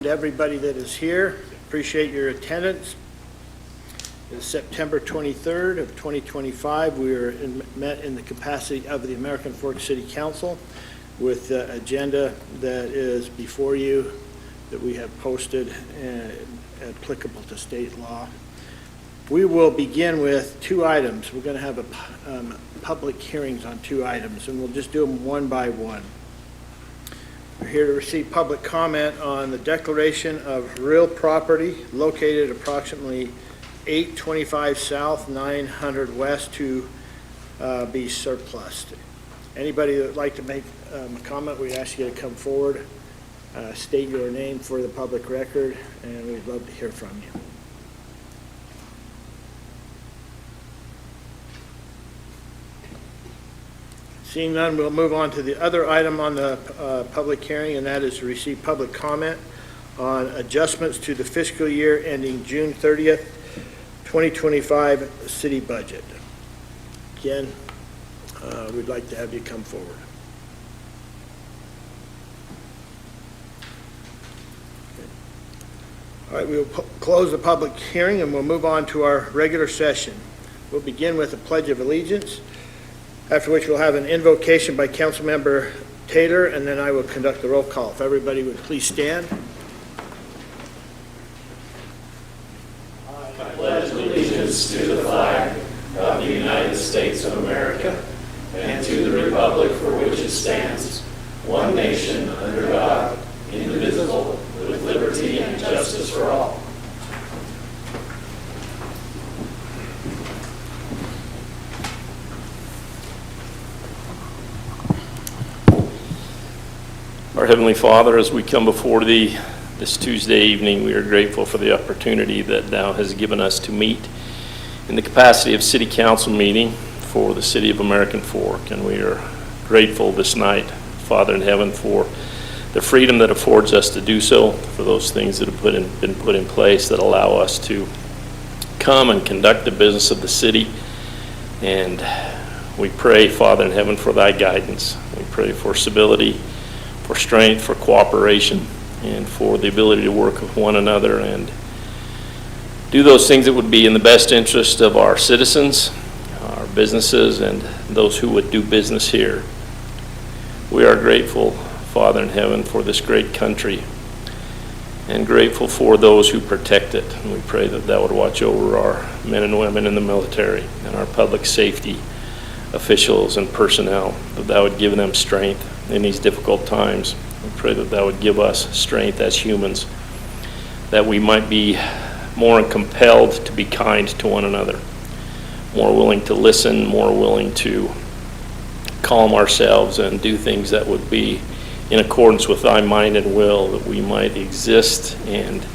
To everybody that is here, appreciate your attendance. It's September 23rd of 2025. We are met in the capacity of the American Fork City Council with the agenda that is before you that we have posted applicable to state law. We will begin with two items. We're going to have a public hearings on two items, and we'll just do them one by one. We're here to receive public comment on the declaration of real property located approximately 825 South, 900 West to be surplus. Anybody that would like to make a comment, we ask you to come forward, state your name for the public record, and we'd love to hear from you. Seeing none, we'll move on to the other item on the public hearing, and that is to receive public comment on adjustments to the fiscal year ending June 30th, 2025 city budget. Again, we'd like to have you come forward. All right, we'll close the public hearing and we'll move on to our regular session. We'll begin with a Pledge of Allegiance, after which we'll have an invocation by Councilmember Taylor, and then I will conduct the roll call. If everybody would please stand. I pledge allegiance to the flag of the United States of America and to the republic for which it stands, one nation under God, indivisible, with liberty and justice for all. Our Heavenly Father, as we come before Thee this Tuesday evening, we are grateful for the opportunity that Thou hast given us to meet in the capacity of City Council meeting for the City of American Fork. And we are grateful this night, Father in heaven, for the freedom that affords us to do so, for those things that have been put in place that allow us to come and conduct the business of the city. And we pray, Father in heaven, for Thy guidance. We pray for stability, for strength, for cooperation, and for the ability to work with one another and do those things that would be in the best interest of our citizens, our businesses, and those who would do business here. We are grateful, Father in heaven, for this great country and grateful for those who protect it. And we pray that Thou would watch over our men and women in the military and our public safety officials and personnel, that Thou would give them strength in these difficult times. We pray that Thou would give us strength as humans, that we might be more compelled to be kind to one another, more willing to listen, more willing to calm ourselves and do things that would be in accordance with Thy mind and will, that we might exist and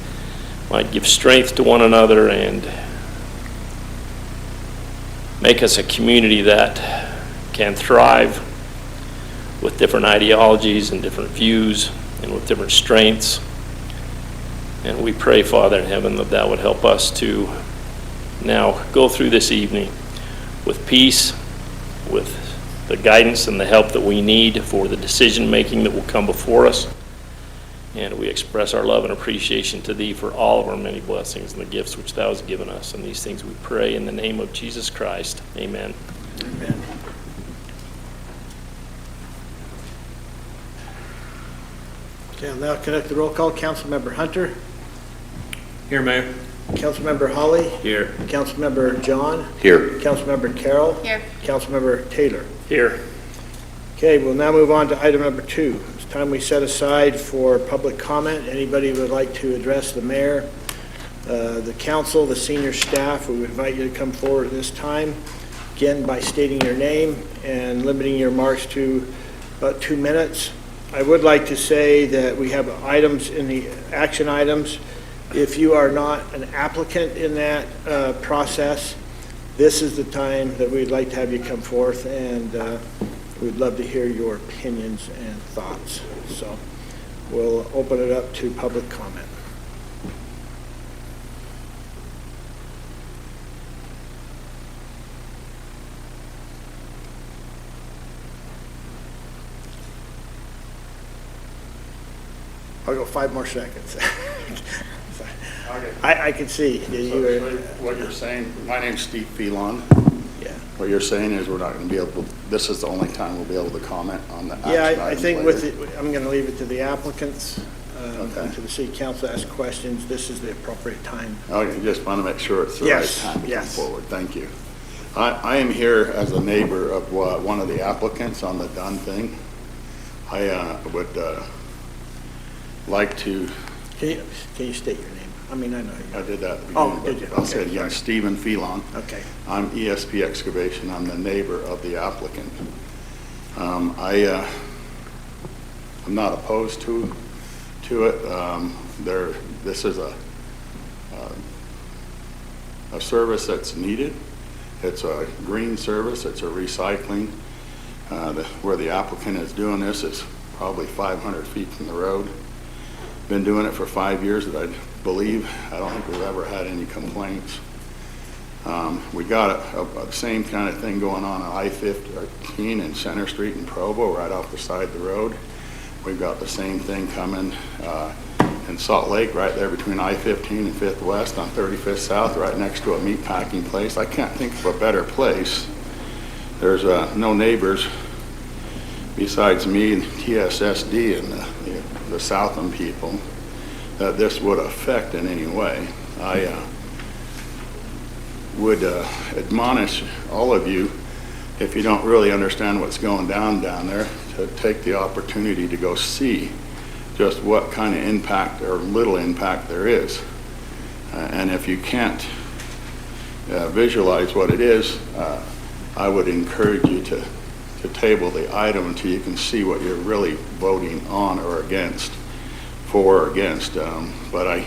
might give strength to one another and make us a community that can thrive with different ideologies and different views and with different strengths. And we pray, Father in heaven, that Thou would help us to now go through this evening with peace, with the guidance and the help that we need for the decision making that will come before us. And we express our love and appreciation to Thee for all of our many blessings and the gifts which Thou hast given us. And these things we pray in the name of Jesus Christ. Amen. Amen. Okay, I'll now conduct the roll call. Councilmember Hunter. Here, Mayor. Councilmember Holly. Here. Councilmember John. Here. Councilmember Carroll. Here. Councilmember Taylor. Here. Okay, we'll now move on to item number 2. It's time we set aside for public comment. Anybody who would like to address the mayor, the council, the senior staff, we would invite you to come forward at this time. Again, by stating your name and limiting your remarks to about 2 minutes. I would like to say that we have items in the action items. If you are not an applicant in that process, this is the time that we'd like to have you come forth, and we'd love to hear your opinions and thoughts. So we'll open it up to public comment. I'll go 5 more seconds. Okay. I can see that you So were, what you're saying, my name's Steve Phelan. yeah. What you're saying is we're not going to be able, this is the only time we'll be able to comment on the action Yeah, I items think later. with it, I'm going to leave it to the applicants, Okay. and to the city council to ask questions. This is the appropriate time. Okay, just want to make sure it's the right Yes, time to come yes. forward. Thank you. I am here as a neighbor of one of the applicants on the Dunn thing. I would like to, Can you state your name? I mean, I know I you. did that at the Oh, beginning. did but you? I'll say it Okay, again, sorry. Stephen Phelan. Okay. I'm ESP Excavation. I'm the neighbor of the applicant. I'm not opposed to it. This is a service that's needed. It's a green service. It's a recycling. Where the applicant is doing this is probably 500 feet from the road. Been doing it for 5 years that I believe. I don't think we've ever had any complaints. We got the same kind of thing going on I-15 and Center Street in Provo, right off the side of the road. We've got the same thing coming in Salt Lake, right there between I-15 and 5th West on 35th South, right next to a meat packing place. I can't think of a better place. There's no neighbors besides me and TSSD and the Southam people that this would affect in any way. I would admonish all of you, if you don't really understand what's going down there, to take the opportunity to go see just what kind of impact or little impact there is. And if you can't visualize what it is, I would encourage you to table the item until you can see what you're really voting on or against, for or against. But I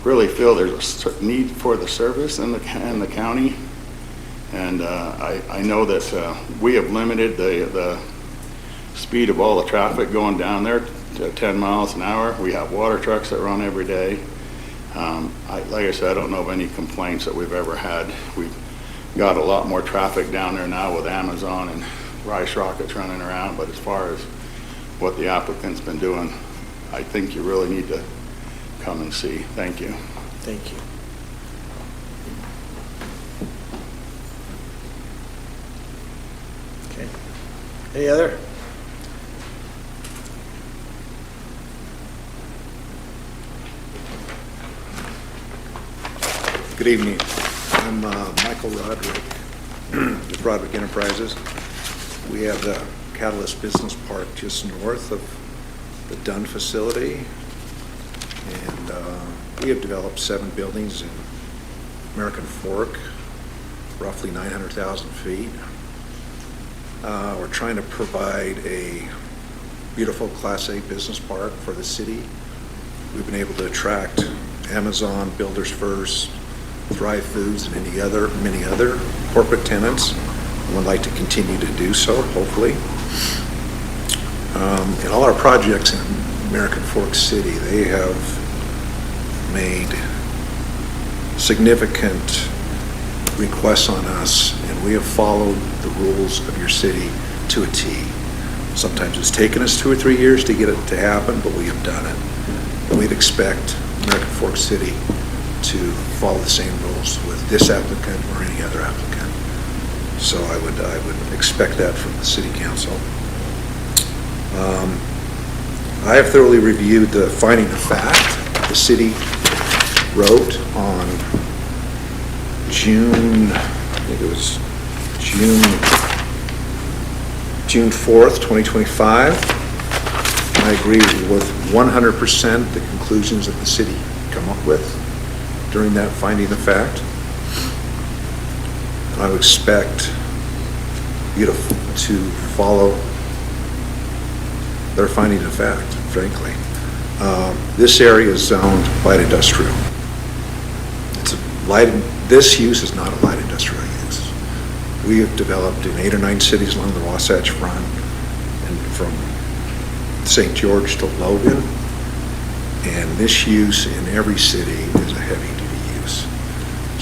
really feel there's a need for the service in the county. And I know that we have limited the speed of all the traffic going down there to 10 miles an hour. We have water trucks that run every day. Like I said, I don't know of any complaints that we've ever had. We've got a lot more traffic down there now with Amazon and rice rockets running around, but as far as what the applicant's been doing, I think you really need to come and see. Thank you. Thank you. Okay. Any other? Good evening. I'm Michael Roderick with Roderick Enterprises. We have the Catalyst Business Park just north of the Dunn facility. And we have developed 7 buildings in American Fork, roughly 900,000 feet. We're trying to provide a beautiful Class A business park for the city. We've been able to attract Amazon, Builders First, Thrive Foods, and many other corporate tenants. We would like to continue to do so, hopefully. In all our projects in American Fork City, they have made significant requests on us, and we have followed the rules of your city to a T. Sometimes it's taken us 2 or 3 years to get it to happen, but we have done it. And we'd expect American Fork City to follow the same rules with this applicant or any other applicant. So I would expect that from the city council. I have thoroughly reviewed the finding of fact the city wrote on June 4th, 2025. I agree with 100% the conclusions that the city come up with during that finding of fact. And I would expect you to follow their finding of fact, frankly. This area is zoned light industrial. This use is not a light industrial use. We have developed in 8 or 9 cities along the Wasatch Front and from St. George to Logan. And this use in every city is a heavy-duty use.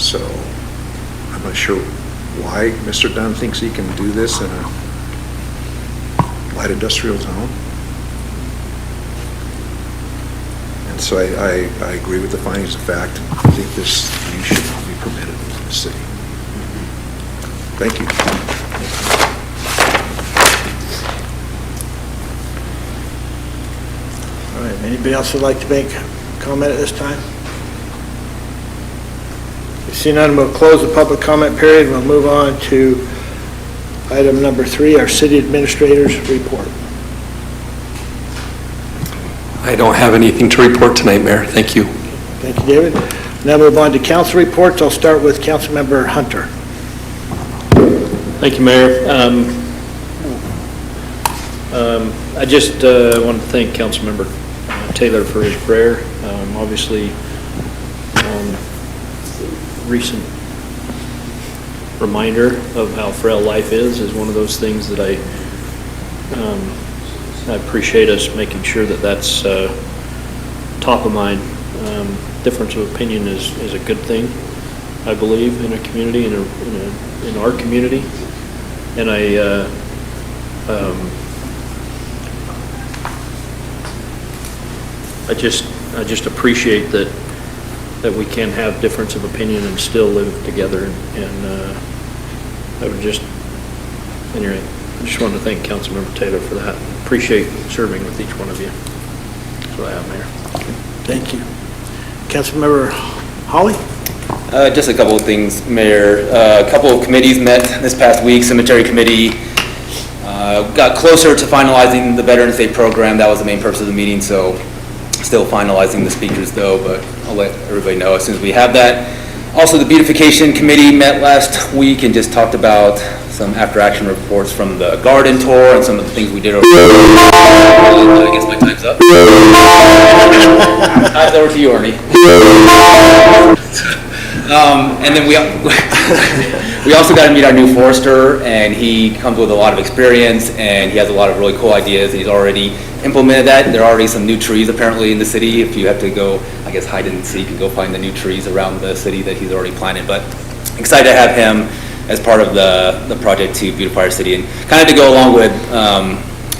So I'm not sure why Mr. Dunn thinks he can do this in a light industrial zone. So I agree with the findings of fact. I think this use should not be permitted in the city. Thank you. All right, anybody else would like to make a comment at this time? If you see none, we'll close the public comment period. We'll move on to item number 3, our city administrator's report. I don't have anything to report tonight, Mayor. Thank you. Thank you, David. Now move on to council reports. I'll start with Councilmember Hunter. Thank you, Mayor. I just want to thank Councilmember Taylor for his prayer. Obviously, recent reminder of how frail life is one of those things that I appreciate us making sure that that's top of mind. Difference of opinion is a good thing, I believe, in a community, in our community. And I just appreciate that we can have difference of opinion and still live together. And I would just, anyway, I just wanted to thank Councilmember Taylor for that. Appreciate serving with each one of you. That's what I have, Mayor. Thank you. Councilmember Holly? Just a couple of things, Mayor. A couple of committees met this past week. Cemetery Committee got closer to finalizing the Veterans Day program. That was the main purpose of the meeting, so still finalizing the speakers though, but I'll let everybody know as soon as we have that. Also, the Beautification Committee met last week and just talked about some after-action reports from the garden tour and some of the things we did over there. I guess my time's up. Over to you, Ernie. And then we also got to meet our new forester, and he comes with a lot of experience, and he has a lot of really cool ideas, and he's already implemented that. There are already some new trees apparently in the city. If you have to go, I guess, hide and seek and go find the new trees around the city that he's already planted. But excited to have him as part of the project to beautify our city. And kind of to go along with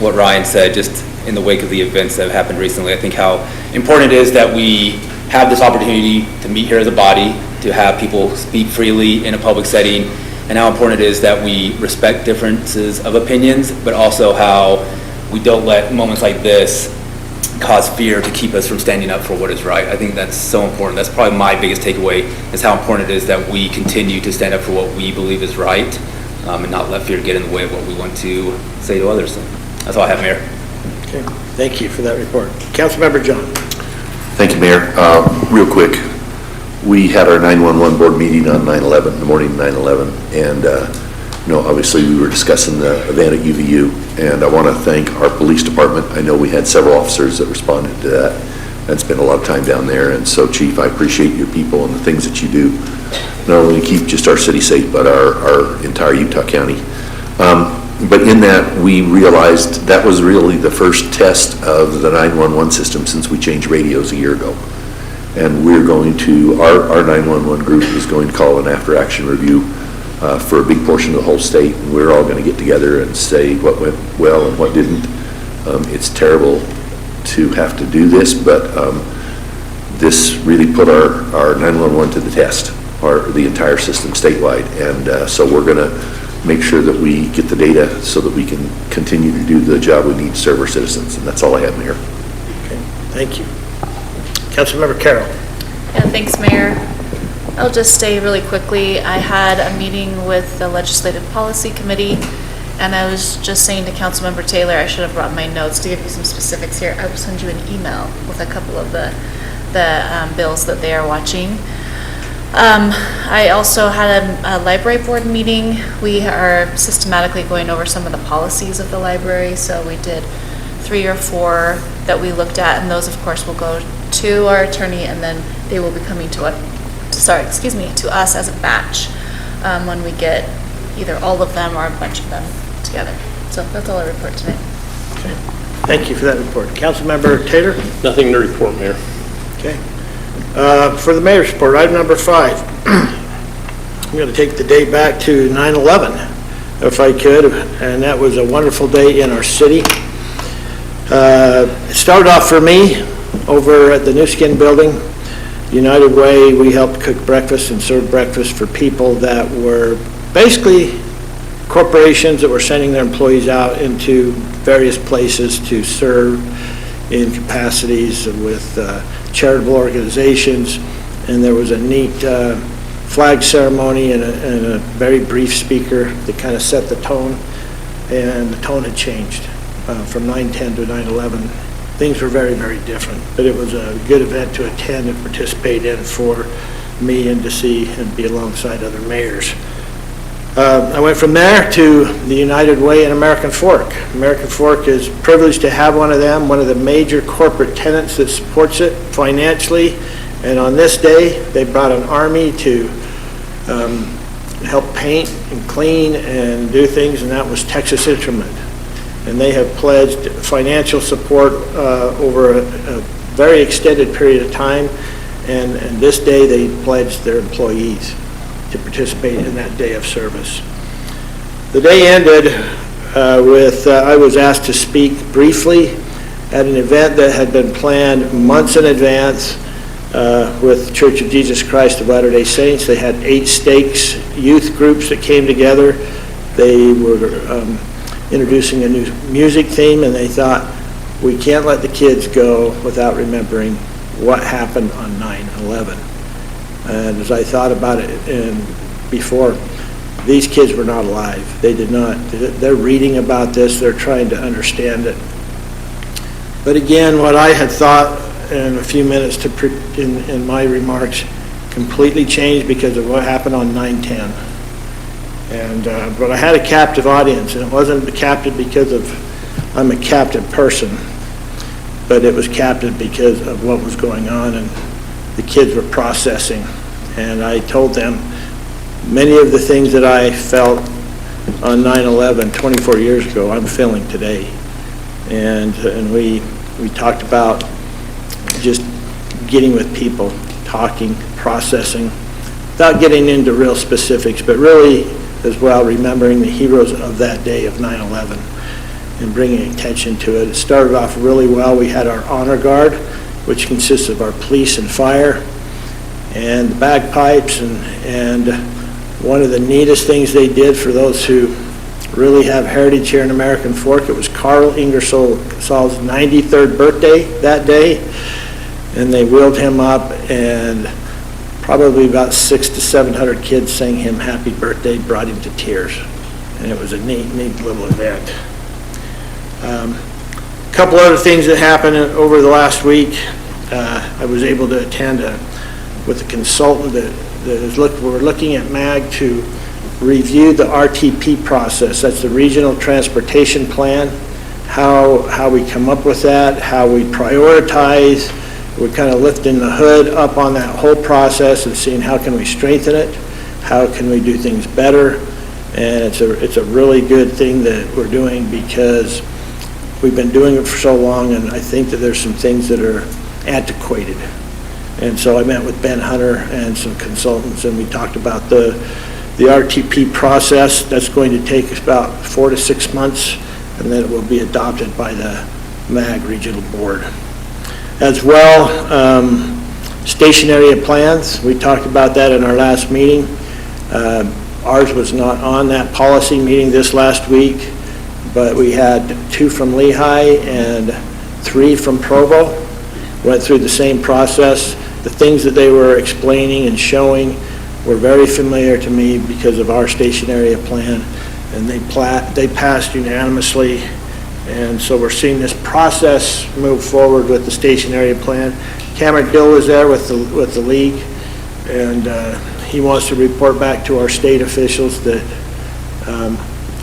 what Ryan said, just in the wake of the events that have happened recently, I think how important it is that we have this opportunity to meet here as a body, to have people speak freely in a public setting, and how important it is that we respect differences of opinions, but also how we don't let moments like this cause fear to keep us from standing up for what is right. I think that's so important. That's probably my biggest takeaway, is how important it is that we continue to stand up for what we believe is right, and not let fear get in the way of what we want to say to others. So that's all I have, Mayor. Okay, thank you for that report. Councilmember John. Thank you, Mayor. Real quick, we had our 911 board meeting on 9/11, the morning of 9/11, and obviously we were discussing the event at UVU, and I want to thank our police department. I know we had several officers that responded to that and spent a lot of time down there, and so, Chief, I appreciate your people and the things that you do, not only to keep just our city safe, but our entire Utah County. But in that, we realized that was really the first test of the 911 system since we changed radios a year ago. And we're going to, our 911 group is going to call an after-action review for a big portion of the whole state. And we're all going to get together and say what went well and what didn't. It's terrible to have to do this, but this really put our 911 to the test, the entire system statewide. And so we're going to make sure that we get the data so that we can continue to do the job we need to serve our citizens. And that's all I have, Mayor. Okay, thank you. Councilmember Carroll. Yeah, thanks, Mayor. I'll just say really quickly, I had a meeting with the Legislative Policy Committee, and I was just saying to Councilmember Taylor, I should have brought my notes to give you some specifics here. I will send you an email with a couple of the bills that they are watching. I also had a library board meeting. We are systematically going over some of the policies of the library, so we did 3 or 4 that we looked at, and those, of course, will go to our attorney, and then they will be coming to us as a batch when we get either all of them or a bunch of them together. So that's all I report today. Okay, thank you for that report. Councilmember Taylor. Nothing to report, Mayor. Okay. For the mayor's report, item number 5. I'm going to take the day back to 9/11, if I could, and that was a wonderful day in our city. It started off for me over at the New Skin Building, United Way, we helped cook breakfast and serve breakfast for people that were basically corporations that were sending their employees out into various places to serve in capacities with charitable organizations. And there was a neat flag ceremony and a very brief speaker that kind of set the tone. And the tone had changed from 9/10 to 9/11. Things were very, very different. But it was a good event to attend and participate in for me and to see and be alongside other mayors. I went from there to the United Way in American Fork. American Fork is privileged to have one of them, one of the major corporate tenants that supports it financially. And on this day, they brought an army to help paint and clean and do things, and that was Texas Instrument. And they have pledged financial support over a very extended period of time. And this day, they pledged their employees to participate in that day of service. The day ended with, I was asked to speak briefly at an event that had been planned months in advance with Church of Jesus Christ of Latter-day Saints. They had 8 stakes, youth groups that came together. They were introducing a new music theme, and they thought, we can't let the kids go without remembering what happened on 9/11. And as I thought about it before, these kids were not alive. They did not. They're reading about this. They're trying to understand it. But again, what I had thought in a few minutes in my remarks completely changed because of what happened on 9/10. But I had a captive audience, and it wasn't captive because I'm a captive person, but it was captive because of what was going on, and the kids were processing. And I told them many of the things that I felt on 9/11 24 years ago, I'm feeling today. And we talked about just getting with people, talking, processing, without getting into real specifics, but really as well remembering the heroes of that day of 9/11 and bringing attention to it. It started off really well. We had our honor guard, which consists of our police and fire, and the bagpipes, and one of the neatest things they did for those who really have heritage here in American Fork, it was Carl Ingersoll's 93rd birthday that day, and they wheeled him up, and probably about 600 to 700 kids sang him happy birthday, brought him to tears, and it was a neat little event. A couple other things that happened over the last week. I was able to attend with a consultant we're looking at MAG to review the RTP process. That's the Regional Transportation Plan, how we come up with that, how we prioritize. We're kind of lifting the hood up on that whole process and seeing how can we strengthen it, how can we do things better. And it's a really good thing that we're doing because we've been doing it for so long, and I think that there's some things that are antiquated. And so I met with Ben Hunter and some consultants, and we talked about the RTP process. That's going to take us about 4 to 6 months, and then it will be adopted by the MAG Regional Board. As well, station area plans. We talked about that in our last meeting. Ours was not on that policy meeting this last week, but we had 2 from Lehigh and 3 from Provo. Went through the same process. The things that they were explaining and showing were very familiar to me because of our station area plan, and they passed unanimously. And so we're seeing this process move forward with the station area plan. Cameron Dill was there with the league, and he wants to report back to our state officials that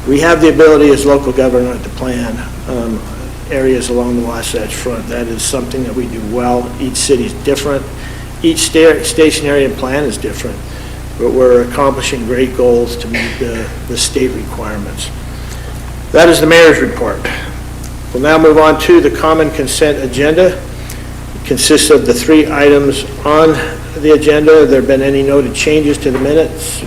we have the ability as local government to plan areas along the Wasatch Front. That is something that we do well. Each city is different. Each station area plan is different, but we're accomplishing great goals to meet the state requirements. That is the mayor's report. We'll now move on to the common consent agenda. It consists of the 3 items on the agenda. Have there been any noted changes to the minutes?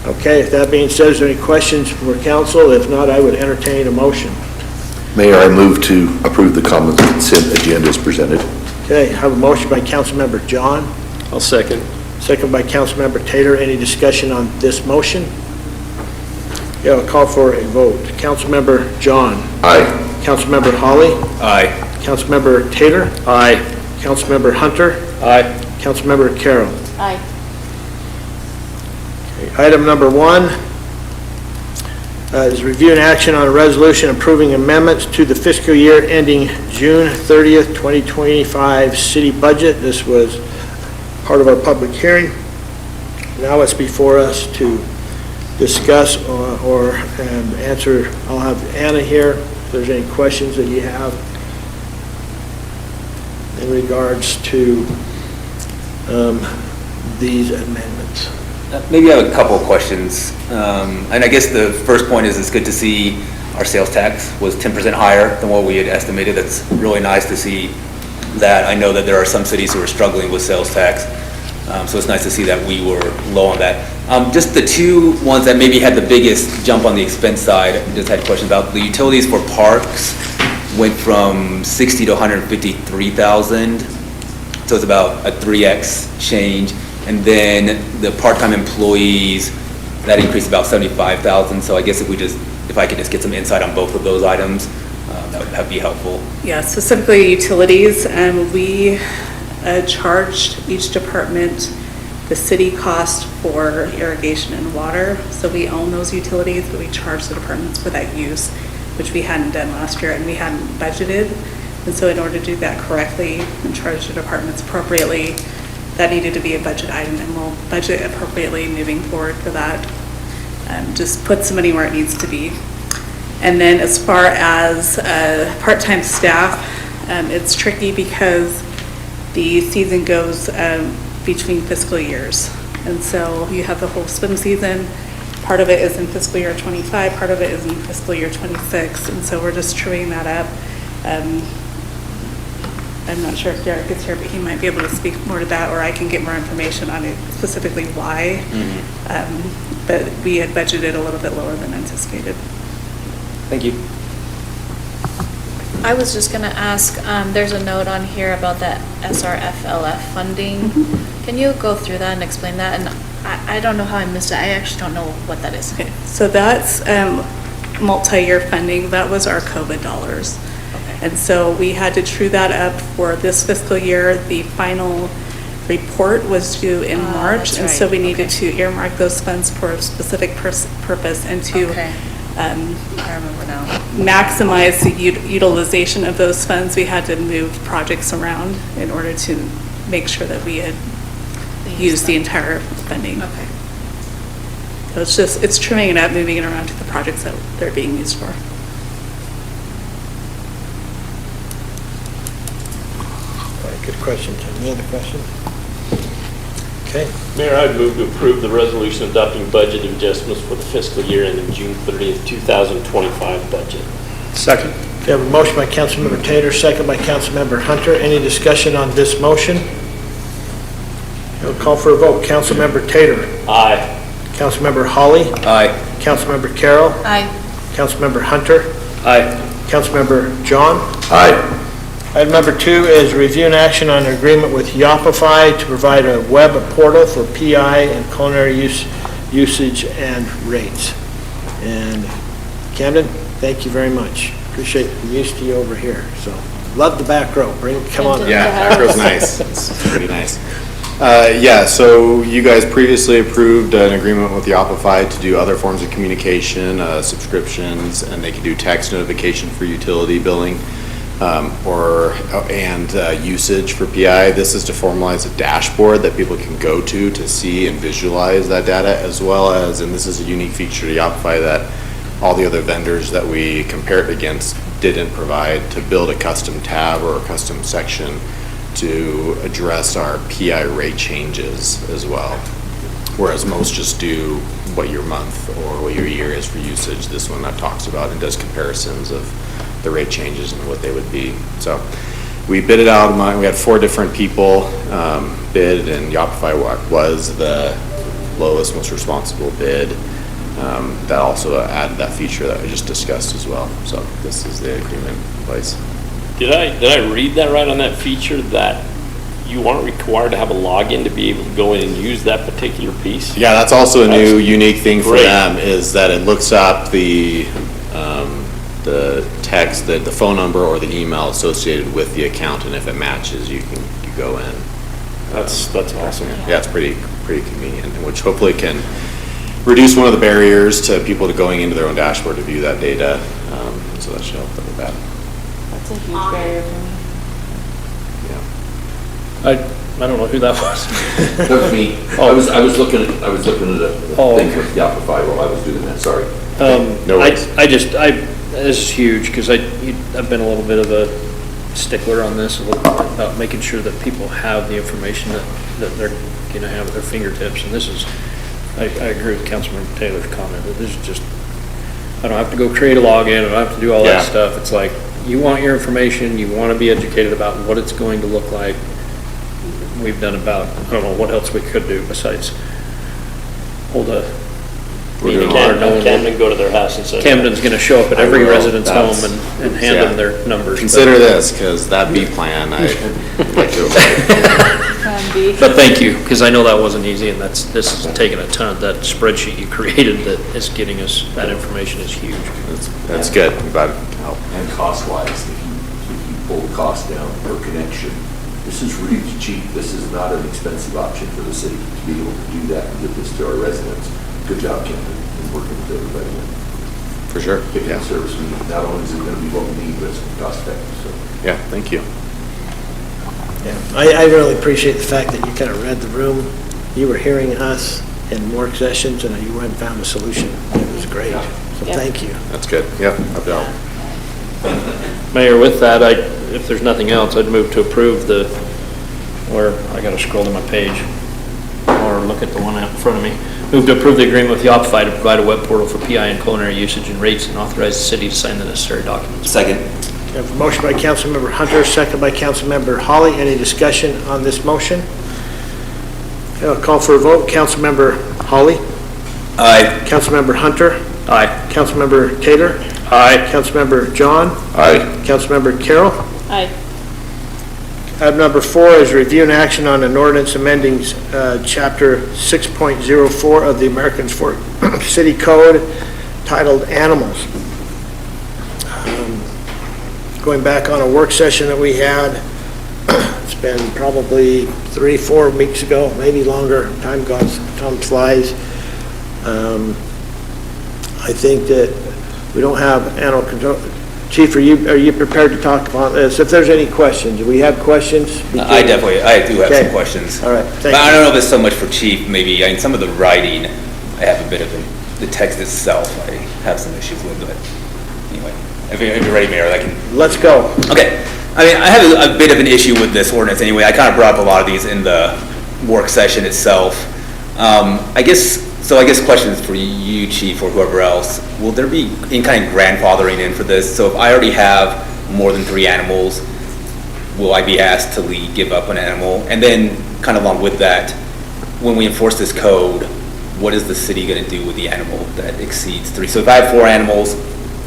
Okay, if that being said, is there any questions for council? If not, I would entertain a motion. Mayor, I move to approve the common consent agenda as presented. Okay, I have a motion by Councilmember John, I'll second. second by Councilmember Taylor. Any discussion on this motion? Yeah, I'll call for a vote. Councilmember John. Aye. Councilmember Holly. Aye. Councilmember Taylor. Aye. Councilmember Hunter. Aye. Councilmember Carroll. Aye. Item number 1 is review and action on a resolution approving amendments to the fiscal year ending June 30th, 2025 city budget. This was part of our public hearing. Now it's before us to discuss or answer. I'll have Anna here if there's any questions that you have in regards to these amendments. Maybe I have a couple of questions. And I guess the first point is it's good to see our sales tax was 10% higher than what we had estimated. That's really nice to see that. I know that there are some cities who are struggling with sales tax. So it's nice to see that we were low on that. Just the two ones that maybe had the biggest jump on the expense side, I just had questions about. The utilities for parks went from 60 to 153,000. So it's about a 3X change. And then the part-time employees, that increased about 75,000. So I guess if I could just get some insight on both of those items, that'd be helpful. Yeah, specifically utilities, we charged each department the city cost for irrigation and water. So we own those utilities, but we charge the departments for that use, which we hadn't done last year and we hadn't budgeted. And so in order to do that correctly and charge the departments appropriately, that needed to be a budget item, and we'll budget appropriately moving forward for that. Just put some money where it needs to be. And then as far as part-time staff, it's tricky because the season goes between fiscal years. And so you have the whole swim season. Part of it is in fiscal year 25, part of it is in fiscal year 26. And so we're just truing that up. I'm not sure if Derek is here, but he might be able to speak more to that, or I can get more information on it, specifically why. But we had budgeted a little bit lower than anticipated. Thank you. I was just going to ask, there's a note on here about that SRFLF funding. Can you go through that and explain that? And I don't know how I missed it. I actually don't know what that is. Okay, so that's multi-year funding. That was our COVID dollars. And so we had to true that up for this fiscal year. The final report was due in March, that's and so right. we needed to earmark those funds for a specific purpose and to Okay. I remember now. maximize the utilization of those funds. We had to move projects around in order to make sure that we had used the entire funding. Okay. So it's trimming it up, moving it around to the projects that they're being used for. Good question. Any other questions? Okay. Mayor, I'd move to approve the resolution adopting budget adjustments for the fiscal year ending June 30th, 2025 budget. Second. We have a motion by Councilmember Taylor, second by Councilmember Hunter. Any discussion on this motion? We'll call for a vote. Councilmember Taylor. Aye. Councilmember Holly. Aye. Councilmember Carroll. Aye. Councilmember Hunter. Aye. Councilmember John. Aye. Item number 2 is review and action on an agreement with Yopify to provide a web portal for PI and culinary usage and rates. And Camden, thank you very much. Appreciate the use to you over here. So, love the back row. Come on. Yeah, back row's nice. It's pretty nice. Yeah, so you guys previously approved an agreement with Yopify to do other forms of communication, subscriptions, and they can do text notification for utility billing. Usage for PI. This is to formalize a dashboard that people can go to see and visualize that data, as well as, and this is a unique feature to Yopify that all the other vendors that we compared against didn't provide, to build a custom tab or a custom section to address our PI rate changes as well. Whereas most just do what your month or what your year is for usage. This one that talks about and does comparisons of the rate changes and what they would be. So we bid it out. We had 4 different people bid, and Yopify was the lowest, most responsible bid. that also added that feature that I just discussed as well. So this is the agreement in place. Did I read that right on that feature, that you aren't required to have a login to be able to go in and use that particular piece? Yeah, that's also a new That's unique thing for great. them, is that it looks up the text, the phone number or the email associated with the account, and if it matches, you go in. That's awesome. Yeah, it's pretty convenient, which hopefully can reduce one of the barriers to people to going into their own dashboard to view that data. So that should help them with that. That's a huge barrier for me. I don't know who that was. That was me. I was looking at a Oh, thing okay. with Yopify while I was doing that, sorry. No worries. This is huge, because I've been a little bit of a stickler on this, a little bit about making sure that people have the information that they're gonna have at their fingertips, and this is, I agree with Councilmember Taylor's comment, that this is just, I don't have to go create a login, I don't have to do all Yeah. that stuff. It's like, you want your information, you want to be educated about what it's going to look like. We've done about, I don't know what else we could do besides hold a meeting. Camden go to their house and say. Camden's gonna show up at every I will. resident's home That's- and hand them their numbers. Consider this, because that B plan, I'd like to avoid. But thank you, because I know that wasn't easy, and this is taking a ton. That spreadsheet you created that is getting us that information is huge. That's good. I'm glad it can help. And cost-wise, if you pull the cost down per connection, this is really cheap. This is not an expensive option for the city to be able to do that and give this to our residents. Good job, Ken, in working with everybody and For sure. picking Yeah. the service we need. Not only is it going to be what we need, but it's cost-effective, so. Yeah, thank you. Yeah, I really appreciate the fact that you kind of read the room. You were hearing us in work sessions, and you went and found a solution. It was great, so Yeah. thank you. That's good. Yeah, I've done. Mayor, with that, if there's nothing else, I'd move to approve I gotta scroll to my page, or look at the one out in front of me. Move to approve the agreement with Yopify to provide a web portal for PI and culinary usage and rates, and authorize the city to sign the necessary documents. Second. We have a motion by Councilmember Hunter, second by Councilmember Holly. Any discussion on this motion? Okay, I'll call for a vote. Councilmember Holly? Aye. Councilmember Hunter? Aye. Councilmember Taylor? Aye. Councilmember John? Aye. Councilmember Carroll? Aye. Item number 4 is review and action on an ordinance amending Chapter 6.04 of the American Fork City Code titled Animals. Going back on a work session that we had, it's been probably 3-4 weeks ago, maybe longer, time flies. I think that we don't have animal control. Chief, are you prepared to talk about this? If there's any questions, do we have questions? I do have Okay. some questions. All right, But thank I you. don't know if it's so much for Chief, maybe, I mean, some of the writing, I have a bit of, the text itself, I have some issues with, but anyway, if you're ready, Mayor, I can. Let's go. Okay, I mean, I have a bit of an issue with this ordinance anyway, I kind of brought up a lot of these in the work session itself. I guess questions for you, Chief, or whoever else, will there be any kind of grandfathering in for this? So if I already have more than 3 animals, will I be asked to give up an animal? And then, kind of along with that, when we enforce this code, what is the city gonna do with the animal that exceeds 3? So if I have 4 animals,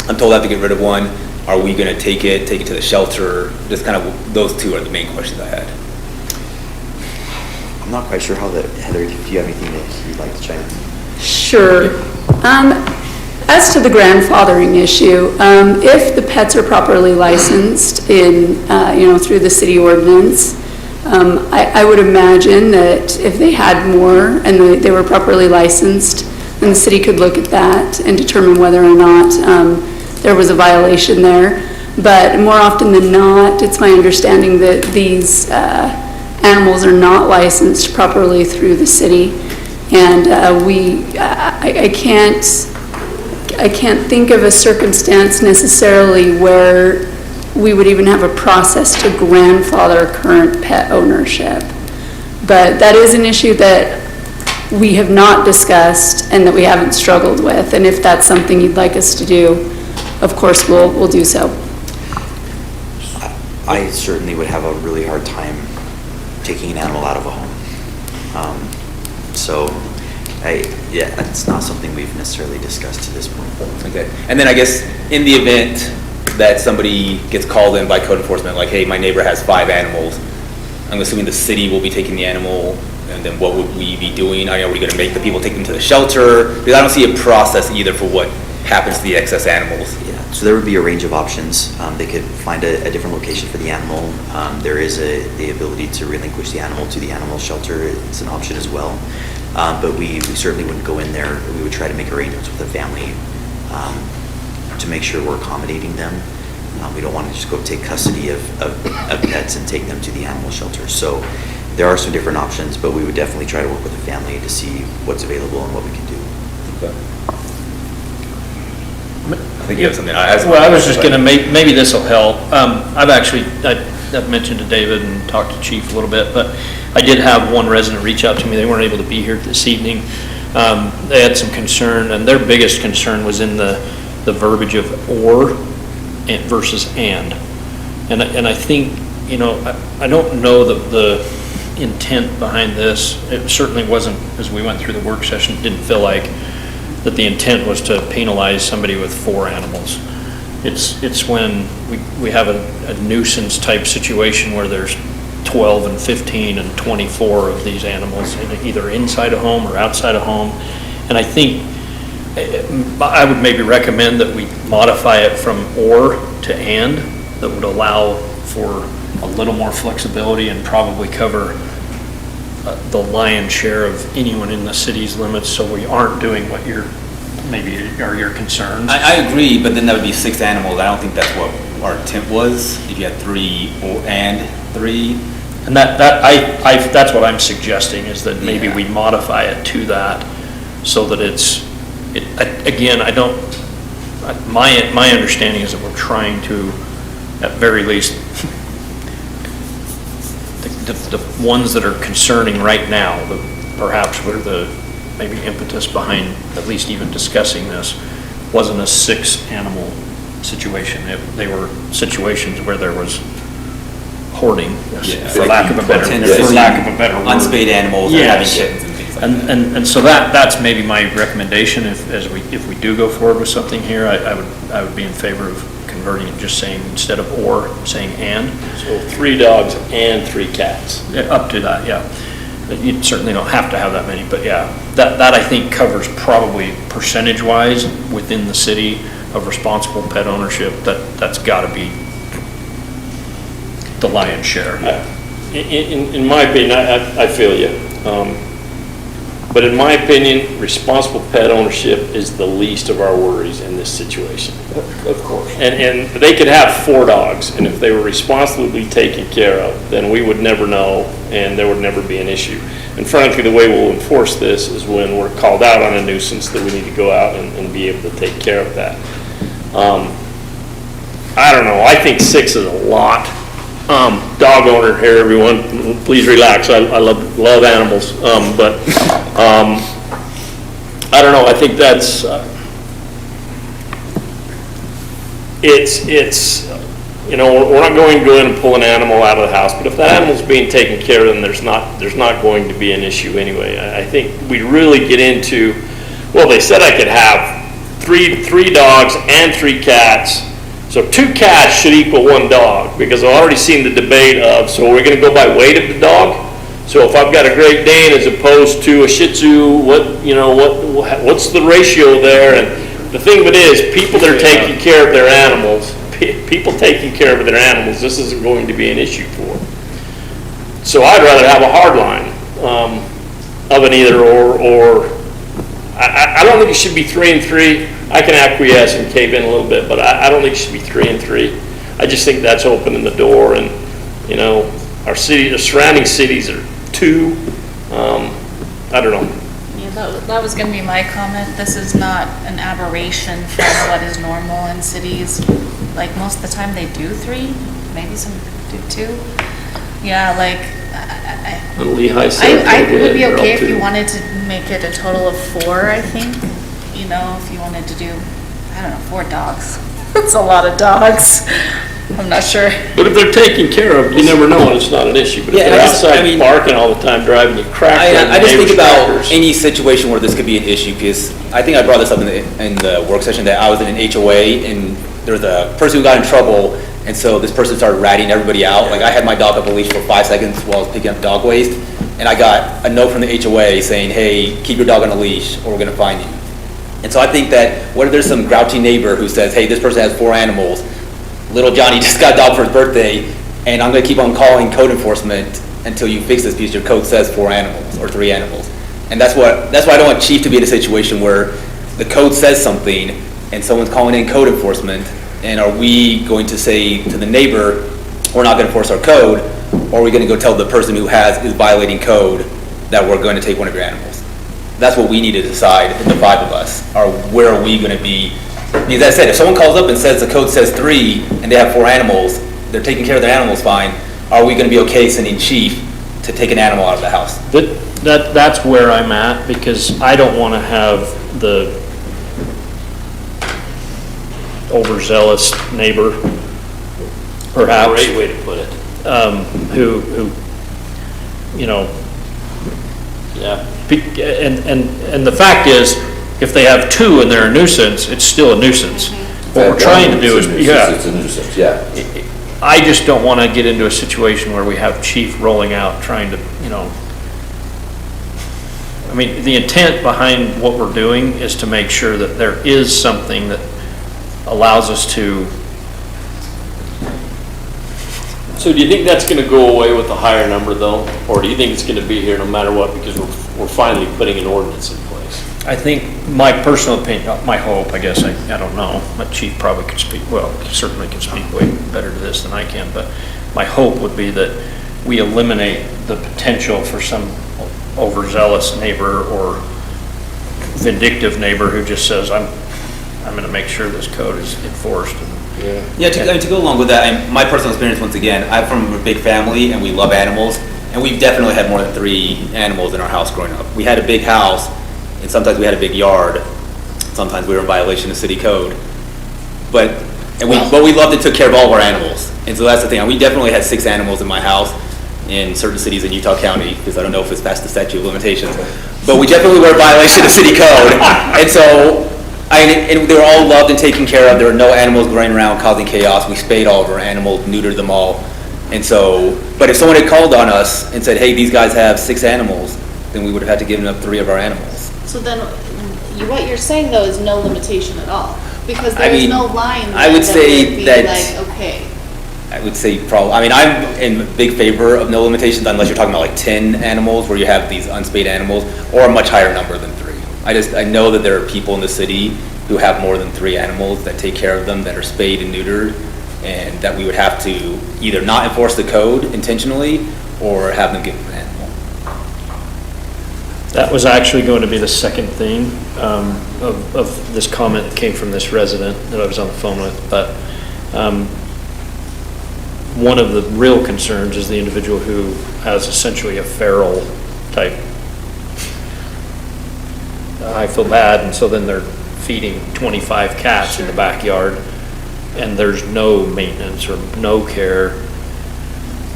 I'm told I have to get rid of one, are we gonna take it to the shelter? Just kind of, those 2 are the main questions I had. I'm not quite sure how Heather, if you have anything that you'd like to chime in. Sure. As to the grandfathering issue, if the pets are properly licensed through the city ordinance, I would imagine that if they had more and they were properly licensed, then the city could look at that and determine whether or not there was a violation there. But more often than not, it's my understanding that these animals are not licensed properly through the city. And I can't think of a circumstance necessarily where we would even have a process to grandfather current pet ownership. But that is an issue that we have not discussed and that we haven't struggled with. And if that's something you'd like us to do, of course, we'll do so. I certainly would have a really hard time taking an animal out of a home. So Yeah, that's not something we've necessarily discussed to this point. Okay, and then I guess in the event that somebody gets called in by code enforcement, like, hey, my neighbor has 5 animals, I'm assuming the city will be taking the animal, and then what would we be doing? Are we gonna make the people take them to the shelter? Because I don't see a process either for what happens to the excess animals. Yeah, so there would be a range of options. They could find a different location for the animal. There is the ability to relinquish the animal to the animal shelter. It's an option as well. But we certainly wouldn't go in there. We would try to make arrangements with the family to make sure we're accommodating them. We don't want to just go take custody of pets and take them to the animal shelter. So there are some different options, but we would definitely try to work with the family to see what's available and what we can do. Okay. I think you have something. Well, I was just gonna maybe this will help. I've mentioned to David and talked to Chief a little bit, but I did have one resident reach out to me. They weren't able to be here this evening. They had some concern, and their biggest concern was in the verbiage of or versus and. And I think, I don't know the intent behind this. It certainly wasn't, as we went through the work session, it didn't feel like that the intent was to penalize somebody with 4 animals. It's when we have a nuisance type situation where there's 12 and 15 and 24 of these animals, either inside a home or outside a home. And I think I would maybe recommend that we modify it from or to and, that would allow for a little more flexibility and probably cover the lion's share of anyone in the city's limits, so we aren't doing what your concerns. I agree, but then that would be 6 animals. I don't think that's what our intent was. If you had 3 and 3. And that's what I'm suggesting, is that maybe we modify it to that, so that my understanding is that we're trying to, at very least, the ones that are concerning right now, perhaps were the maybe impetus behind at least even discussing this, wasn't a 6-animal situation. They were situations where there was hoarding, for lack of a better word. Unspayed animals and having kittens and things like that. And so that's maybe my recommendation. If we do go forward with something here, I would be in favor of converting it, just saying, instead of or, saying and. So 3 dogs and 3 cats. Up to that, yeah. But you certainly don't have to have that many, but yeah, that I think covers probably percentage-wise within the city of responsible pet ownership. That's got to be the lion's share. In my opinion, I feel you. But in my opinion, responsible pet ownership is the least of our worries in this situation. Of course. And they could have 4 dogs, and if they were responsibly taken care of, then we would never know, and there would never be an issue. And frankly, the way we'll enforce this is when we're called out on a nuisance that we need to go out and be able to take care of that. I don't know, I think 6 is a lot. Dog owner here, everyone, please relax. I love animals, but I don't know. I think that's we're not going to go in and pull an animal out of the house, but if that animal's being taken care of, then there's not going to be an issue anyway. I think we really get into, well, they said I could have three dogs and 3 cats. So 2 cats should equal 1 dog, because I've already seen the debate of, so we're going to go by weight of the dog? So if I've got a Great Dane as opposed to a Shih Tzu, what's the ratio there? And the thing of it is, people that are taking care of their animals, this isn't going to be an issue for. So I'd rather have a hard line of an either or. I don't think it should be 3 and 3. I can acquiesce and cave in a little bit, but I don't think it should be 3 and 3. I just think that's opening the door, and our city, the surrounding cities are 2. I don't know. Yeah, that was going to be my comment. This is not an aberration from what is normal in cities. Like, most of the time they do 3, maybe some do 2. Yeah, like, Lehigh said I would be okay if you wanted to make it a total of 4, I think. If you wanted to do, I don't know, 4 dogs. That's a lot of dogs. I'm not sure. But if they're taken care of, you never know, and it's not an issue. But if Yeah, they're I just- I outside mean- barking all the time, driving you crackers, I just think neighbors' about crackers. any situation where this could be an issue, because I think I brought this up in the work session, that I was in an HOA, and there was a person who got in trouble, and so this person started ratting everybody out. Like, I had my dog up a leash for 5 seconds while I was picking up dog waste, and I got a note from the HOA saying, hey, keep your dog on a leash, or we're gonna fine you. And so I think that, what if there's some grouchy neighbor who says, hey, this person has 4 animals, little Johnny just got a dog for his birthday, and I'm gonna keep on calling code enforcement until you fix this, because your code says 4 animals, or 3 animals. And that's why I don't want Chief to be in a situation where the code says something, and someone's calling in code enforcement, and are we going to say to the neighbor, we're not gonna enforce our code, or are we gonna go tell the person who is violating code that we're going to take one of your animals? That's what we need to decide, the 5 of us, are where are we gonna be? Because as I said, if someone calls up and says the code says 3, and they have 4 animals, they're taking care of their animals fine, are we gonna be okay sending Chief to take an animal out of the house? That's where I'm at, because I don't want to have the overzealous neighbor, perhaps. Great way to put it. Who, you know, Yeah. and the fact is, if they have 2 and they're a nuisance, it's still a nuisance. What we're trying to do is, It's a nuisance, yeah. I just don't want to get into a situation where we have Chief rolling out trying to, you know, I mean, the intent behind what we're doing is to make sure that there is something that allows us to. So do you think that's gonna go away with the higher number though? Or do you think it's gonna be here no matter what, because we're finally putting an ordinance in place? I think my personal opinion, my hope, I guess, I don't know, but Chief probably could speak, well, he certainly can speak way better to this than I can, but my hope would be that we eliminate the potential for some overzealous neighbor or vindictive neighbor who just says, I'm gonna make sure this code is enforced. Yeah, to go along with that, and my personal experience, once again, I'm from a big family and we love animals, and we've definitely had more than 3 animals in our house growing up. We had a big house, and sometimes we had a big yard. Sometimes we were in violation of city code. But we loved and took care of all of our animals. And so that's the thing. We definitely had 6 animals in my house in certain cities in Utah County, because I don't know if it's past the statute of limitations. But we definitely were in violation of city code. And so, and they were all loved and taken care of. There were no animals running around causing chaos. We spayed all of our animals, neutered them all. And so, but if someone had called on us and said, hey, these guys have 6 animals, then we would have had to give them up 3 of our animals. So then, what you're saying though is no limitation at all, because I there is mean, no line I would there say would be that- like, okay. I would say probably, I mean, I'm in big favor of no limitations unless you're talking about like 10 animals where you have these unspayed animals, or a much higher number than 3. I know that there are people in the city who have more than 3 animals that take care of them, that are spayed and neutered, and that we would have to either not enforce the code intentionally or have them give an animal. That was actually going to be the second thing of this comment that came from this resident that I was on the phone with, but one of the real concerns is the individual who has essentially a feral type. I feel bad, and so then they're feeding 25 cats in the backyard, and there's no maintenance or no care.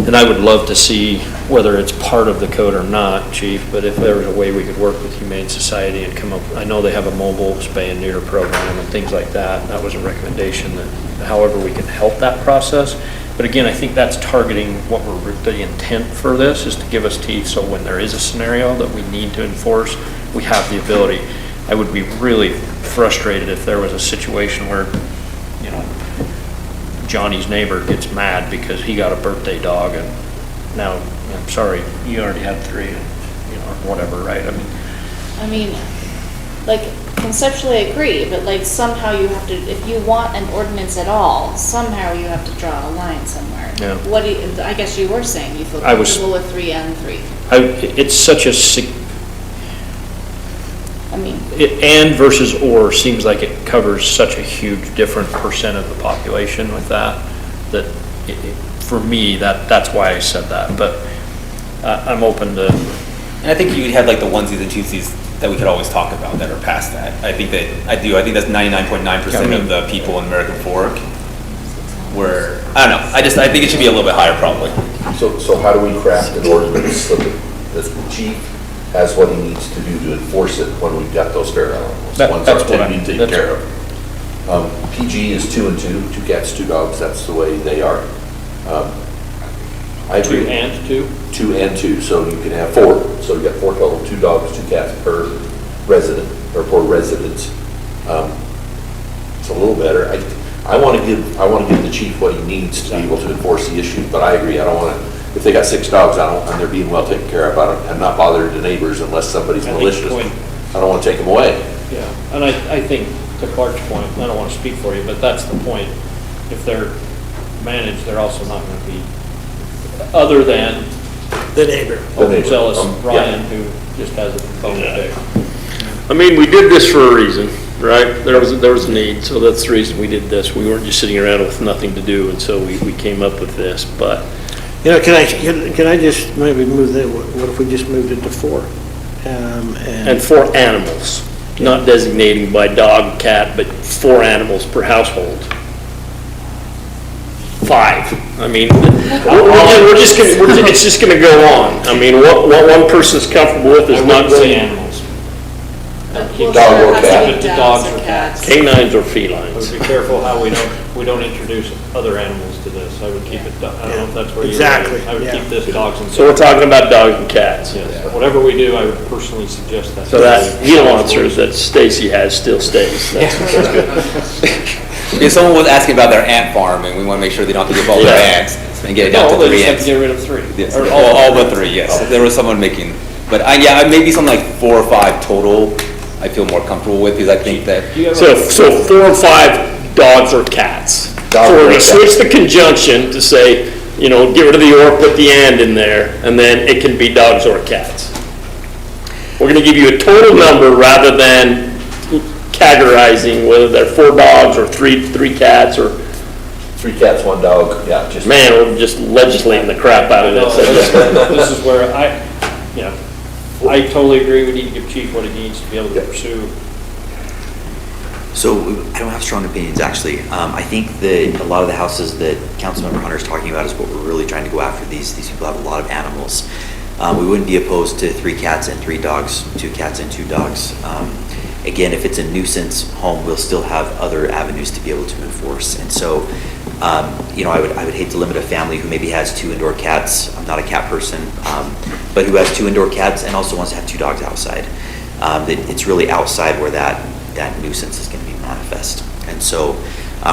And I would love to see, whether it's part of the code or not, Chief, but if there was a way we could work with Humane Society and come up, I know they have a mobile spay and neuter program and things like that. That was a recommendation that however we can help that process. But again, I think that's targeting what the intent for this is to give us teeth, so when there is a scenario that we need to enforce, we have the ability. I would be really frustrated if there was a situation where, you know, Johnny's neighbor gets mad because he got a birthday dog, and now, I'm sorry, you already had 3, you know, whatever, right? I mean, like, conceptually I agree, but like somehow you have to, if you want an ordinance at all, somehow you have to draw a line somewhere. Yeah. What do you, I guess you were saying you feel I was- comfortable with 3 and 3. It's such a, I mean, and versus or seems like it covers such a huge different percent of the population with that for me, that's why I said that, but I'm open to. And I think you'd have like the onesies and twosies that we could always talk about that are past that. I think that's 99.9% of the people in American Fork. where, I don't know, I think it should be a little bit higher probably. So how do we craft an ordinance so that the chief has what he needs to do to enforce it when we've got those feral animals? Ones that's that what need taken care of. PG is 2 and 2, 2 cats, 2 dogs, that's the way they are. I agree. 2 and 2? 2 and 2, so you can have 4, so you got 4 total, 2 dogs, 2 cats per resident, or per residence. It's a little better. I want to give the chief what he needs to be able to enforce the issue, but I agree, I don't want to, if they got 6 dogs, and they're being well taken care of, I'm not bothering the neighbors unless somebody's malicious. I don't want to take them away. Yeah, and I think, to Clark's point, I don't want to speak for you, but that's the point. If they're managed, they're also not going to be, other than The neighbor. overzealous Yeah. Ryan, who just has a bone to pick. I mean, we did this for a reason, right? There was a need, so that's the reason we did this. We weren't just sitting around with nothing to do, and so we came up with this, but Can I just maybe move that, what if we just moved it to 4? and 4 animals, not designating by dog, cat, but 4 animals per household. 5. I mean, it's just gonna go on. I mean, what one person's comfortable with I is not wouldn't say going, animals. Dog or cat. Keep it to dogs or cats. canines or I felines. would be careful how we don't introduce other animals to this. I would keep it, I don't know if that's where you're. Exactly, I would yeah. keep this dogs and. So we're talking about dogs and cats. Yes, whatever we do, I would personally suggest that. So that he'll answer that Stacy has still stays. That's good. If someone was asking about their ant farm, and we want to make sure they don't have to give all their Yeah. ants, and get it down No, to they 3 just have to ants. get rid of 3. Yes, Or all but 3, yes. There was someone making, but yeah, maybe something like 4 or 5 total, I feel more comfortable with, because I think that, Do you ever- So 4 or 5 dogs or cats. Dogs So we're or gonna cats. switch the conjunction to say, get rid of the or, put the and in there, and then it can be dogs or cats. We're gonna give you a total number rather than categorizing whether they're 4 dogs or 3 cats, or, 3 cats, 1 dog, yeah, just. man, we're just legislating the crap out of No, this. This is where I totally agree, we need to give chief what he needs to be able to pursue. So I don't have strong opinions, actually. I think that a lot of the houses that Councilmember Hunter is talking about is what we're really trying to go after. These people have a lot of animals. We wouldn't be opposed to 3 cats and 3 dogs, 2 cats and 2 dogs. Again, if it's a nuisance home, we'll still have other avenues to be able to enforce. And so, I would hate to limit a family who maybe has 2 indoor cats. I'm not a cat person, but who has 2 indoor cats and also wants to have 2 dogs outside. It's really outside where that nuisance is going to be manifest. And so,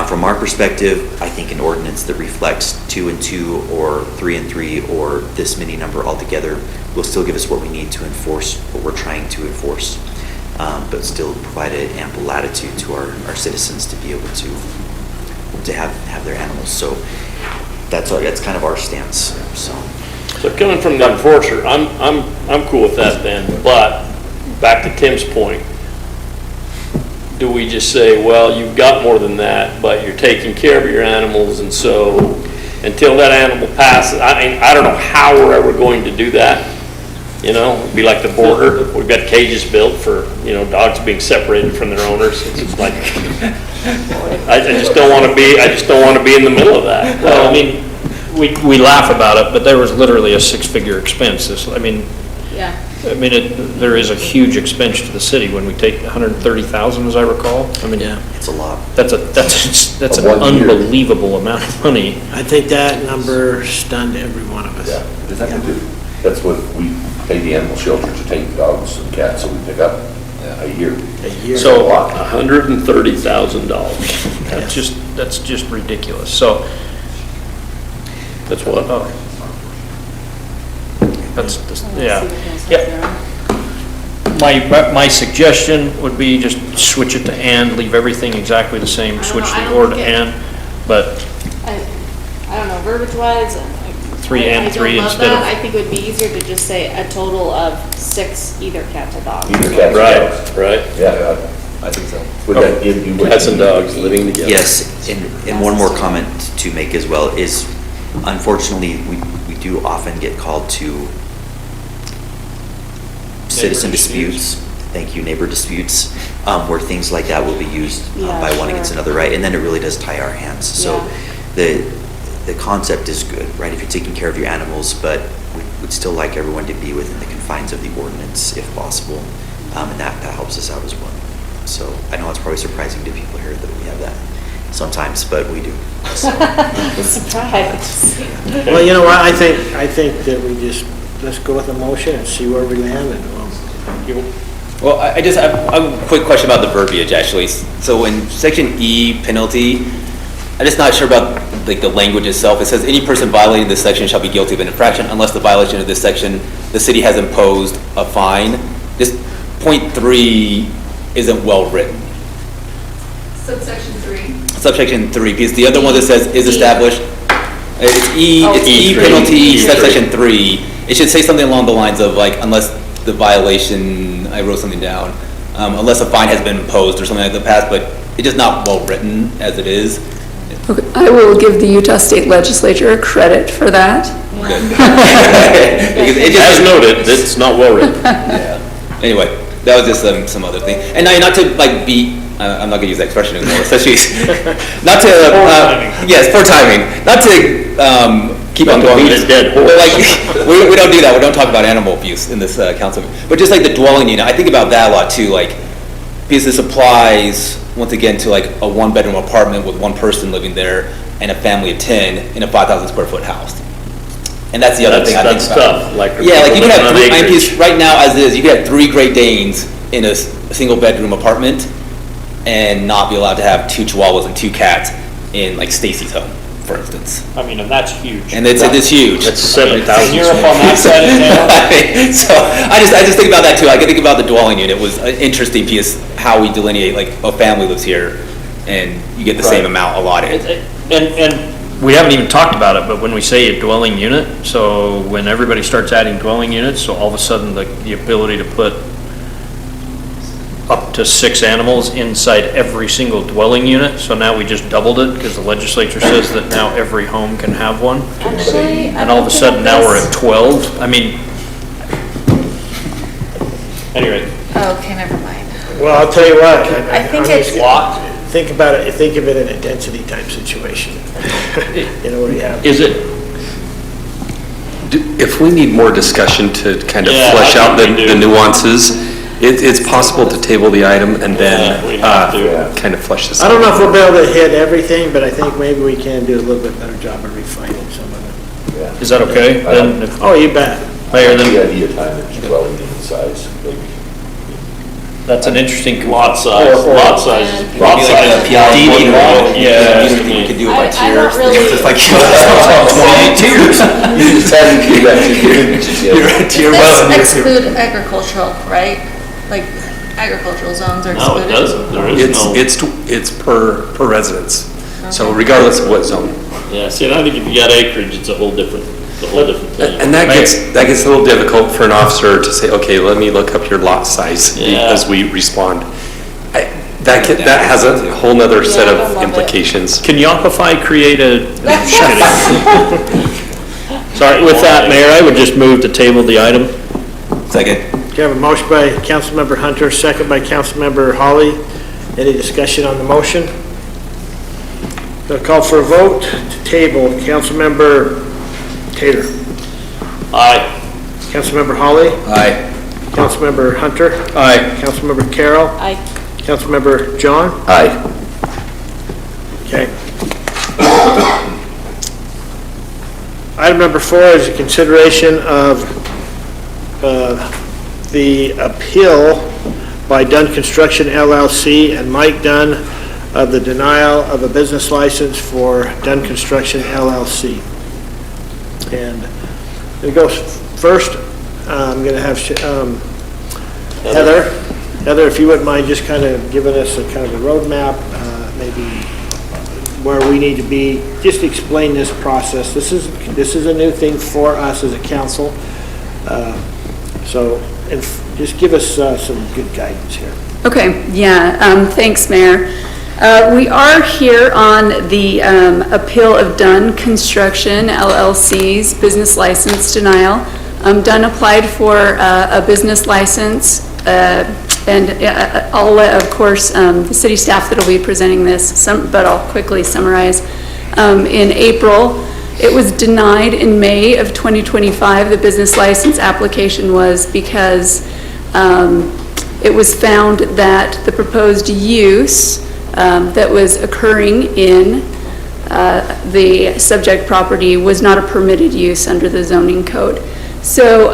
from our perspective, I think an ordinance that reflects 2 and 2 or 3 and 3 or this many number altogether will still give us what we need to enforce what we're trying to enforce, but still provide an ample latitude to our citizens to be able to have their animals. So that's kind of our stance. So coming from the enforcer, I'm cool with that then, but back to Tim's point, do we just say, well, you've got more than that, but you're taking care of your animals, and so until that animal passes, I don't know how we're ever going to do that. It'd be like the border. We've got cages built for, dogs being separated from their owners. It's just like, I just don't want to be in the middle of that. Well, I mean, we laugh about it, but there was literally a 6-figure expense. Yeah. There is a huge expense to the city when we take 130,000, as I recall. it's a lot. That's an Of 1 year. unbelievable amount of money. I think that number stunned every one of us. Yeah, that's what we pay the animal shelter to take dogs and cats, so we pick up a year. A year. So $130,000. That's just ridiculous. So, That's what? Yeah. My suggestion would be just switch it to and, leave everything exactly the same, switch the or to and, but I don't know, verbiage wise. 3 and 3 instead of. I think it would be easier to just say a total of 6 either cat to dog. Either cats or dogs. Right. Yeah, I think so. would that give you? Cats and dogs living together. Yes, and one more comment to make as well is, unfortunately, we do often get called to citizen disputes. Thank you, neighbor disputes, where things like that will be used by one against another, right? And then it really does tie our hands. So the concept is good, right? If you're taking care of your animals, but we'd still like everyone to be within the confines of the ordinance if possible, and that helps us out as well. So I know it's probably surprising to people here that we have that sometimes, but we do. Surprise. Well, you know what, I think that we just, let's go with a motion and see where we land, and Well, I just have a quick question about the verbiage, actually. So in section E, penalty, I'm just not sure about like the language itself. It says any person violating this section shall be guilty of an infraction unless the violation of this section, the city has imposed a fine. This point 3 isn't well written. Subsection 3. Subsection 3, because the other one that says is established, it's E E3. penalty, E3. subsection 3. It should say something along the lines of like, unless the violation, I wrote something down, unless a fine has been imposed or something like the past, but it's just not well written as it is. Okay, I will give the Utah State Legislature credit for that. Because it just- As noted, it's not well written. Yeah. Anyway, that was just some other thing. And not to like beat, I'm not gonna use that expression anymore, especially, not to, yes, poor timing, not to keep on going. beat a dead horse. But like, we don't do that, we don't talk about animal abuse in this council. But just like the dwelling unit, I think about that a lot too, like, because this applies, once again, to like a 1-bedroom apartment with one person living there and a family of 10 in a 5,000 square foot house. And that's the other thing I think That's about. tough, like. Yeah, like you can have on three, acreage. right now as is, you can have 3 Great Danes in a single bedroom apartment and not be allowed to have 2 Chihuahuas and 2 cats in like Stacy's home, for instance. I mean, and that's huge. And it's huge. That's 7,000. And you're up on that side of town. So I just think about that too. I can think about the dwelling unit. It was an interesting piece, how we delineate, like a family lives here and you get the same amount allotted. And we haven't even talked about it, but when we say a dwelling unit, so when everybody starts adding dwelling units, so all of a sudden the ability to put up to 6 animals inside every single dwelling unit, so now we just doubled it because the legislature says that now every home can have one. Actually, And all of a sudden now we're at 12. I mean, anyway. Okay, never mind. well, I'll tell you what. I think I'm it's- just gonna- Think about it, think of it in a density type situation. You know, where you have. Is it? If we need more discussion to kind of Yeah, flesh I out think we the do. nuances, it's possible to table the item and Yeah, we then have to. kind of flesh this I out. don't know if we'll be able to hit everything, but I think maybe we can do a little bit better job of refining some of it. Is that okay? Then if Oh, you bet. Mayor, then idea of time and dwelling unit size, maybe. that's an interesting. Lot size, lot size. Lot Lot size. size. Yeah. Yeah. You could do it by I'm tiers. not really- Just like 28 tiers. You just had to do that. You're a tier one. This exclude agricultural, right? Like agricultural zones are No, excluded? it doesn't, there is no. It's per residence, so regardless of what zone. Yeah, see, and I think if you got acreage, it's a whole different thing. And that gets a little difficult for an officer to say, okay, let me look up your lot size Yeah. as we respond. That has a whole nother set Yeah, I of love it. implications. Can Yopify create a? Just kidding. Sorry, with that, Mayor, I would just move to table the item. Second. Okay, I have a motion by Councilmember Hunter, second by Councilmember Holly. Any discussion on the motion? Gonna call for a vote to table. Councilmember Taylor. Aye. Councilmember Holly. Aye. Councilmember Hunter. Aye. Councilmember Carroll. I, Councilmember John. Aye. Okay. Item number 4 is a consideration of the appeal by Dunn Construction LLC and Mike Dunn of the denial of a business license for Dunn Construction LLC. And it goes first, I'm going to have Heather. Heather, if you wouldn't mind just kind of giving us a kind of a roadmap, maybe where we need to be, just explain this process. This is a new thing for us as a council. So just give us some good guidance here. Okay, yeah, thanks, Mayor. We are here on the appeal of Dunn Construction LLC's business license denial. Dunn applied for a business license, and I'll let, of course, the city staff that'll be presenting this, but I'll quickly summarize. in April. It was denied in May of 2025. The business license application was because it was found that the proposed use that was occurring in the subject property was not a permitted use under the zoning code. So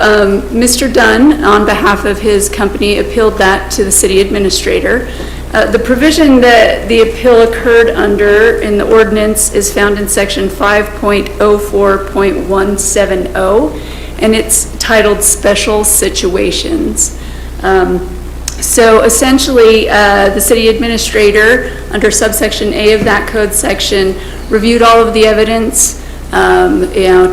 Mr. Dunn, on behalf of his company, appealed that to the city administrator. The provision that the appeal occurred under in the ordinance is found in section 5.04.170, and it's titled Special Situations. So essentially, the city administrator, under subsection A of that code section, reviewed all of the evidence,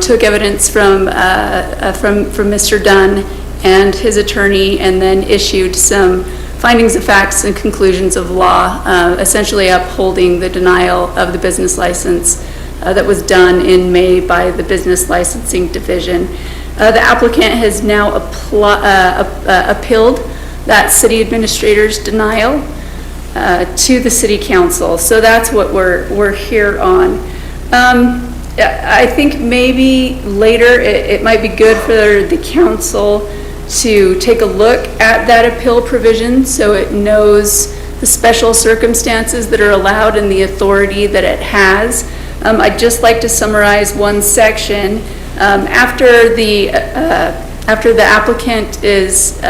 took evidence from Mr. Dunn and his attorney, and then issued some findings of facts and conclusions of law, essentially upholding the denial of the business license that was done in May by the Business Licensing Division. The applicant has now appealed that city administrator's denial to the city council. So that's what we're here on. I think maybe later it might be good for the council to take a look at that appeal provision so it knows the special circumstances that are allowed and the authority that it has. I'd just like to summarize one section. After the applicant is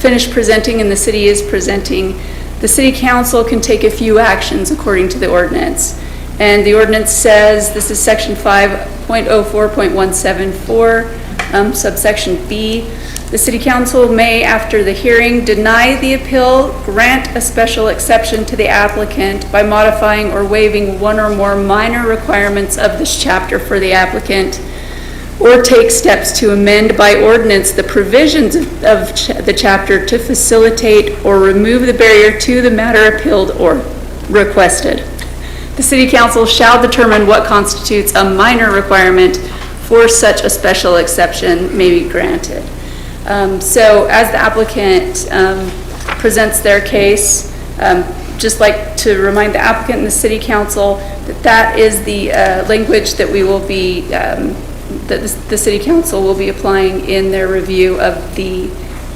finished presenting and the city is presenting, the city council can take a few actions according to the ordinance. And the ordinance says, this is section 5.04.174, subsection B, the city council may, after the hearing, deny the appeal, grant a special exception to the applicant by modifying or waiving one or more minor requirements of this chapter for the applicant, or take steps to amend by ordinance the provisions of the chapter to facilitate or remove the barrier to the matter appealed or requested. The city council shall determine what constitutes a minor requirement for such a special exception may be granted. So as the applicant presents their case, just like to remind the applicant and the city council that that is the language that we will be, that the city council will be applying in their review of the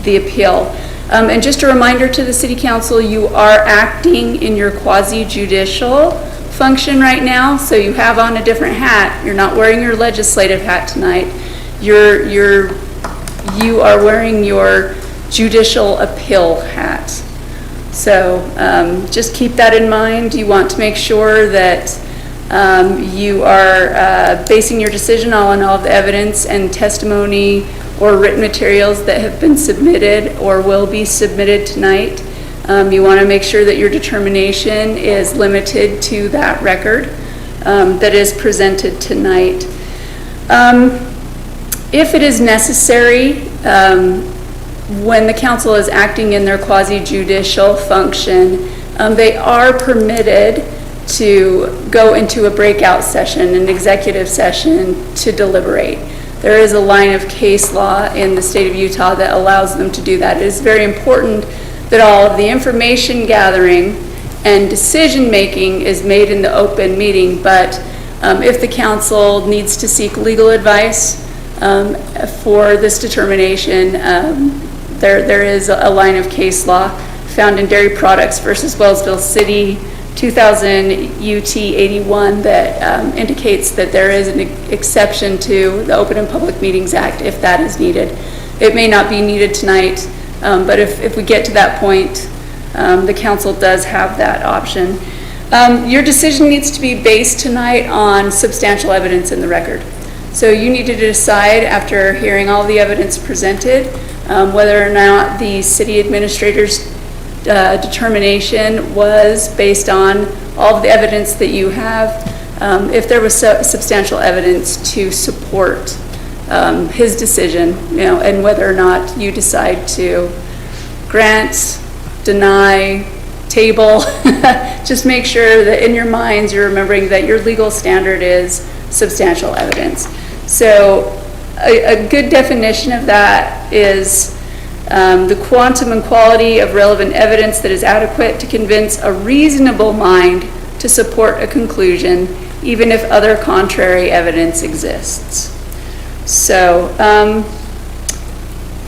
appeal. And just a reminder to the city council, you are acting in your quasi-judicial function right now, so you have on a different hat. You're not wearing your legislative hat tonight. You are wearing your judicial appeal hat. So just keep that in mind. You want to make sure that you are basing your decision on all of the evidence and testimony or written materials that have been submitted or will be submitted tonight. You want to make sure that your determination is limited to that record that is presented tonight. If it is necessary, when the council is acting in their quasi-judicial function, they are permitted to go into a breakout session, an executive session, to deliberate. There is a line of case law in the state of Utah that allows them to do that. It is very important that all of the information gathering and decision making is made in the open meeting, but if the council needs to seek legal advice for this determination, there is a line of case law found in Dairy Products versus Wellsville City, 2000 UT 81, that indicates that there is an exception to the Open and Public Meetings Act if that is needed. It may not be needed tonight, but if we get to that point, the council does have that option. Your decision needs to be based tonight on substantial evidence in the record. So you need to decide, after hearing all the evidence presented, whether or not the city administrator's determination was based on all of the evidence that you have, if there was substantial evidence to support his decision, and whether or not you decide to grant, deny, table. Just make sure that in your minds you're remembering that your legal standard is substantial evidence. So a good definition of that is the quantum and quality of relevant evidence that is adequate to convince a reasonable mind to support a conclusion even if other contrary evidence exists. So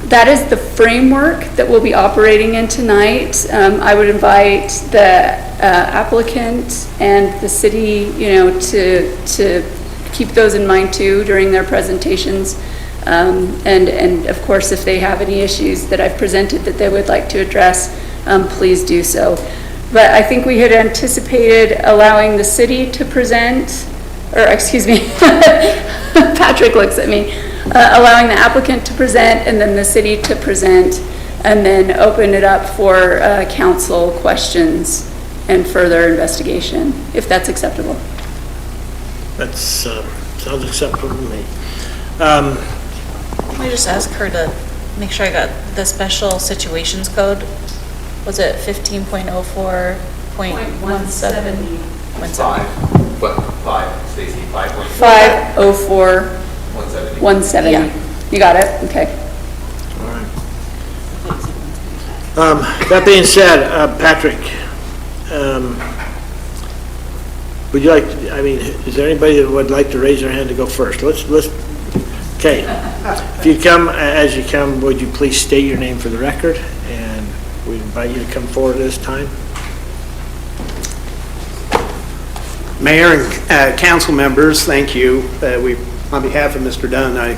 that is the framework that we'll be operating in tonight. I would invite the applicant and the city, to keep those in mind too during their presentations. And of course, if they have any issues that I've presented that they would like to address, please do so. But I think we had anticipated allowing the city to present, or excuse me, Patrick looks at me, allowing the applicant to present and then the city to present, and then open it up for council questions and further investigation, if that's acceptable. That sounds acceptable to me. Can I just ask her to make sure I got the special situations code? Was it 15.04.17? 5, Stacy, 5.4. 504 170. Yeah. You got it? Okay. All right. That being said, Patrick, would you like, is there anybody that would like to raise their hand to go first? Okay. If you come, as you come, would you please state your name for the record? And we invite you to come forward this time. Mayor and council members, thank you. On behalf of Mr. Dunn, I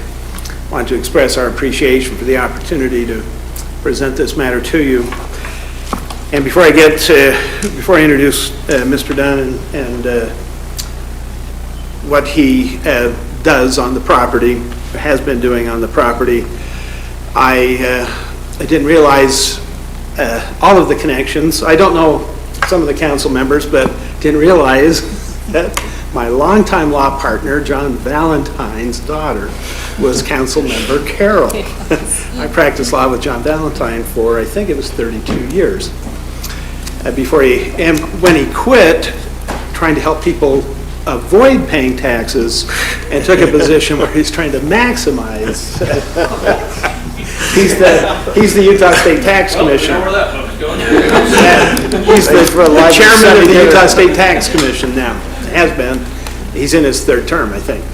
want to express our appreciation for the opportunity to present this matter to you. And before I introduce Mr. Dunn and what he does on the property, has been doing on the property, I didn't realize all of the connections. I don't know some of the council members, but didn't realize that my longtime law partner, John Valentine's daughter, was council member Carol. I practiced law with John Valentine for, I think it was 32 years. When he quit trying to help people avoid paying taxes and took a position where he's trying to maximize. He's the Utah State Tax Commissioner. He's the chairman of the Utah State Tax Commission now, has been. He's in his third term, I think.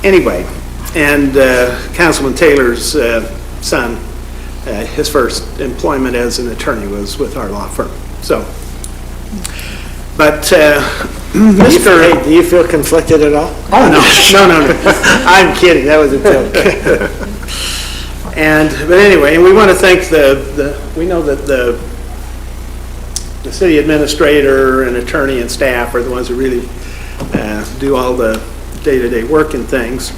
Anyway, and Councilman Taylor's son, his first employment as an attorney was with our law firm. So, but Mr. Do you feel conflicted at all? Oh, no. I'm kidding, that was a joke. But anyway, and we want to thank we know that the city administrator and attorney and staff are the ones who really do all the day-to-day work and things.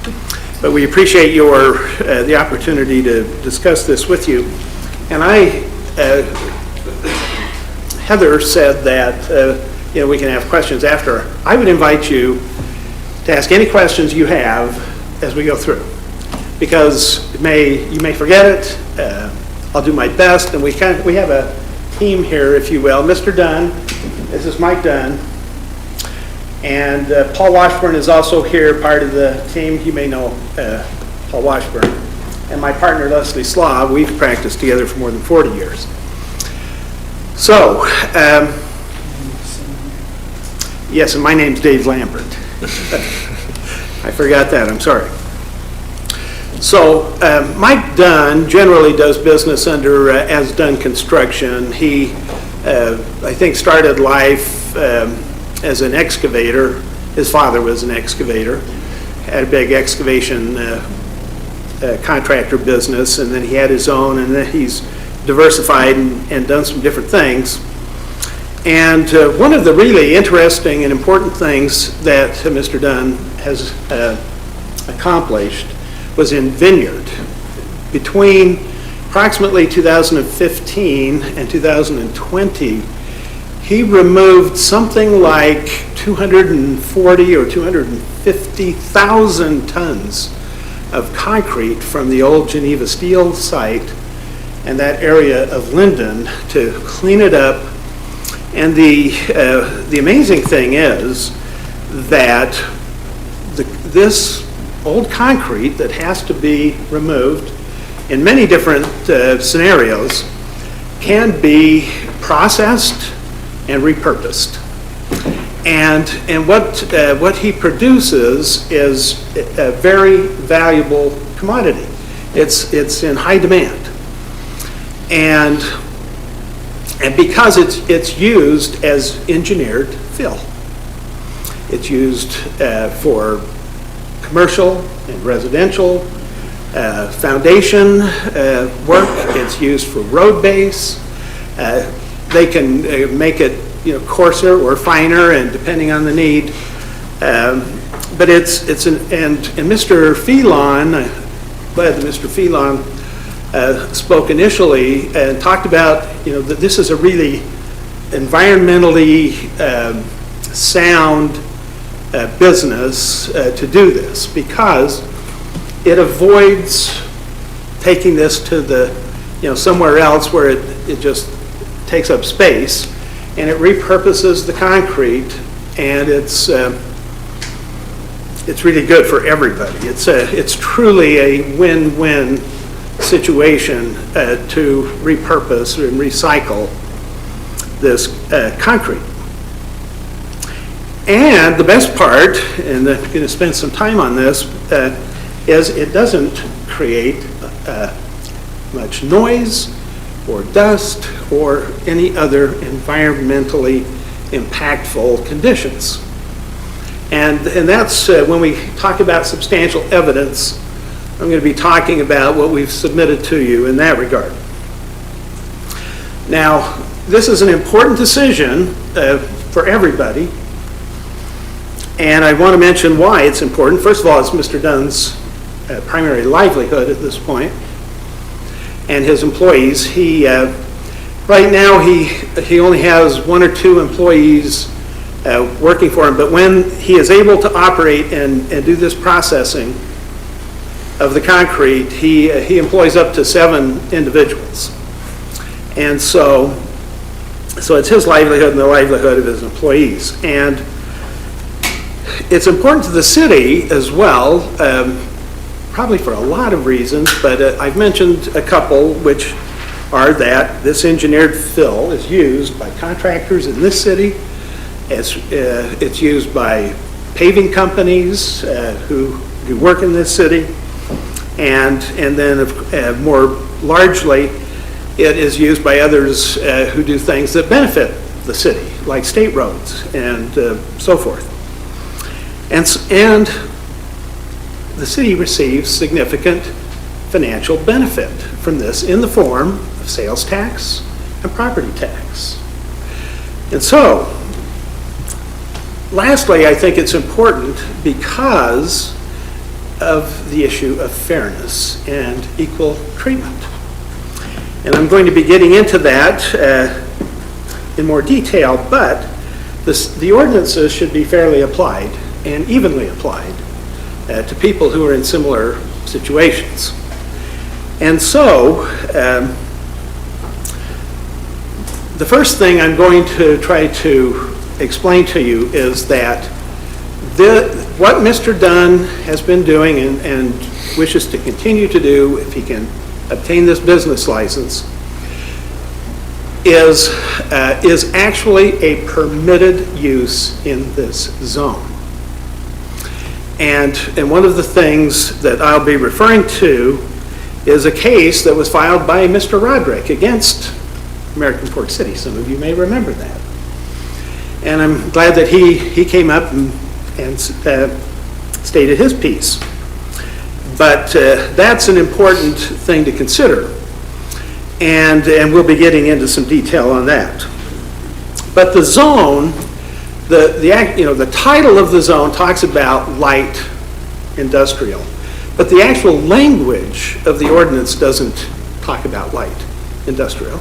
But we appreciate the opportunity to discuss this with you. And Heather said that we can have questions after. I would invite you to ask any questions you have as we go through, because you may forget it. I'll do my best, and we have a team here, if you will. Mr. Dunn, this is Mike Dunn, and Paul Washburn is also here, part of the team. You may know Paul Washburn, and my partner Leslie Slav. We've practiced together for more than 40 years. So, yes, and my name's Dave Lambert. I forgot that, I'm sorry. So, Mike Dunn generally does business under As Dunn Construction. He, I think, started life as an excavator. His father was an excavator, had a big excavation contractor business, and then he had his own, and then he's diversified and done some different things. And one of the really interesting and important things that Mr. Dunn has accomplished was in Vineyard. Between approximately 2015 and 2020, he removed something like 240 or 250,000 tons of concrete from the old Geneva Steel site and that area of Linden to clean it up. And the amazing thing is that this old concrete that has to be removed in many different scenarios can be processed and repurposed. And what he produces is a very valuable commodity. It's in high demand. And because it's used as engineered fill. It's used for commercial and residential foundation work. It's used for road base. They can make it, coarser or finer, and depending on the need. But and Mr. Phelan, I'm glad that Mr. Phelan spoke initially and talked about, that this is a really environmentally sound business to do this, because it avoids taking this to the, somewhere else where it just takes up space, and it repurposes the concrete, and it's really good for everybody. It's truly a win-win situation to repurpose and recycle this concrete. And the best part, and I'm going to spend some time on this, is it doesn't create much noise or dust or any other environmentally impactful conditions. And that's when we talk about substantial evidence, I'm going to be talking about what we've submitted to you in that regard. Now, this is an important decision for everybody, and I want to mention why it's important. First of all, it's Mr. Dunn's primary livelihood at this point, and his employees. Right now, he only has 1 or 2 employees working for him, but when he is able to operate and do this processing of the concrete, he employs up to 7 individuals. And so it's his livelihood and the livelihood of his employees. And it's important to the city as well, probably for a lot of reasons, but I've mentioned a couple, which are that this engineered fill is used by contractors in this city. It's used by paving companies who do work in this city, and then more largely, it is used by others who do things that benefit the city, like state roads and so forth. And the city receives significant financial benefit from this in the form of sales tax and property tax. And so, lastly, I think it's important because of the issue of fairness and equal treatment. And I'm going to be getting into that in more detail, but the ordinances should be fairly applied and evenly applied to people who are in similar situations. And so, the first thing I'm going to try to explain to you is that what Mr. Dunn has been doing and wishes to continue to do if he can obtain this business license is actually a permitted use in this zone. And one of the things that I'll be referring to is a case that was filed by Mr. Roderick against American Fork City. Some of you may remember that. And I'm glad that he came up and stated his piece. But that's an important thing to consider. And we'll be getting into some detail on that. But the zone, the title of the zone talks about light industrial. But the actual language of the ordinance doesn't talk about light industrial.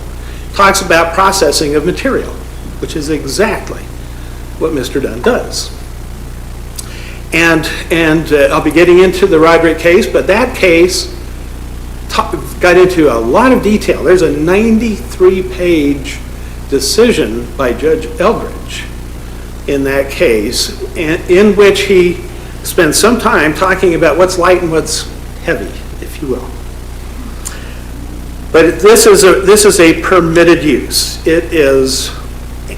It talks about processing of material, which is exactly what Mr. Dunn does. And I'll be getting into the Roderick case, but that case got into a lot of detail. There's a 93-page decision by Judge Eldridge in that case, in which he spends some time talking about what's light and what's heavy, if you will. But this is a permitted use. It is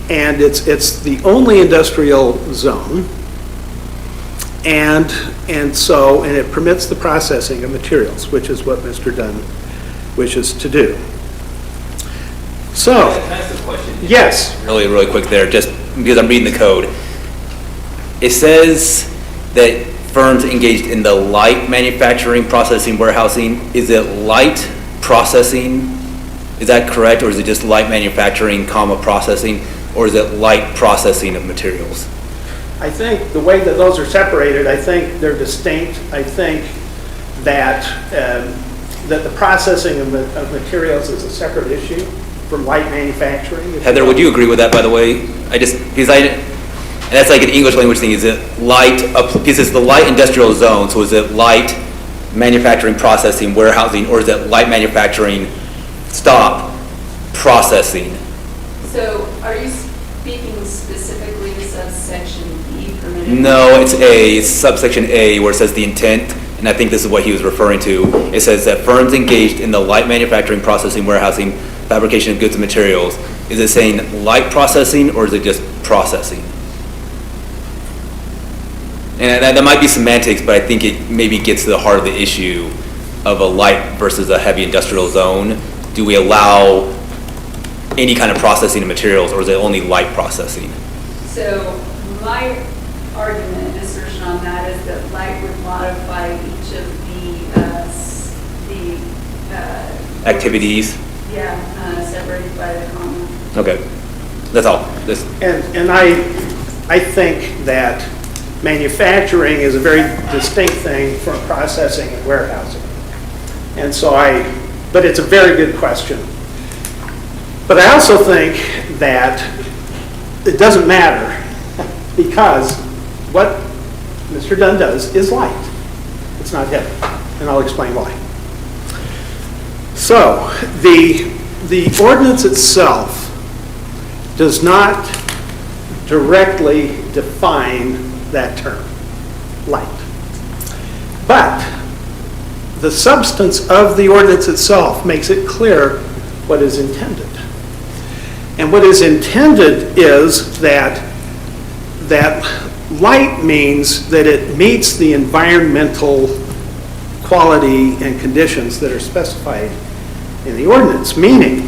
And it's the only industrial zone. And it permits the processing of materials, which is what Mr. Dunn wishes to do. So, Can I ask a question? yes, Really, really quick there, just because I'm reading the code. It says that firms engaged in the light manufacturing, processing, warehousing. Is it light processing? Is that correct? Or is it just light manufacturing, comma, processing? Or is it light processing of materials? I think the way that those are separated, I think they're distinct. I think that, that the processing of materials is a separate issue from light manufacturing. Heather, would you agree with that, by the way? And that's like an English language thing. Is it light, because it's the light industrial zone, so is it light manufacturing, processing, warehousing, or is it light manufacturing, stop, processing? So are you speaking specifically to subsection E permitted? No, it's subsection A where it says the intent, and I think this is what he was referring to. It says that firms engaged in the light manufacturing, processing, warehousing, fabrication of goods and materials. Is it saying light processing or is it just processing? And that might be semantics, but I think it maybe gets to the heart of the issue of a light versus a heavy industrial zone. Do we allow any kind of processing of materials, or is it only light processing? So my argument and assertion on that is that light would modify each of the Activities? separated by the comma. Okay, that's all. And I think that manufacturing is a very distinct thing from processing and warehousing. And so but it's a very good question. But I also think that it doesn't matter because what Mr. Dunn does is light. It's not heavy, and I'll explain why. So the ordinance itself does not directly define that term, light. But the substance of the ordinance itself makes it clear what is intended. And what is intended is that light means that it meets the environmental quality and conditions that are specified in the ordinance, meaning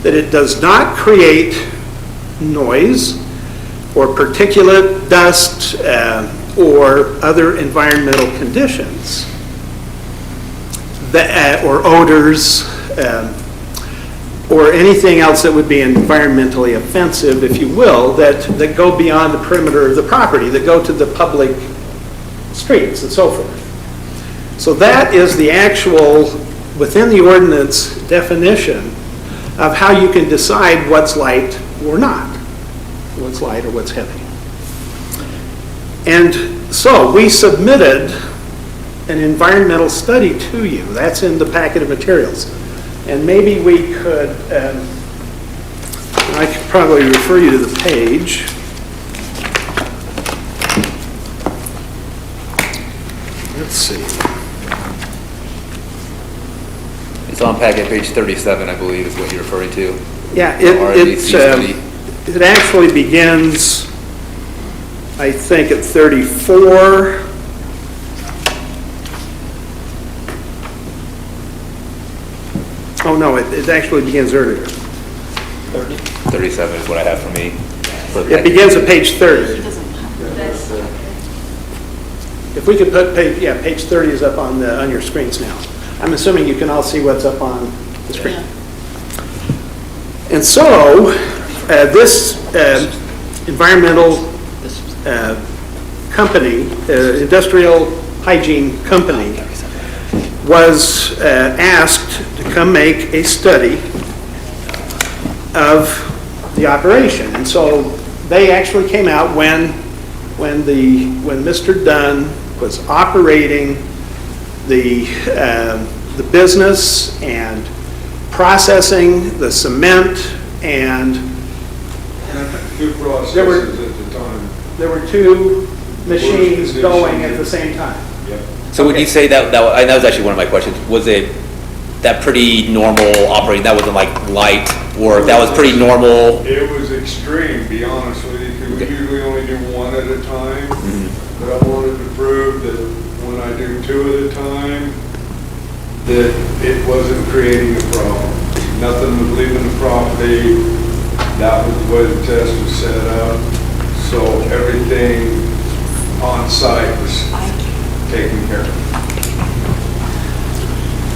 that it does not create noise or particulate dust or other environmental conditions or odors or anything else that would be environmentally offensive, if you will, that go beyond the perimeter of the property, that go to the public streets and so forth. So that is the actual, within the ordinance definition of how you can decide what's light or not, what's light or what's heavy. And so we submitted an environmental study to you. That's in the packet of materials. And maybe we could, I could probably refer you to the page. Let's see. It's on packet page 37, I believe, is what you're referring to. Yeah, RBC study. it actually begins, I think, at 34. Oh, no, it actually begins earlier. 37 is what I have for me. It begins at page 30. If we could put page 30 is up on your screens now. I'm assuming you can all see what's up on the screen. And so, this environmental company, industrial hygiene company, was asked to come make a study of the operation. And so they actually came out when Mr. Dunn was operating the business and processing the cement, and there were two machines going at the same time. So would you say that was actually one of my questions, was it that pretty normal operating? That wasn't like light work, that was pretty normal? It was extreme, to be honest with you, because we usually only do one at a time. But I wanted to prove that when I do two at a time, that it wasn't creating a problem. Nothing was leaving the property. That was the way the test was set up. So everything on site was taken care of.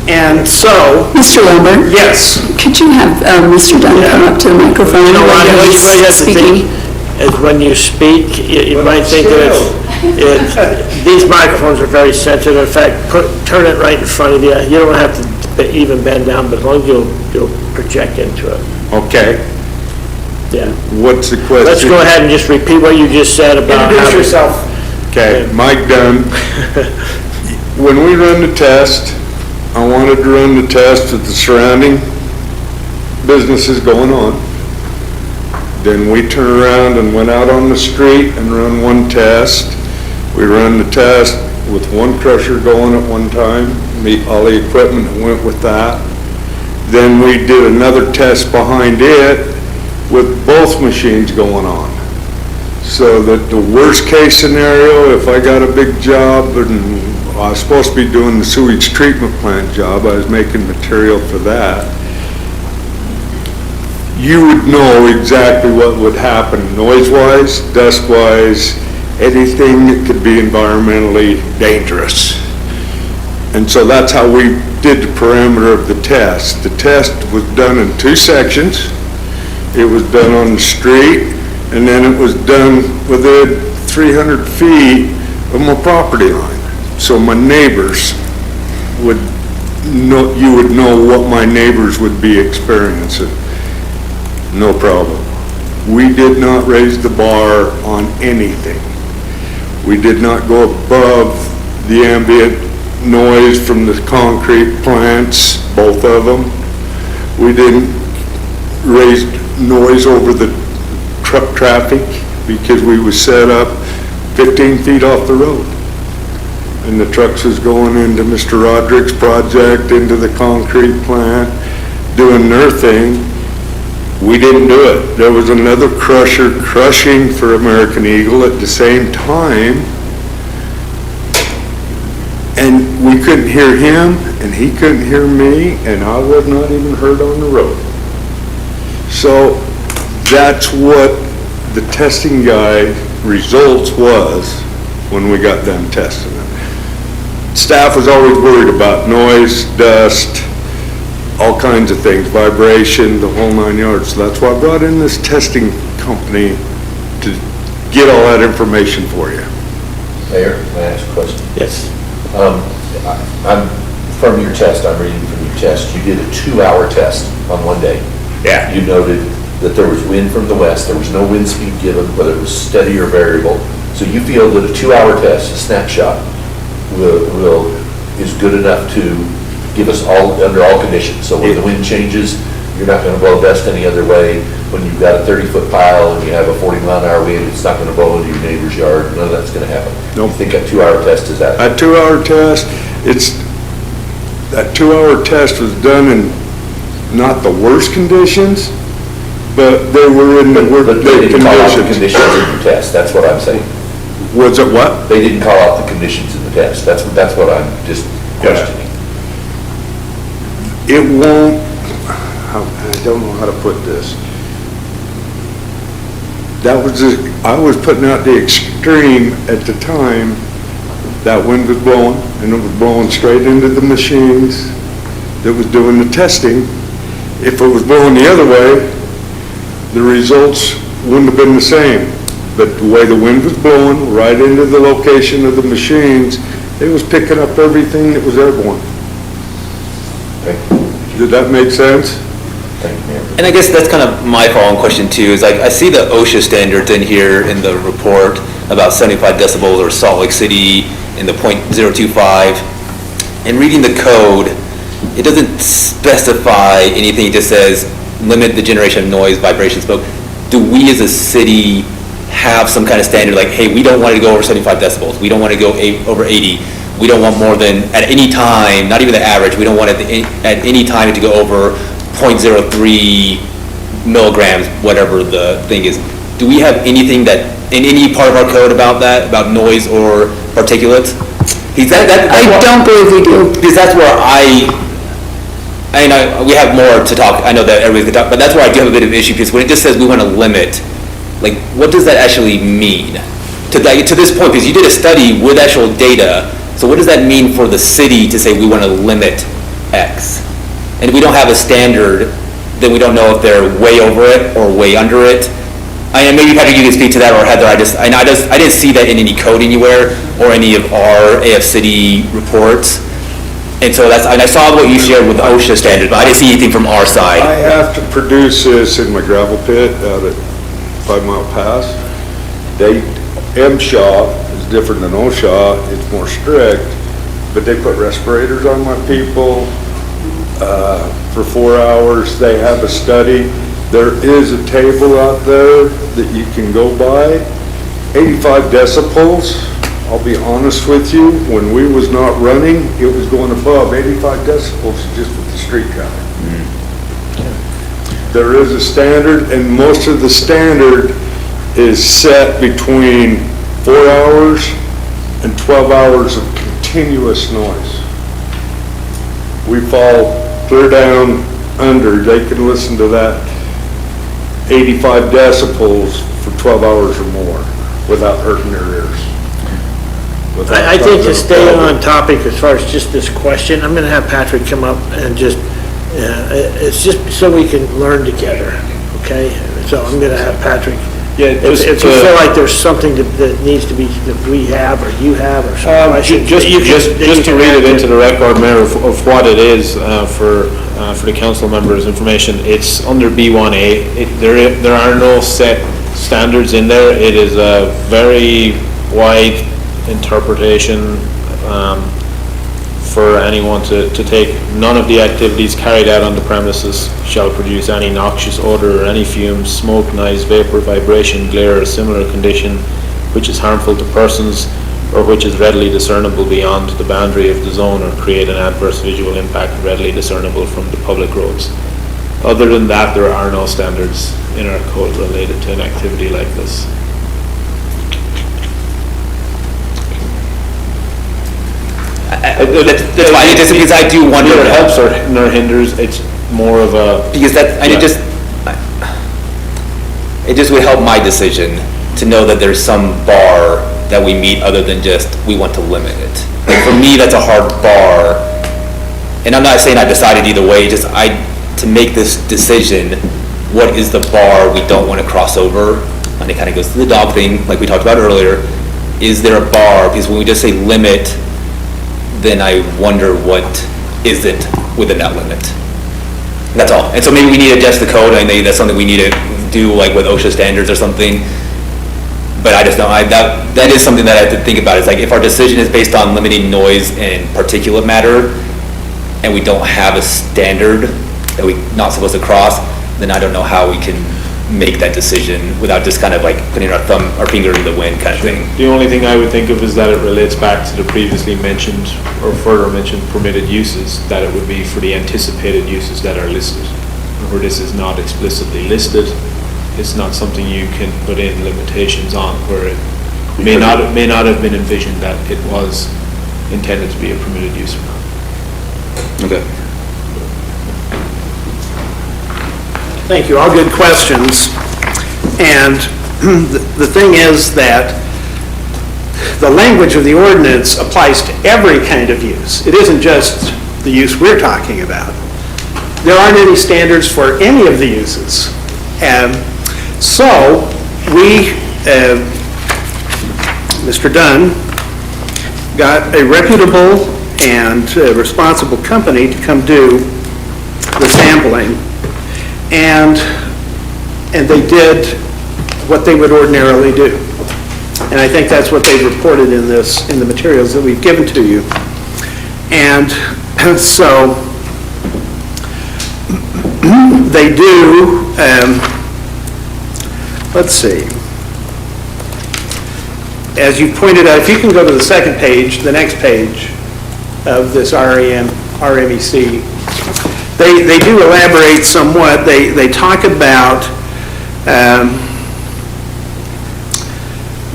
And so, Mr. Lambert? yes, Could you have Mr. Dunn come up to the microphone? You know, when Ronnie, what you he's have to think speaking? is when you speak, you might think that these microphones are very sensitive. In fact, turn it right in front of you. You don't have to even bend down, but as long as you'll project into it. Okay, Yeah. what's the question? Let's go ahead and just repeat what you just said about. introduce yourself. Okay, Mike Dunn. When we run the test, I wanted to run the test with the surrounding businesses going on. Then we turned around and went out on the street and run one test. We run the test with one crusher going at one time, meet all the equipment that went with that. Then we did another test behind it with both machines going on. So that the worst case scenario, if I got a big job and I was supposed to be doing the sewage treatment plant job, I was making material for that, you would know exactly what would happen noise-wise, dust-wise, anything that could be environmentally dangerous. And so that's how we did the perimeter of the test. The test was done in two sections. It was done on the street, and then it was done within 300 feet of my property line. So my neighbors would know, you would know what my neighbors would be experiencing. No problem. We did not raise the bar on anything. We did not go above the ambient noise from the concrete plants, both of them. We didn't raise noise over the truck traffic because we was set up 15 feet off the road. And the trucks was going into Mr. Roderick's project, into the concrete plant, doing their thing. We didn't do it. There was another crusher crushing for American Eagle at the same time. And we couldn't hear him, and he couldn't hear me, and I was not even heard on the road. So that's what the testing guide results was when we got done testing it. Staff was always worried about noise, dust, all kinds of things, vibration, the whole 9 yards. So that's why I brought in this testing company to get all that information for you. Mayor, may I ask a question? Yes. I'm, from your test, I'm reading from your test, you did a 2-hour test on one day. Yeah. You noted that there was wind from the west, there was no wind speed given, whether it was steady or variable. So you feel that a 2-hour test, a snapshot, is good enough to give us all, under all conditions. So when the wind changes, you're not going to blow dust any other way. When you've got a 30-foot pile and you have a 40-mile-an-hour wind, it's not going to blow into your neighbor's yard. None of that's going to happen. Nope. You think a 2-hour test is that? That 2-hour test, that 2-hour test was done in not the worst conditions, but they were in the But they didn't call out the conditions. conditions in the test. That's what I'm saying. Was it what? They didn't call out the conditions in the test. That's what I'm just questioning. It won't, I don't know how to put this. That was, I was putting out the extreme at the time. That wind was blowing, and it was blowing straight into the machines that was doing the testing. If it was blowing the other way, the results wouldn't have been the same. But the way the wind was blowing, right into the location of the machines, it was picking up everything that was airborne. Did that make sense? And I guess that's kind of my following question too, is like, I see the OSHA standards in here in the report about 75 decibels or Salt Lake City in the .025. And reading the code, it doesn't specify anything, it just says limit the generation of noise, vibration, smoke. Do we as a city have some kind of standard like, hey, we don't want to go over 75 decibels, we don't want to go over 80, we don't want more than, at any time, not even the average, we don't want at any time to go over 0.03 milligrams, whatever the thing is. Do we have anything that, in any part of our code about that, about noise or particulates? I don't believe we do. Because that's where I know, we have more to talk, I know that everybody's gonna talk, but that's where I do have a bit of an issue, because when it just says we want to limit, like, what does that actually mean? To this point, because you did a study with actual data, so what does that mean for the city to say we want to limit X? And if we don't have a standard, then we don't know if they're way over it or way under it. And maybe Patrick, you can speak to that, or Heather, I didn't see that in any code anywhere, or any of our AF City reports. And so and I saw what you shared with the OSHA standard, but I didn't see anything from our side. I have to produce this in my gravel pit out at 5 Mile Pass. MSHA is different than OSHA, it's more strict, but they put respirators on my people for 4 hours. They have a study. There is a table out there that you can go by. 85 decibels, I'll be honest with you, when we was not running, it was going above 85 decibels just with the street traffic. There is a standard, and most of the standard is set between 4 hours and 12 hours of continuous noise. We fall clear down under, they can listen to that 85 decibels for 12 hours or more without hurting their ears. I think to stay on topic as far as just this question, I'm going to have Patrick come up and just, it's just so we can learn together, okay? So I'm going to have Patrick, if you feel like there's something that needs to be, that we have or you have or some questions. Just to read it into the record, Mayor, of what it is for the council members' information, it's under B1A. There are no set standards in there. It is a very wide interpretation for anyone to take. None of the activities carried out on the premises shall produce any noxious odor or any fumes, smoke, noise, vapor, vibration, glare, or similar condition which is harmful to persons or which is readily discernible beyond the boundary of the zone or create an adverse visual impact readily discernible from the public roads. Other than that, there are no standards in our code related to an activity like this. That's why, just because I do wonder. It helps or hinders, it's more of a. Because it just would help my decision to know that there's some bar that we meet other than just, we want to limit it. Like for me, that's a hard bar, and I'm not saying I decided either way, just to make this decision, what is the bar we don't want to cross over? And it kind of goes to the dog thing, like we talked about earlier. Is there a bar? Because when we just say limit, then I wonder what isn't within that limit. That's all. And so maybe we need to adjust the code. I know that's something we need to do, like with OSHA standards or something. But I just know, that is something that I have to think about. It's like, if our decision is based on limiting noise and particulate matter, and we don't have a standard that we're not supposed to cross, then I don't know how we can make that decision without just kind of like putting our finger in the wind kind of thing. The only thing I would think of is that it relates back to the previously mentioned or further mentioned permitted uses, that it would be for the anticipated uses that are listed. Where this is not explicitly listed, it's not something you can put in limitations on, where it may not have been envisioned that it was intended to be a permitted use or not. Okay. Thank you, all good questions. And the thing is that the language of the ordinance applies to every kind of use. It isn't just the use we're talking about. There aren't any standards for any of the uses. And so we, Mr. Dunn, got a reputable and responsible company to come do the sampling. And they did what they would ordinarily do. And I think that's what they reported in the materials that we've given to you. And so they do, let's see, as you pointed out, if you can go to the second page, the next page of this RMEC, they do elaborate somewhat. They talk about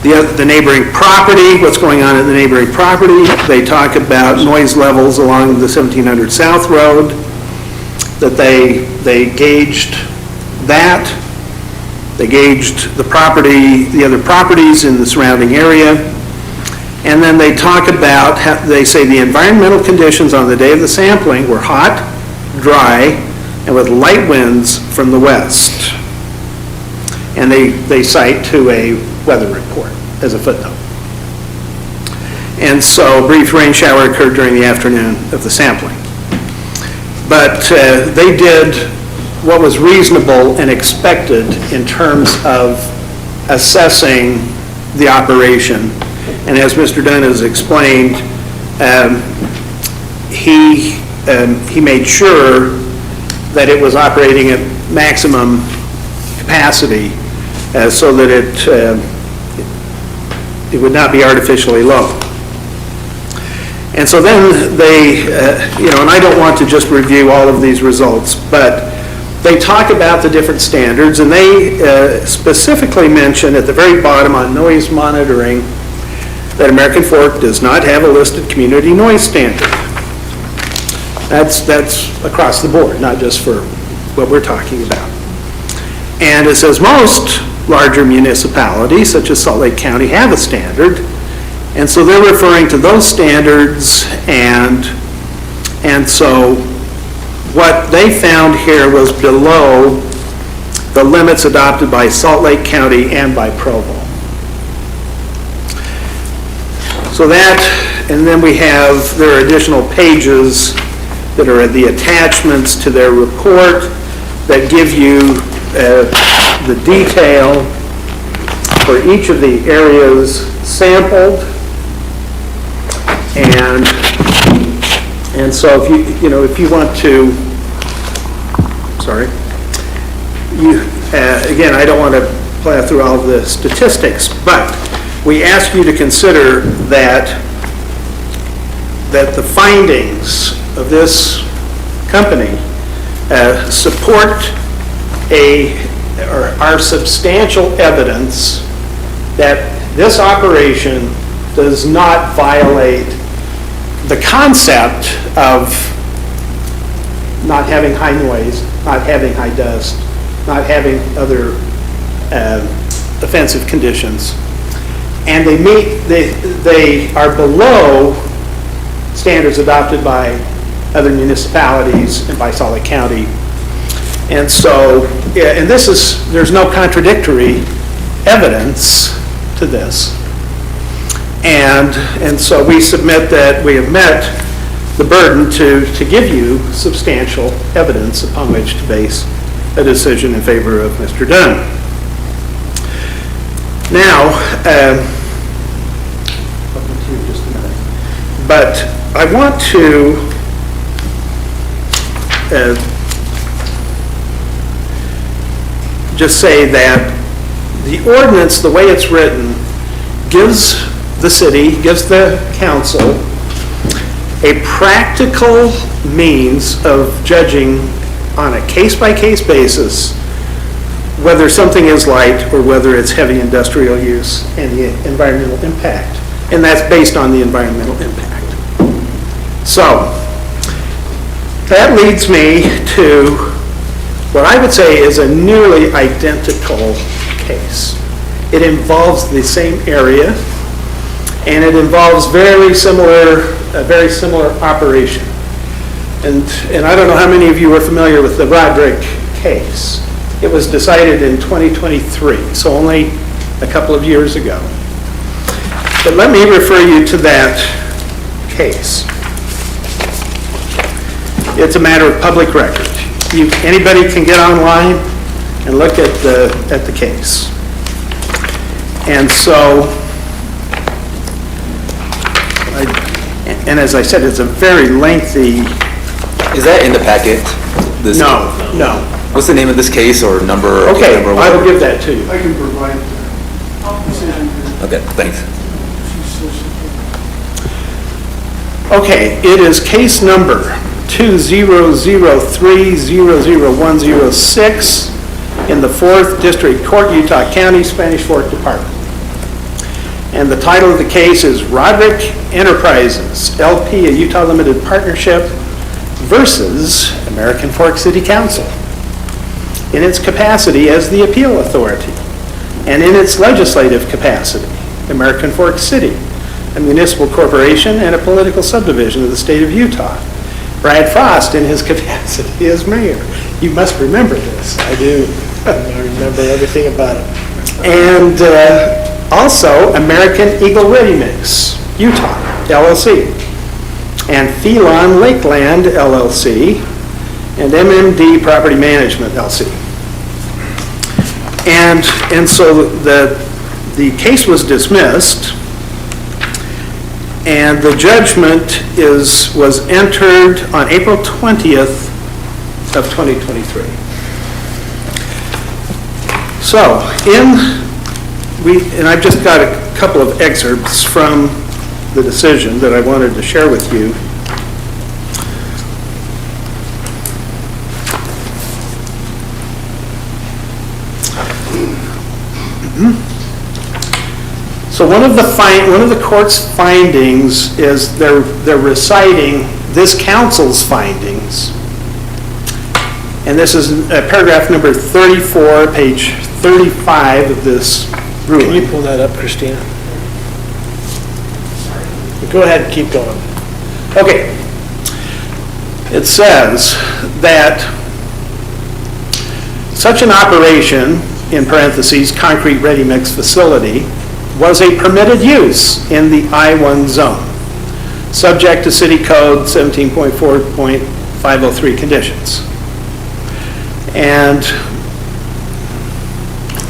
the neighboring property, what's going on in the neighboring property. They talk about noise levels along the 1700 South Road, that they gauged that. They gauged the property, the other properties in the surrounding area. And then they talk about, they say the environmental conditions on the day of the sampling were hot, dry, and with light winds from the west. And they cite to a weather report as a footnote. And so a brief rain shower occurred during the afternoon of the sampling. But they did what was reasonable and expected in terms of assessing the operation. And as Mr. Dunn has explained, he made sure that it was operating at maximum capacity so that it would not be artificially low. And so then they, and I don't want to just review all of these results, but they talk about the different standards, and they specifically mention at the very bottom on noise monitoring that American Fork does not have a listed community noise standard. That's across the board, not just for what we're talking about. And it says most larger municipalities, such as Salt Lake County, have a standard, and so they're referring to those standards, and so what they found here was below the limits adopted by Salt Lake County and by Provo. So that, and then there are additional pages that are the attachments to their report that give you the detail for each of the areas sampled. And so if you want to, again, I don't want to plow through all of the statistics, but we ask you to consider that the findings of this company support or are substantial evidence that this operation does not violate the concept of not having high noise, not having high dust, not having other offensive conditions. And they are below standards adopted by other municipalities and by Salt Lake County. And so, and there's no contradictory evidence to this. And so we submit that we have met the burden to give you substantial evidence upon which to base a decision in favor of Mr. Dunn. Now, but I want to just say that the ordinance, the way it's written, gives the city, gives the council a practical means of judging on a case-by-case basis whether something is light or whether it's heavy industrial use and the environmental impact. And that's based on the environmental impact. So, that leads me to what I would say is a nearly identical case. It involves the same area, and it involves a very similar operation. And I don't know how many of you are familiar with the Roderick case. It was decided in 2023, so only a couple of years ago. But let me refer you to that case. It's a matter of public record. Anybody can get online and look at the case. And so, and as I said, it's a very lengthy. Is that in the packet? No. What's the name of this case or number? Okay, number, I will give that to you. I can provide that. Okay, thanks. Okay, it is case number 2003-00106 in the 4th District Court, Utah County, Spanish Fork Department. And the title of the case is Roderick Enterprises, LP, a Utah Limited Partnership versus American Fork City Council in its capacity as the appeal authority and in its legislative capacity, American Fork City, a municipal corporation and a political subdivision of the state of Utah. Brad Frost in his capacity as mayor. You must remember this. I do. I remember everything about it. And also American Eagle Ready Mix, Utah, LLC, and Phelon Lakeland, LLC, and MMD Property Management, LLC. And so the case was dismissed, and the judgment was entered on April 20th of 2023. So, and I've just got a couple of excerpts from the decision that I wanted to share with you. So one of the court's findings is they're reciting this council's findings, and this is paragraph number 34, page 35 of this ruling. Can you pull that up, Christina? Go ahead and keep going. Okay. It says that such an operation, in parentheses, concrete ready mix facility, was a permitted use in the I-1 zone, subject to City Code 17.4.503 conditions. And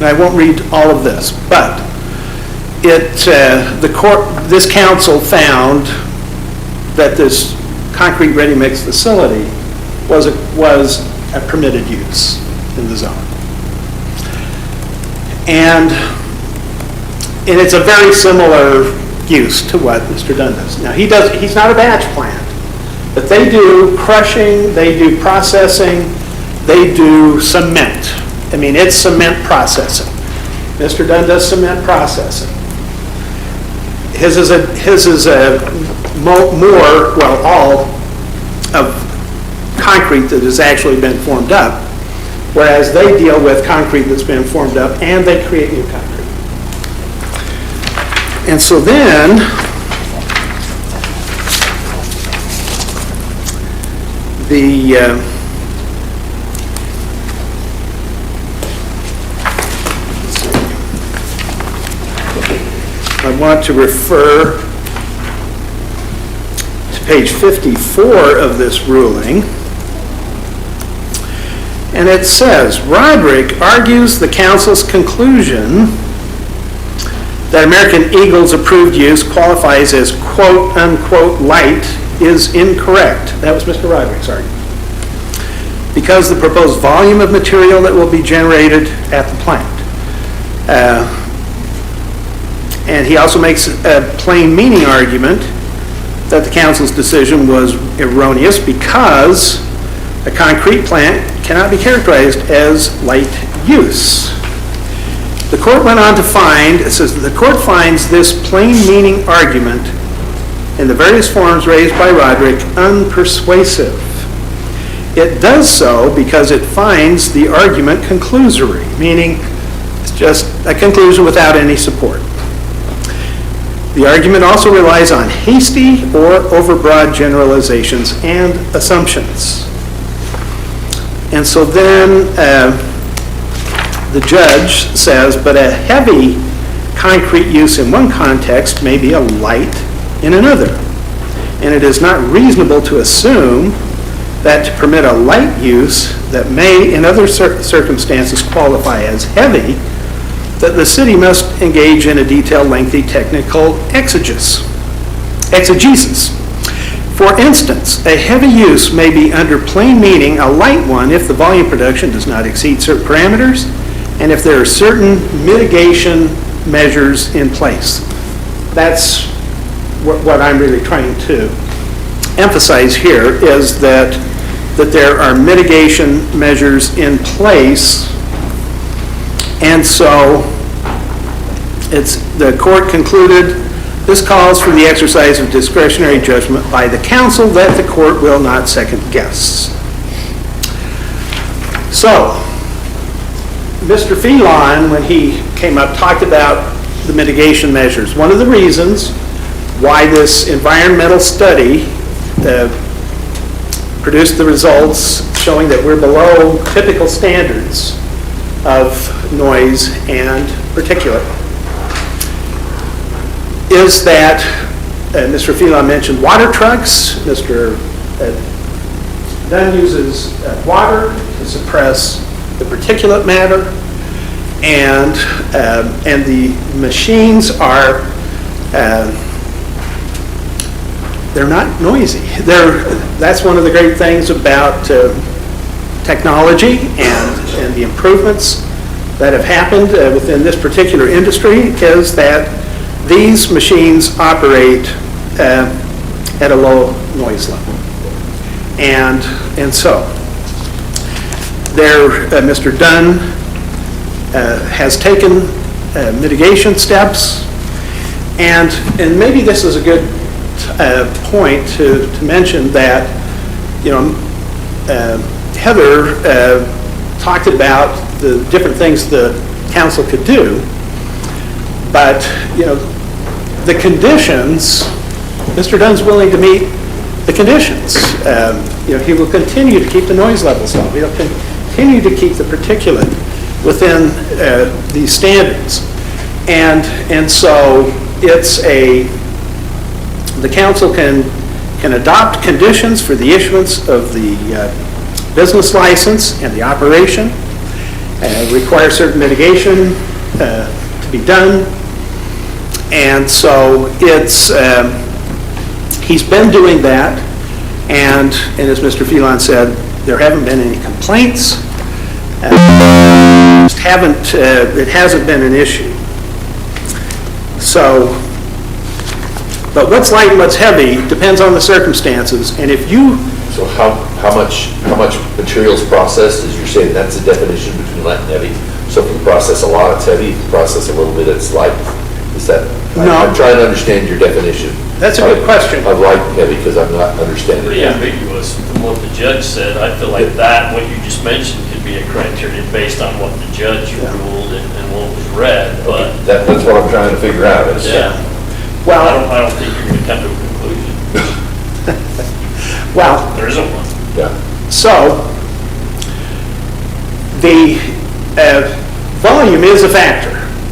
I won't read all of this, but this council found that this concrete ready mix facility was a permitted use in the zone. And it's a very similar use to what Mr. Dunn does. Now, he's not a batch plant, but they do crushing, they do processing, they do cement. I mean, it's cement processing. Mr. Dunn does cement processing. His is all of concrete that has actually been formed up, whereas they deal with concrete that's been formed up and they create new concrete. And so then, I want to refer to page 54 of this ruling. And it says, Roderick argues the council's conclusion that American Eagle's approved use qualifies as quote unquote light is incorrect. That was Mr. Roderick's argument. Because the proposed volume of material that will be generated at the plant. And he also makes a plain meaning argument that the council's decision was erroneous because a concrete plant cannot be characterized as light use. The court went on to find, it says, the court finds this plain meaning argument in the various forms raised by Roderick unpersuasive. It does so because it finds the argument conclusory, meaning it's just a conclusion without any support. The argument also relies on hasty or overbroad generalizations and assumptions. And so then the judge says, but a heavy concrete use in one context may be a light in another. And it is not reasonable to assume that to permit a light use that may in other circumstances qualify as heavy, that the city must engage in a detailed, lengthy, technical exegesis. For instance, a heavy use may be under plain meaning a light one if the volume production does not exceed certain parameters and if there are certain mitigation measures in place. That's what I'm really trying to emphasize here is that there are mitigation measures in place, and so the court concluded this calls for the exercise of discretionary judgment by the council that the court will not second guess. So, Mr. Phelan, when he came up, talked about the mitigation measures. One of the reasons why this environmental study produced the results showing that we're below typical standards of noise and particulate is that Mr. Phelan mentioned water trucks. Mr. Dunn uses water to suppress the particulate matter, and the machines are they're not noisy. That's one of the great things about technology and the improvements that have happened within this particular industry is that these machines operate at a low noise level. And so, Mr. Dunn has taken mitigation steps, and maybe this is a good point to mention that, Heather talked about the different things the council could do, but, the conditions, Mr. Dunn's willing to meet the conditions. He will continue to keep the noise levels low. He'll continue to keep the particulate within these standards. And so the council can adopt conditions for the issuance of the business license and the operation, require certain mitigation to be done. And so he's been doing that, and as Mr. Phelan said, there haven't been any complaints. It hasn't been an issue. So, but what's light and what's heavy depends on the circumstances, and if you... So how much materials processed, as you're saying, that's the definition between light and heavy? So if you process a lot, it's heavy, if you process a little bit, it's light? Is that... No. I'm trying to understand your definition. That's a good question. Of light and heavy, because I'm not understanding. Pretty ambiguous from what the judge said. I feel like what you just mentioned could be a criteria based on what the judge ruled and what was read, but... That's what I'm trying to figure out. Yeah. Well, I don't think you're going to come to a conclusion. Well... There isn't one. Yeah. So, the volume is a factor,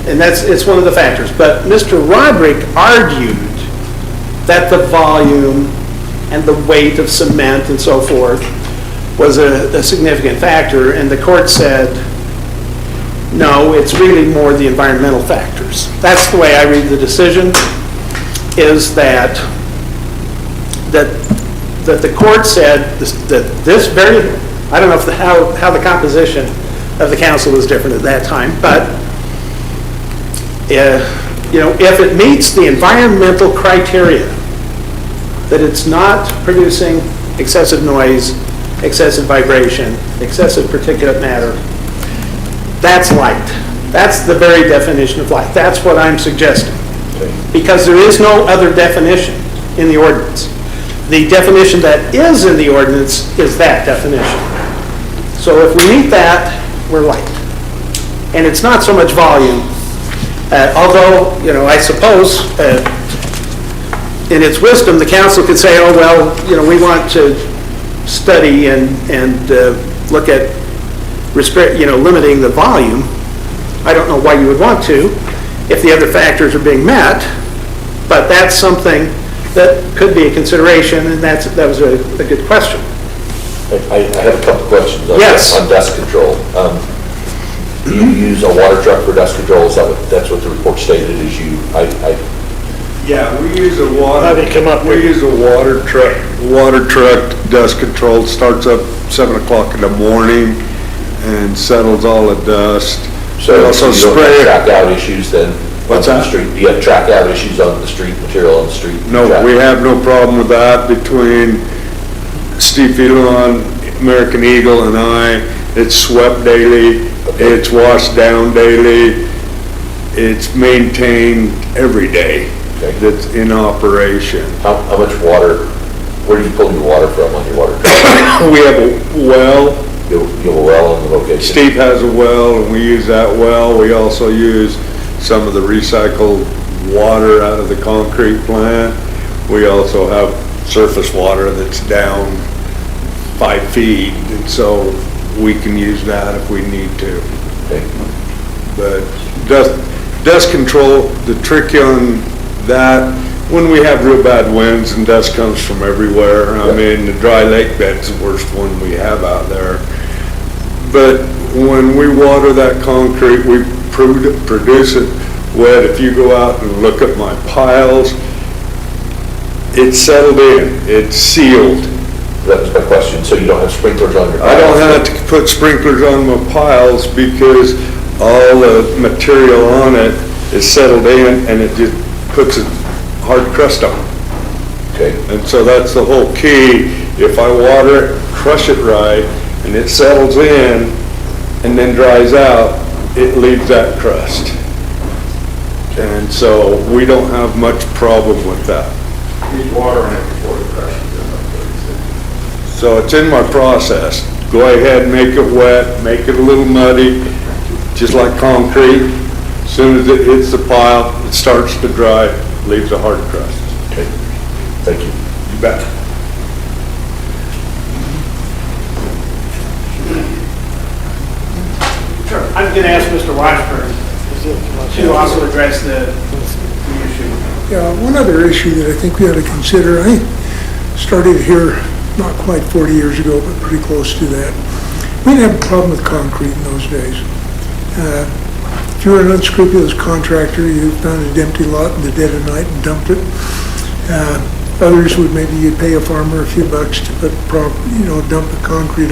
and it's one of the factors. But Mr. Roderick argued that the volume and the weight of cement and so forth was a significant factor, and the court said, no, it's really more the environmental factors. That's the way I read the decision, is that the court said that this very, I don't know how the composition of the council was different at that time, but if it meets the environmental criteria, that it's not producing excessive noise, excessive vibration, excessive particulate matter, that's light. That's the very definition of light. That's what I'm suggesting. Because there is no other definition in the ordinance. The definition that is in the ordinance is that definition. So if we meet that, we're light. And it's not so much volume, although, I suppose, in its wisdom, the council could say, oh, well, we want to study and look at limiting the volume. I don't know why you would want to if the other factors are being met, but that's something that could be a consideration, and that was a good question. I have a couple questions on dust control. Do you use a water truck for dust control? That's what the report stated? Yeah, we use a water truck dust control. Starts up 7 o'clock in the morning and settles all the dust. So also you don't spray have track out issues then? On the street, do you have track out issues on the street, material on the street? No, we have no problem with that between Steve Phelan, American Eagle, and I. It's swept daily, it's washed down daily, it's maintained every day that's in operation. How much water, where do you pull your water from on your water truck? We have a well. You have a well on the location? Steve has a well, and we use that well. We also use some of the recycled water out of the concrete plant. We also have surface water that's down 5 feet, and so we can use that if we need to. Okay. But dust control, the trick on that, when we have real bad winds and dust comes from everywhere, I mean, the dry lake bed's the worst one we have out there. But when we water that concrete, we produce it wet. If you go out and look at my piles, it's settled in, it's sealed. That was my question, so you don't have sprinklers on your piles? I don't have to put sprinklers on my piles because all the material on it is settled in and it just puts a hard crust on. Okay. And so that's the whole key. If I water it, crush it right, and it settles in and then dries out, it leaves that crust. And so we don't have much problem with that. He's watering it before the crush. So it's in my process. Go ahead, make it wet, make it a little muddy, just like concrete. As soon as it hits the pile, it starts to dry, leaves a hard crust. Okay, thank you. You bet. Sure. I'm going to ask Mr. Washburn to also address the issue. Yeah, one other issue that I think we ought to consider, I started here not quite 40 years ago, but pretty close to that. We didn't have a problem with concrete in those days. If you were an unscrupulous contractor, you found an empty lot in the dead of night and dumped it. Others would maybe you'd pay a farmer a few bucks to put dump the concrete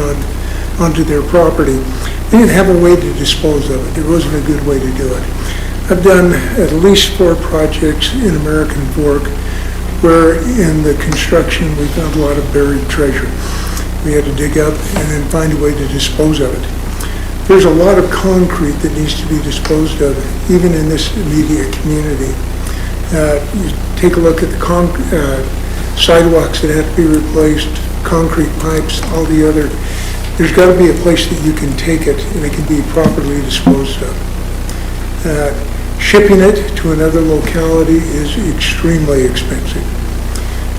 onto their property. They didn't have a way to dispose of it. There wasn't a good way to do it. I've done at least 4 projects in American Fork where in the construction we found a lot of buried treasure. We had to dig up and then find a way to dispose of it. There's a lot of concrete that needs to be disposed of, even in this immediate community. You take a look at the sidewalks that have to be replaced, concrete pipes, all the other. There's got to be a place that you can take it and it can be properly disposed of. Shipping it to another locality is extremely expensive.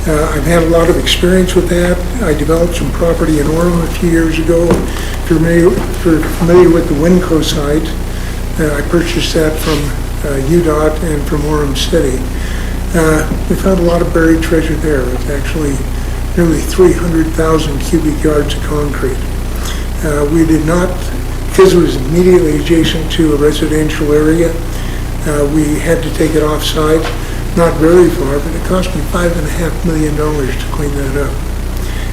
I've had a lot of experience with that. I developed some property in Orem a few years ago. If you're familiar with the Winco site, I purchased that from UDOT and from Orem City. We found a lot of buried treasure there. It's actually nearly 300,000 cubic yards of concrete. We did not, because it was immediately adjacent to a residential area, we had to take it off-site, not very far, but it cost me $5.5 million to clean that up.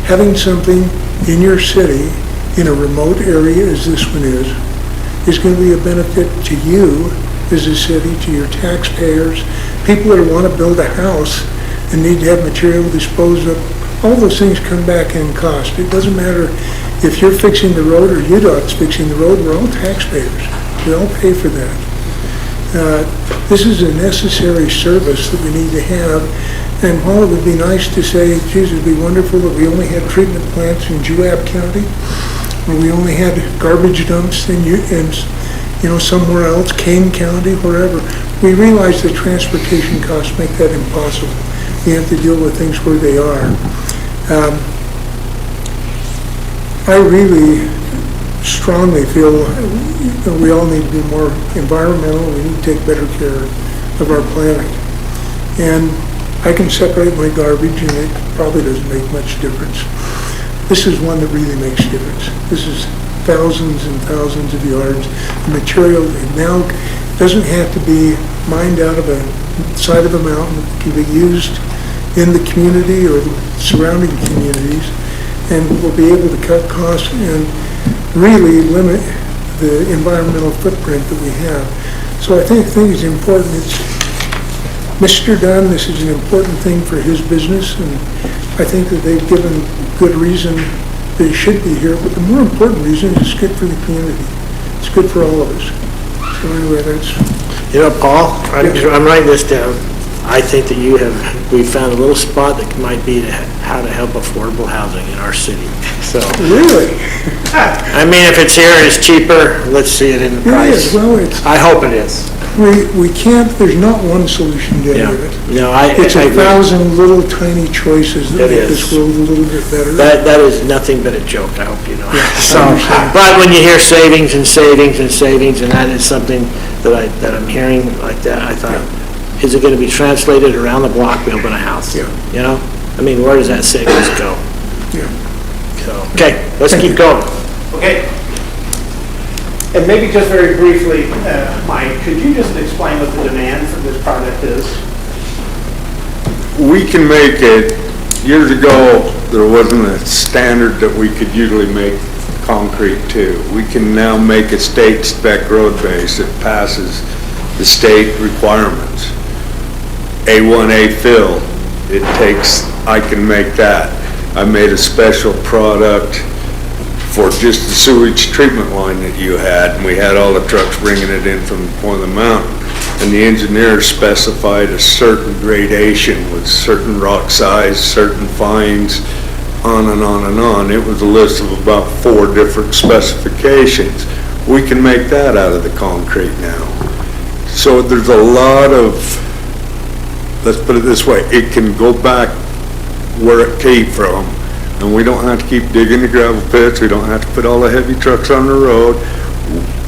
Having something in your city, in a remote area as this one is going to be a benefit to you as a city, to your taxpayers, people that want to build a house and need to have material disposed of. All those things come back in cost. It doesn't matter if you're fixing the road or UDOT's fixing the road, we're all taxpayers. We all pay for that. This is a necessary service that we need to have, and while it would be nice to say, geez, it'd be wonderful if we only had treatment plants in Juab County, or we only had garbage dumps in somewhere else, Kane County, wherever, we realize that transportation costs make that impossible. We have to deal with things where they are. I really strongly feel we all need to be more environmental. We need to take better care of our planet. And I can separate my garbage, and it probably doesn't make much difference. This is one that really makes a difference. This is thousands and thousands of yards of material that now doesn't have to be mined out of a side of a mountain. It can be used in the community or the surrounding communities, and we'll be able to cut costs and really limit the environmental footprint that we have. So I think it's important, it's, Mr. Dunn, this is an important thing for his business, and I think that they've given good reason they should be here, but the more important reason is it's good for the community. It's good for all of us. So anyway, that's, You know, Paul, Yes. I'm writing this down. I think that we found a little spot that might be how to help affordable housing in our city. So, really? I mean, if it's here and it's cheaper, let's see it in the It price. is, well, it's, I hope it is. we can't, there's not one solution to Yeah. it. No, I It's a agree. 1,000 little tiny choices that It make is. this world a little bit better. That is nothing but a joke, I hope you know. So, understand. but when you hear savings and savings and savings, and that is something that I'm hearing like that, I thought, is it going to be translated around the block, we open a house? Yeah. You know? I mean, where does that savings go? Yeah. So, okay, let's keep going. Okay. And maybe just very briefly, Mike, could you just explain what the demand for this product is? We can make it, years ago, there wasn't a standard that we could usually make concrete to. We can now make a state spec road base that passes the state requirements. A1A fill, it takes, I can make that. I made a special product for just the sewage treatment line that you had, and we had all the trucks bringing it in from the mountain. And the engineer specified a certain gradation with certain rock size, certain fines, on and on and on. It was a list of about 4 different specifications. We can make that out of the concrete now. So there's a lot of, let's put it this way, it can go back where it came from, and we don't have to keep digging the gravel pits, we don't have to put all the heavy trucks on the road.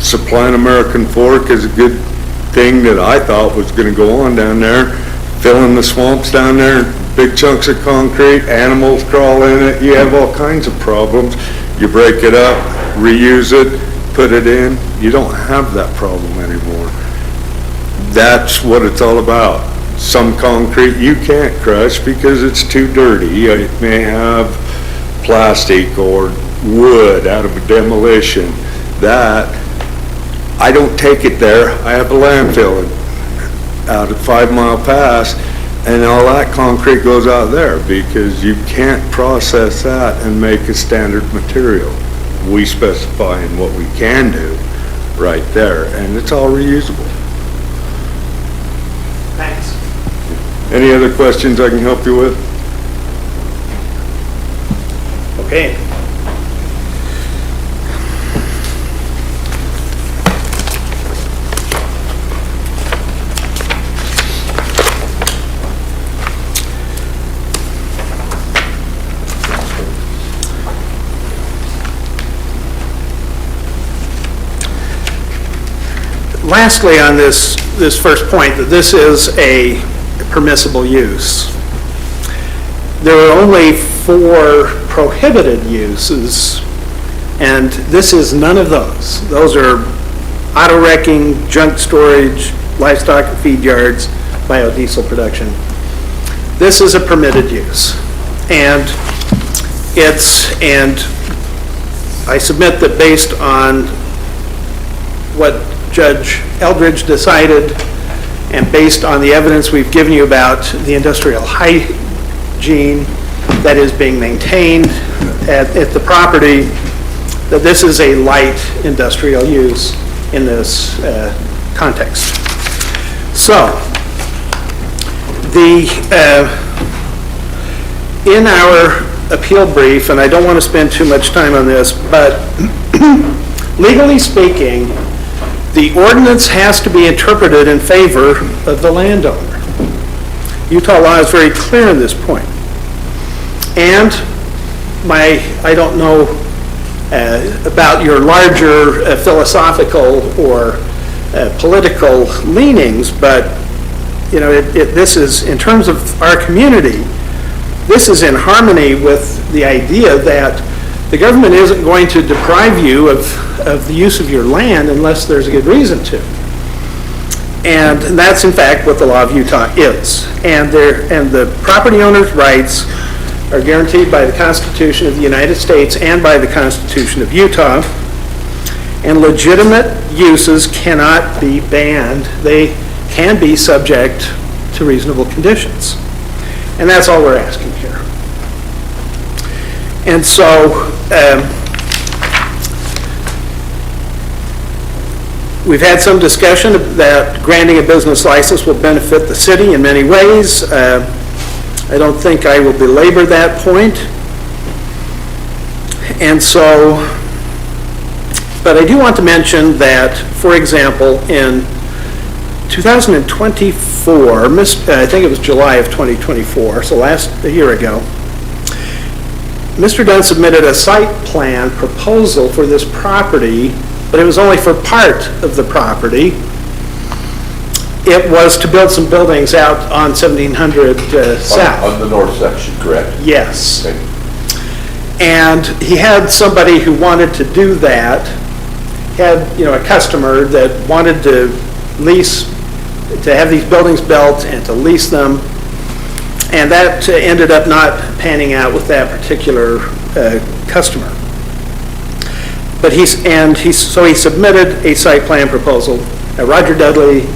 Supplying American Fork is a good thing that I thought was gonna go on down there, filling the swamps down there, big chunks of concrete, animals crawl in it, you have all kinds of problems. You break it up, reuse it, put it in, you don't have that problem anymore. That's what it's all about. Some concrete you can't crush because it's too dirty. It may have plastic or wood out of a demolition. That, I don't take it there. I have a landfill out at 5 Mile Pass, and all that concrete goes out there because you can't process that and make a standard material. We specify in what we can do right there, and it's all reusable. Thanks. Any other questions I can help you with? Okay. Lastly, on this first point, that this is a permissible use. There are only 4 prohibited uses, and this is none of those. Those are auto wrecking, junk storage, livestock and feed yards, biodiesel production. This is a permitted use. And I submit that based on what Judge Eldridge decided, and based on the evidence we've given you about the industrial hygiene that is being maintained at the property, that this is a light industrial use in this context. So, in our appeal brief, and I don't want to spend too much time on this, but legally speaking, the ordinance has to be interpreted in favor of the landowner. Utah law is very clear on this point. And I don't know about your larger philosophical or political leanings, but this is, in terms of our community, this is in harmony with the idea that the government isn't going to deprive you of the use of your land unless there's a good reason to. And that's in fact what the law of Utah is. And the property owner's rights are guaranteed by the Constitution of the United States and by the Constitution of Utah. And legitimate uses cannot be banned. They can be subject to reasonable conditions. And that's all we're asking here. And so, we've had some discussion that granting a business license will benefit the city in many ways. I don't think I will belabor that point. And so, but I do want to mention that, for example, in 2024, I think it was July of 2024, so a year ago, Mr. Dunn submitted a site plan proposal for this property, but it was only for part of the property. It was to build some buildings out on 1700 South. On the north section, correct? Yes. Okay. And he had somebody who wanted to do that, had, a customer that wanted to lease, to have these buildings built and to lease them. And that ended up not panning out with that particular customer. But so he submitted a site plan proposal. Roger Dudley,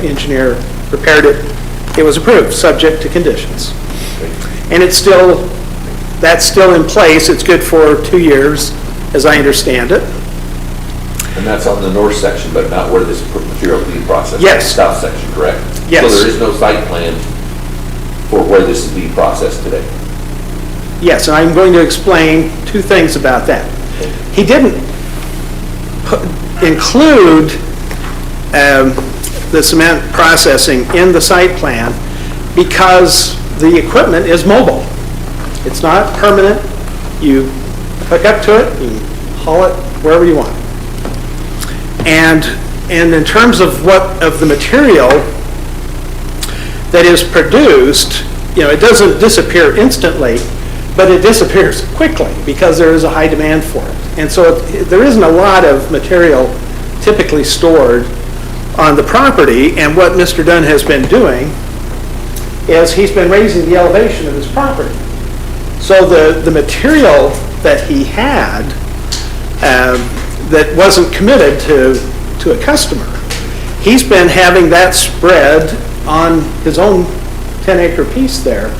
engineer, prepared it. It was approved, subject to conditions. And that's still in place. It's good for 2 years, as I understand it. And that's on the north section, but not where this material is being processed? Yes. The south section, correct? Yes. So there is no site plan for where this is being processed today? Yes, and I'm going to explain 2 things about that. He didn't include the cement processing in the site plan because the equipment is mobile. It's not permanent. You hook up to it, you haul it wherever you want. And in terms of the material that is produced, it doesn't disappear instantly, but it disappears quickly because there is a high demand for it. And so there isn't a lot of material typically stored on the property, and what Mr. Dunn has been doing is he's been raising the elevation of his property. So the material that he had that wasn't committed to a customer, he's been having that spread on his own 10-acre piece there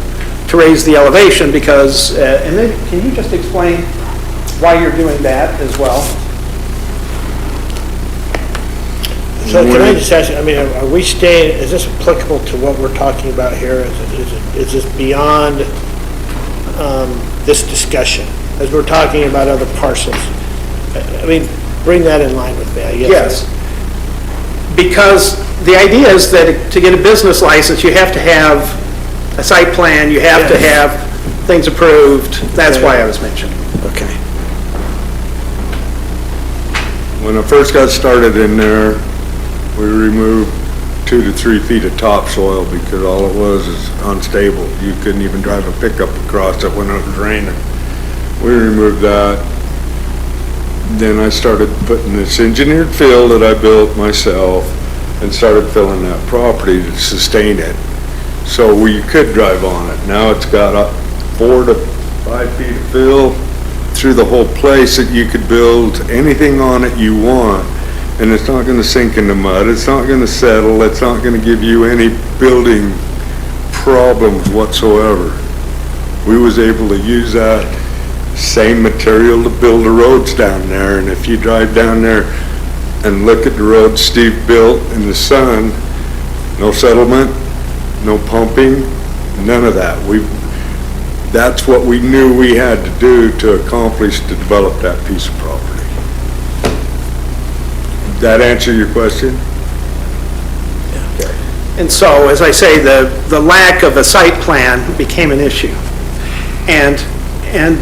to raise the elevation because, and then can you just explain why you're doing that as well? So can I just ask you, are we staying, is this applicable to what we're talking about here? Is this beyond this discussion, as we're talking about other parcels? Bring that in line with me, I guess. Yes. Because the idea is that to get a business license, you have to have a site plan, you have to have things approved. That's why I was mentioning. Okay. When I first got started in there, we removed 2 to 3 feet of topsoil because all it was is unstable. You couldn't even drive a pickup across it when it was raining. We removed that. Then I started putting this engineered fill that I built myself and started filling that property to sustain it. So we could drive on it. Now it's got 4 to 5 feet of fill through the whole place that you could build anything on it you want. And it's not going to sink in the mud. It's not going to settle. It's not going to give you any building problems whatsoever. We was able to use that same material to build the roads down there. And if you drive down there and look at the roads Steve built in the sun, no settlement, no pumping, none of that. That's what we knew we had to do to accomplish to develop that piece of property. That answer your question? And so, as I say, the lack of a site plan became an issue. And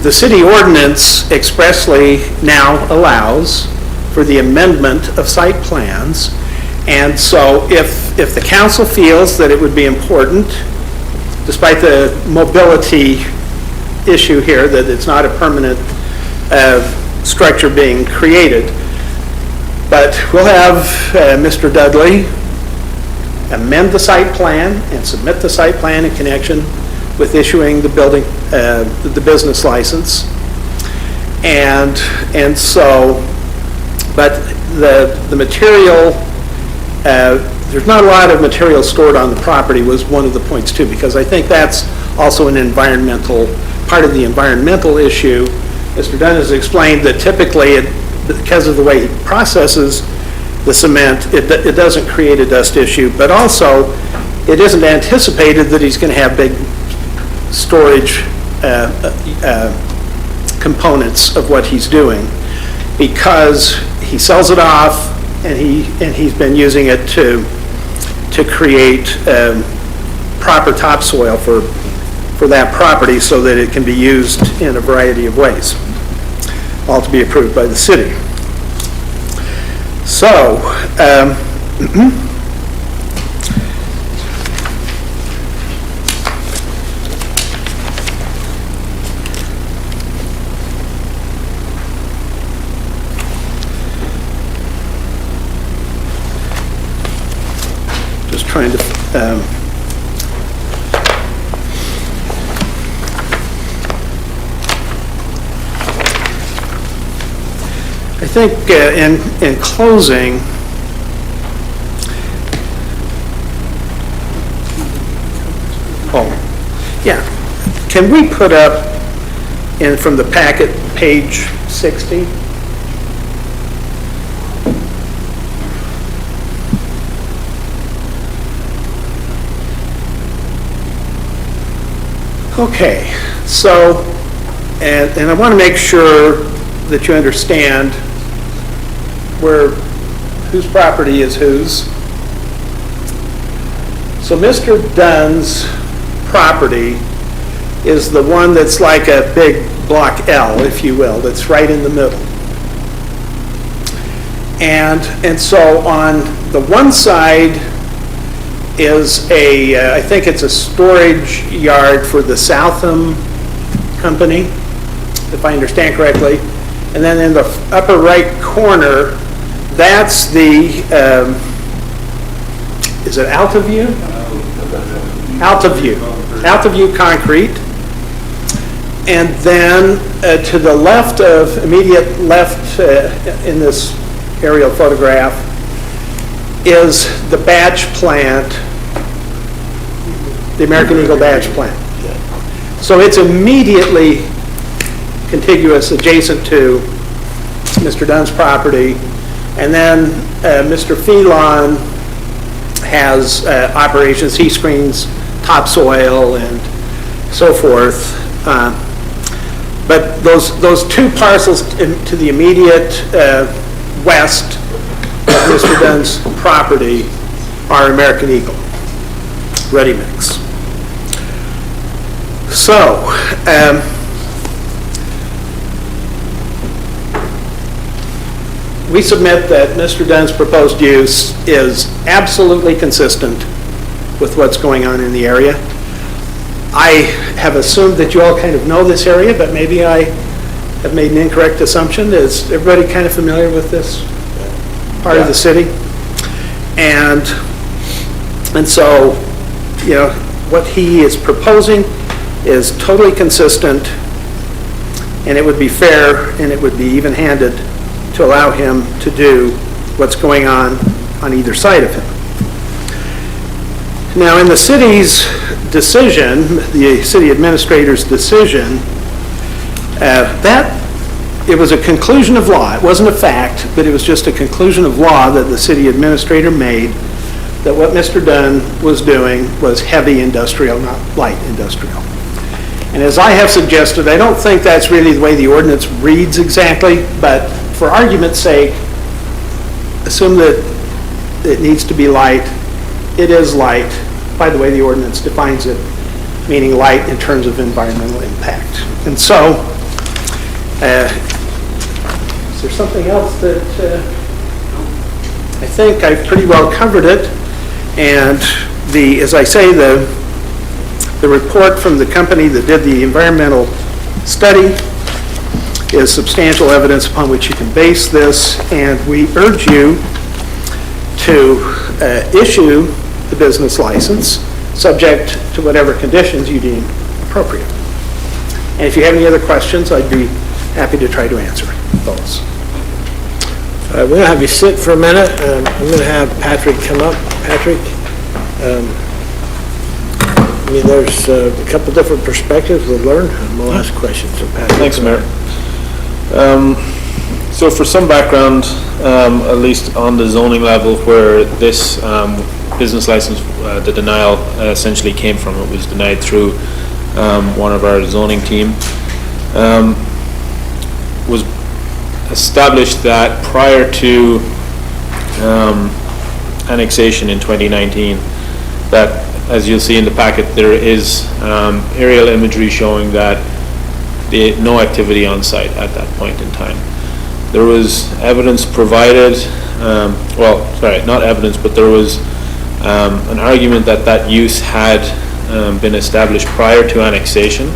the city ordinance expressly now allows for the amendment of site plans. And so if the council feels that it would be important, despite the mobility issue here, that it's not a permanent structure being created, but we'll have Mr. Dudley amend the site plan and submit the site plan in connection with issuing the building, the business license. And so, but the material, there's not a lot of material stored on the property was one of the points too, because I think that's also an environmental, part of the environmental issue. Mr. Dunn has explained that typically, because of the way he processes the cement, it doesn't create a dust issue, but also it isn't anticipated that he's going to have big storage components of what he's doing, because he sells it off and he's been using it to create proper topsoil for that property so that it can be used in a variety of ways, all to be approved by the city. So, just trying to I think in closing, can we put up in from the packet page 60? Okay, so, and I want to make sure that you understand whose property is whose. So Mr. Dunn's property is the one that's like a big block L, if you will, that's right in the middle. And so on the one side is I think it's a storage yard for the Southam Company, if I understand correctly. And then in the upper right corner, that's the, is it Altaview? Altaview Concrete. And then to the left of, immediate left in this aerial photograph, is the batch plant, the American Eagle batch plant. So it's immediately contiguous, adjacent to Mr. Dunn's property. And then Mr. Phelan has operations, he screens topsoil and so forth. But those two parcels to the immediate west of Mr. Dunn's property are American Eagle, ready mix. So, we submit that Mr. Dunn's proposed use is absolutely consistent with what's going on in the area. I have assumed that you all kind of know this area, but maybe I have made an incorrect assumption. Is everybody kind of familiar with this part of the city? And so, you know, what he is proposing is totally consistent, and it would be fair and it would be even-handed to allow him to do what's going on either side of him. Now, in the city's decision, the city administrator's decision, it was a conclusion of law. It wasn't a fact, but it was just a conclusion of law that the city administrator made, that what Mr. Dunn was doing was heavy industrial, not light industrial. And as I have suggested, I don't think that's really the way the ordinance reads exactly, but for argument's sake, assume that it needs to be light. It is light. By the way, the ordinance defines it, meaning light in terms of environmental impact. And so, is there something else that I think I've pretty well covered it? And as I say, the report from the company that did the environmental study is substantial evidence upon which you can base this, and we urge you to issue the business license, subject to whatever conditions you deem appropriate. And if you have any other questions, I'd be happy to try to answer those. We're going to have you sit for a minute. I'm going to have Patrick come up. Patrick, I mean, there's a couple different perspectives we'll learn, and we'll ask questions. So Patrick. Thanks, Mayor. So for some background, at least on the zoning level, where this business license, the denial essentially came from, it was denied through one of our zoning team, was established that prior to annexation in 2019, that, as you'll see in the packet, there is aerial imagery showing that no activity on site at that point in time. There was evidence provided, well, sorry, not evidence, but there was an argument that that use had been established prior to annexation.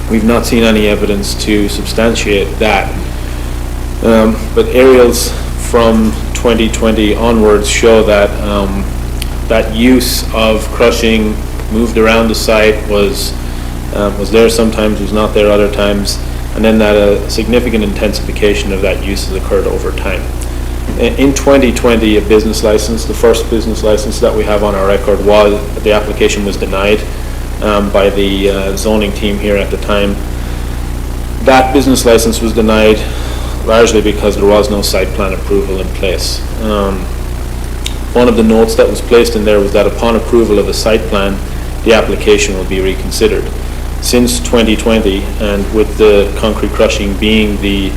We've not seen any evidence to substantiate that. But aerials from 2020 onwards show that that use of crushing moved around the site, was there sometimes, was not there other times, and then that a significant intensification of that use has occurred over time. In 2020, a business license, the first business license that we have on our record, the application was denied by the zoning team here at the time. That business license was denied largely because there was no site plan approval in place. One of the notes that was placed in there was that upon approval of a site plan, the application will be reconsidered. Since 2020, and with the concrete crushing being the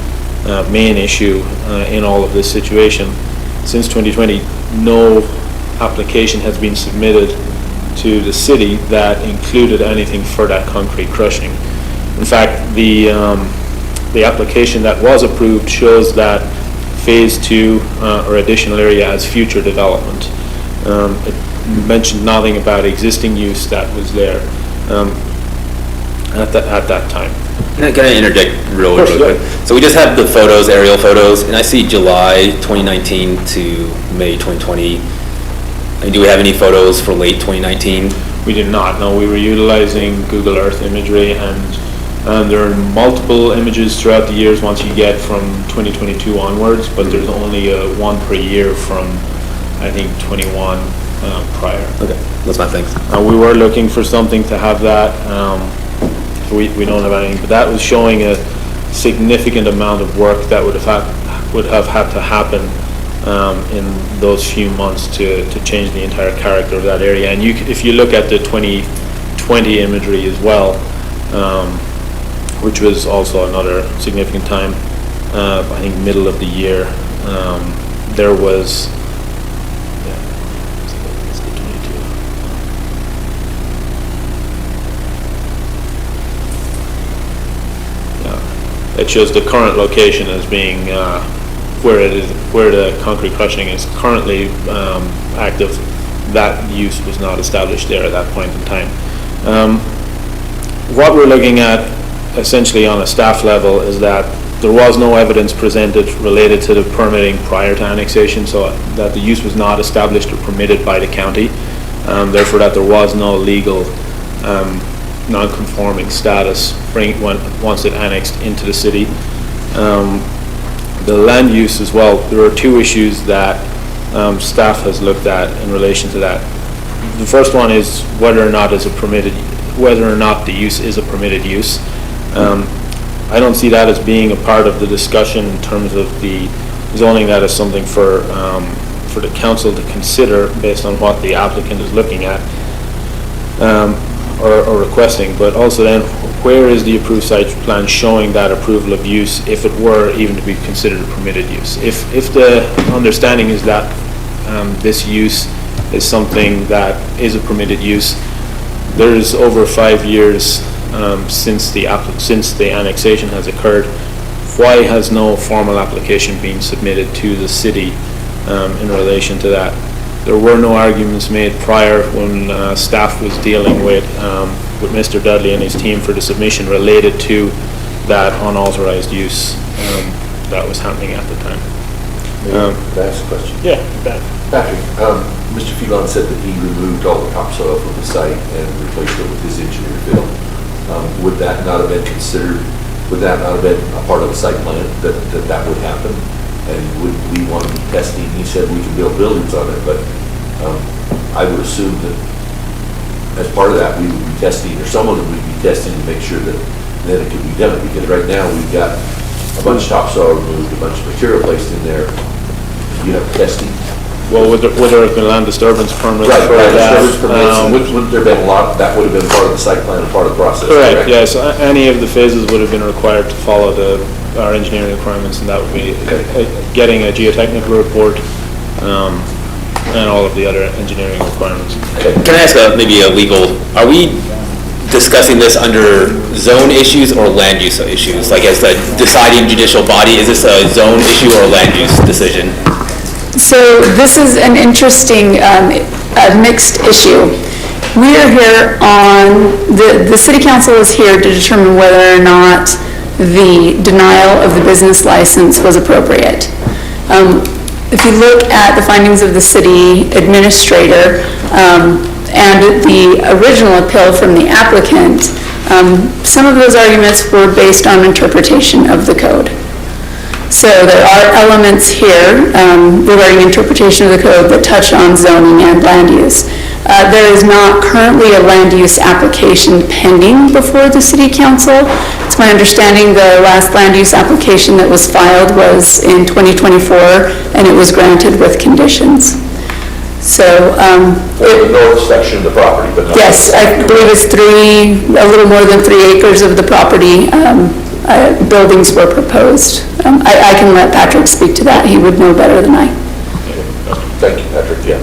main issue in all of this situation, since 2020, no application has been submitted to the city that included anything for that concrete crushing. In fact, the application that was approved shows that Phase 2 or additional area as future development. It mentioned nothing about existing use that was there at that time. Can I interject real quick? So we just have the photos, aerial photos, and I see July 2019 to May 2020. And do we have any photos for late 2019? We did not. No, we were utilizing Google Earth imagery, and there are multiple images throughout the years once you get from 2022 onwards, but there's only one per year from, I think, 21 prior. Okay, that's my thanks. We were looking for something to have that. We don't have anything, but that was showing a significant amount of work that would have had to happen in those few months to change the entire character of that area. And if you look at the 2020 imagery as well, which was also another significant time, I think middle of the year, there was, it shows the current location as being where the concrete crushing is currently active. That use was not established there at that point in time. What we're looking at essentially on a staff level is that there was no evidence presented related to the permitting prior to annexation, so that the use was not established or permitted by the county, therefore that there was no legal non-conforming status once it annexed into the city. The land use as well, there are two issues that staff has looked at in relation to that. The first one is whether or not the use is a permitted use. I don't see that as being a part of the discussion in terms of the zoning. That is something for the council to consider based on what the applicant is looking at or requesting. But also then, where is the approved site plan showing that approval of use if it were even to be considered a permitted use? If the understanding is that this use is something that is a permitted use, there's over 5 years since the annexation has occurred. Why has no formal application been submitted to the city in relation to that? There were no arguments made prior when staff was dealing with Mr. Dudley and his team for the submission related to that unauthorized use that was happening at the time. Can I ask a question? Yeah, Ben. Patrick, Mr. Phelan said that he removed all the topsoil from the site and replaced it with his engineer fill. Would that not have been considered, would that not have been a part of the site plan that would happen? and would we want to be testing? He said we can build buildings on it, but I would assume that as part of that, we would be testing, or someone would be testing to make sure that then it could be done, because right now we've got a bunch of topsoil removed, a bunch of material placed in there. You have testing. Well, would there have been land disturbance permits Right, for land that? disturbance permits, wouldn't there been a lot, that would have been part of the site plan and part of the process? Correct, yes. Any of the phases would have been required to follow our engineering requirements, and that would be getting a geotechnical report, and all of the other engineering requirements. Can I ask maybe a legal, are we discussing this under zone issues or land use issues? Like as the deciding judicial body, is this a zone issue or a land use decision? So this is an interesting, mixed issue. We are here on, the city council is here to determine whether or not the denial of the business license was appropriate. If you look at the findings of the city administrator and the original appeal from the applicant, some of those arguments were based on interpretation of the code. So there are elements here regarding interpretation of the code that touch on zoning and land use. There is not currently a land use application pending before the city council. It's my understanding the last land use application that was filed was in 2024, and it was granted with conditions. So, the north section of the property, but not. yes, I believe it's a little more than 3 acres of the property. Buildings were proposed. I can let Patrick speak to that. He would know better than I. Thank you, Patrick, yeah.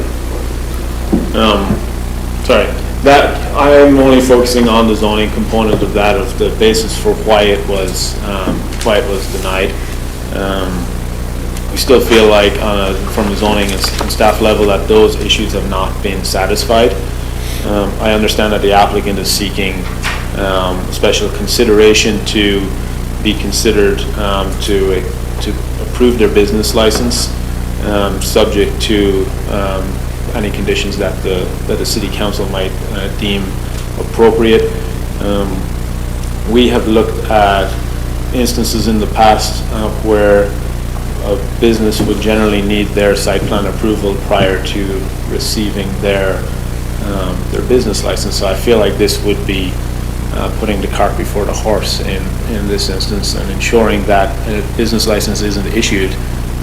Sorry, that, I'm only focusing on the zoning component of that, of the basis for why it was denied. We still feel like from the zoning and staff level that those issues have not been satisfied. I understand that the applicant is seeking special consideration to be considered to approve their business license, subject to any conditions that the city council might deem appropriate. We have looked at instances in the past where a business would generally need their site plan approval prior to receiving their business license. So I feel like this would be putting the cart before the horse in this instance, and ensuring that a business license isn't issued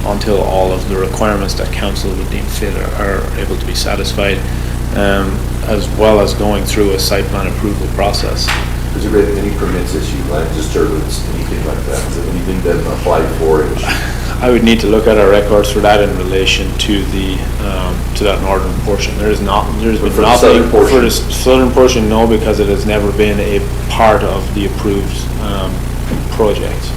until all of the requirements that council would deem fit are able to be satisfied, as well as going through a site plan approval process. Has there been any permits issued, land disturbance, anything like that? Has anything been applied for? I would need to look at our records for that in relation to the to that northern portion. There's been nothing for the southern portion, no, because it has never been a part of the approved project.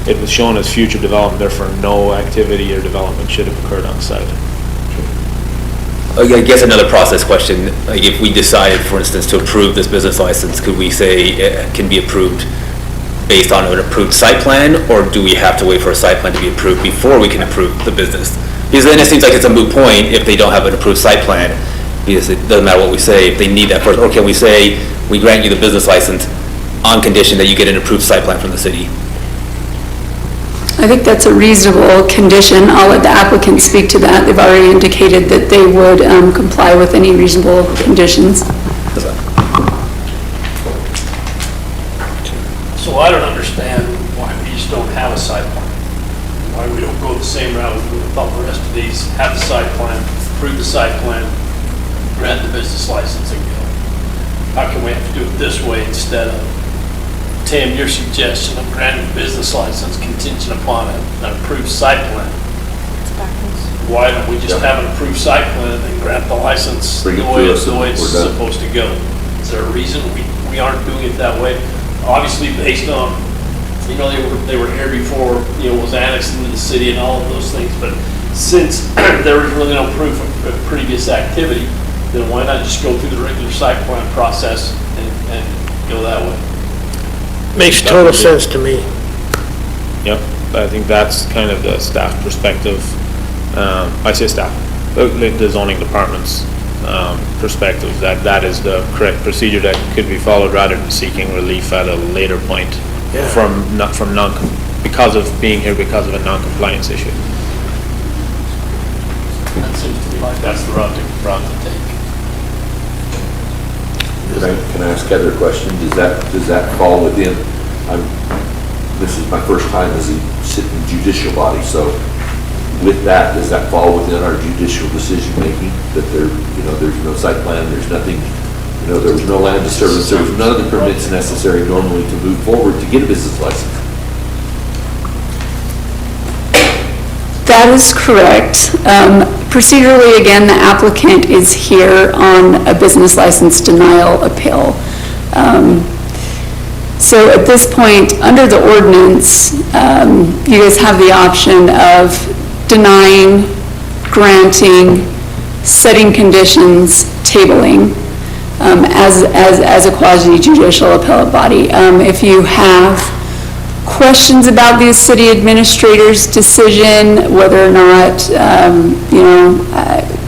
It was shown as future development, therefore no activity or development should have occurred on site. I guess another process question, like if we decided, for instance, to approve this business license, could we say it can be approved based on an approved site plan, or do we have to wait for a site plan to be approved before we can approve the business? Because then it seems like it's a moot point if they don't have an approved site plan, because it doesn't matter what we say, if they need that first, or can we say, we grant you the business license on condition that you get an approved site plan from the city? I think that's a reasonable condition. I'll let the applicant speak to that. They've already indicated that they would comply with any reasonable conditions. So I don't understand why we just don't have a site plan. Why we don't go the same route with all the rest of these, have the site plan, approve the site plan, grant the business license and go. How can we have to do it this way instead of, Tim, your suggestion of granting business license contingent upon an approved site plan? Why don't we just have an approved site plan and grant the license the way it's supposed to go? Is there a reason we aren't doing it that way? Obviously based on, they were here before, was annexed into the city and all of those things, but since there was really no proof of previous activity, then why not just go through the regular site plan process and go that way? Makes total sense to me. Yep, I think that's kind of the staff perspective. I say staff, the zoning department's perspective, that is the correct procedure that could be followed rather than seeking relief at a later point because of being here because of a non-compliance issue. That seems to be like that's the route to take. Can I ask Heather a question? Does that fall within, this is my first time as a sitting judicial body, so with that, does that fall within our judicial decision-making? That there's no site plan, there's nothing, there was no land disturbance, there was none of the permits necessary normally to move forward to get a business license? That is correct. Procedurally, again, the applicant is here on a business license denial appeal. So at this point, under the ordinance, you guys have the option of denying, granting, setting conditions, tabling, as a quasi-judicial appellate body. If you have questions about the city administrator's decision, whether or not,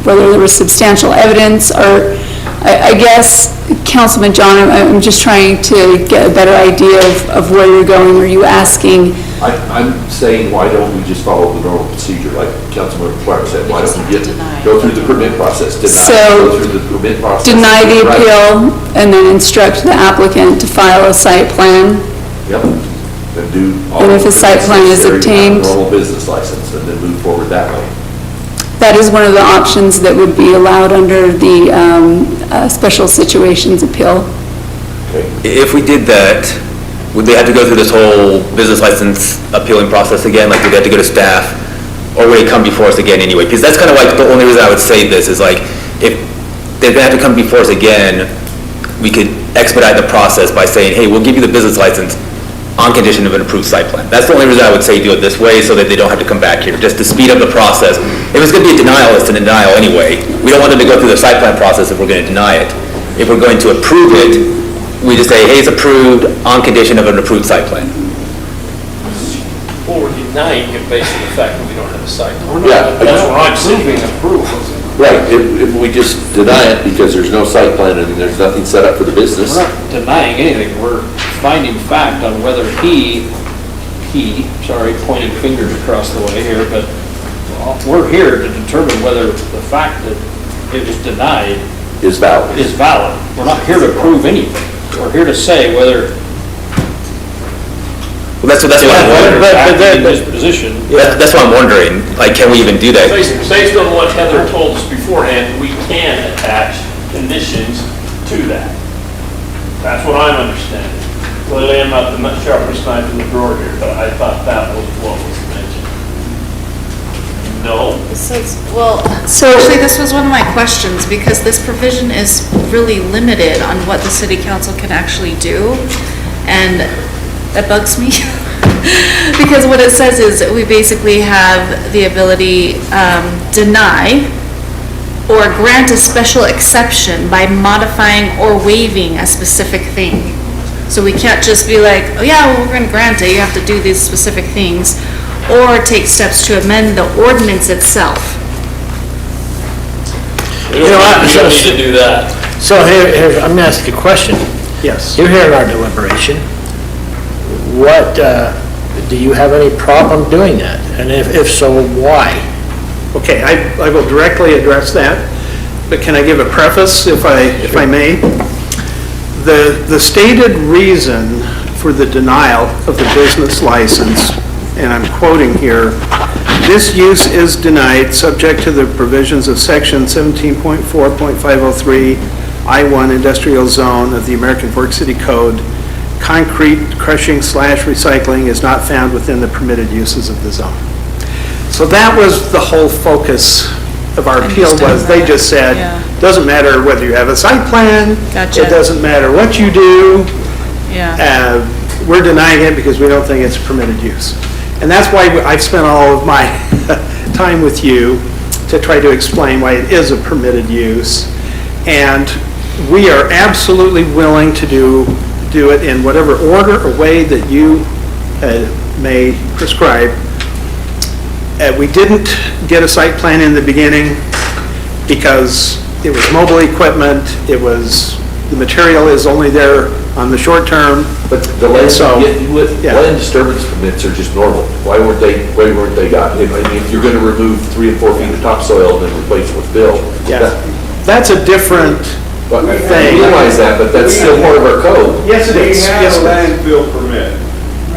whether there was substantial evidence, or I guess, Councilman John, I'm just trying to get a better idea of where you're going. Are you asking? I'm saying, why don't we just follow the normal procedure, like Councilmember Clark said, why don't we go through the permit process, go through the permit process. Deny the appeal, and then instruct the applicant to file a site plan? Yep. And do all And if a site plan is obtained? Normal business license, and then move forward that way. That is one of the options that would be allowed under the special situations appeal. If we did that, would they have to go through this whole business license appealing process again? Like, would they have to go to staff? Or would it come before us again anyway? Because that's kind of like the only reason I would say this is like, if they're gonna have to come before us again, we could expedite the process by saying, hey, we'll give you the business license on condition of an approved site plan. That's the only reason I would say do it this way, so that they don't have to come back here, just to speed up the process. If it's gonna be a denial, it's a denial anyway. We don't want them to go through the site plan process if we're gonna deny it. If we're going to approve it, we just say, hey, it's approved on condition of an approved site plan. Or we're denying it based on the fact that we don't have a site. Yeah. That's what I'm saying. Right, if we just deny it because there's no site plan and there's nothing set up for the business. We're not denying anything, we're finding fact on whether pointing fingers across the way here, but we're here to determine whether the fact that it was denied is valid. We're not here to prove anything. We're here to say whether. Well, that's what I'm wondering. That's what I'm wondering. Like, can we even do that? Based on what Heather told us beforehand, we can attach conditions to that. That's what I'm understanding. Clearly, I'm not the sharpest knife in the drawer here, but I thought that was what was mentioned. No? So actually, this was one of my questions, because this provision is really limited on what the city council can actually do, and that bugs me. Because what it says is we basically have the ability deny or grant a special exception by modifying or waiving a specific thing. So we can't just be like, oh yeah, well, we're going to grant it, you have to do these specific things, or take steps to amend the ordinance itself. We don't need to do that. So here, I'm going to ask you a question. Yes. You're here in our deliberation. What, do you have any problem doing that? And if so, why? Okay, I will directly address that, but can I give a preface, if I may? The stated reason for the denial of the business license, and I'm quoting here, this use is denied subject to the provisions of section 17.4.503 I-1 Industrial Zone of the American Fork City Code. Concrete crushing / recycling is not found within the permitted uses of the zone. So that was the whole focus of our appeal, was they just said, doesn't matter whether you have a site plan, it doesn't matter what you do, we're denying it because we don't think it's a permitted use. And that's why I've spent all of my time with you to try to explain why it is a permitted use. And we are absolutely willing to do it in whatever order or way that you may prescribe. We didn't get a site plan in the beginning because it was mobile equipment, the material is only there on the short term. But the land, So, yeah. land disturbance permits are just normal. Why weren't they got? I mean, if you're gonna remove 3 and 4 feet of topsoil and then replace it with fill. Yeah, that's a different But I thing. realize that, but that's still part of our code. Yes, it is. We had Yes, a it is. landfill permit.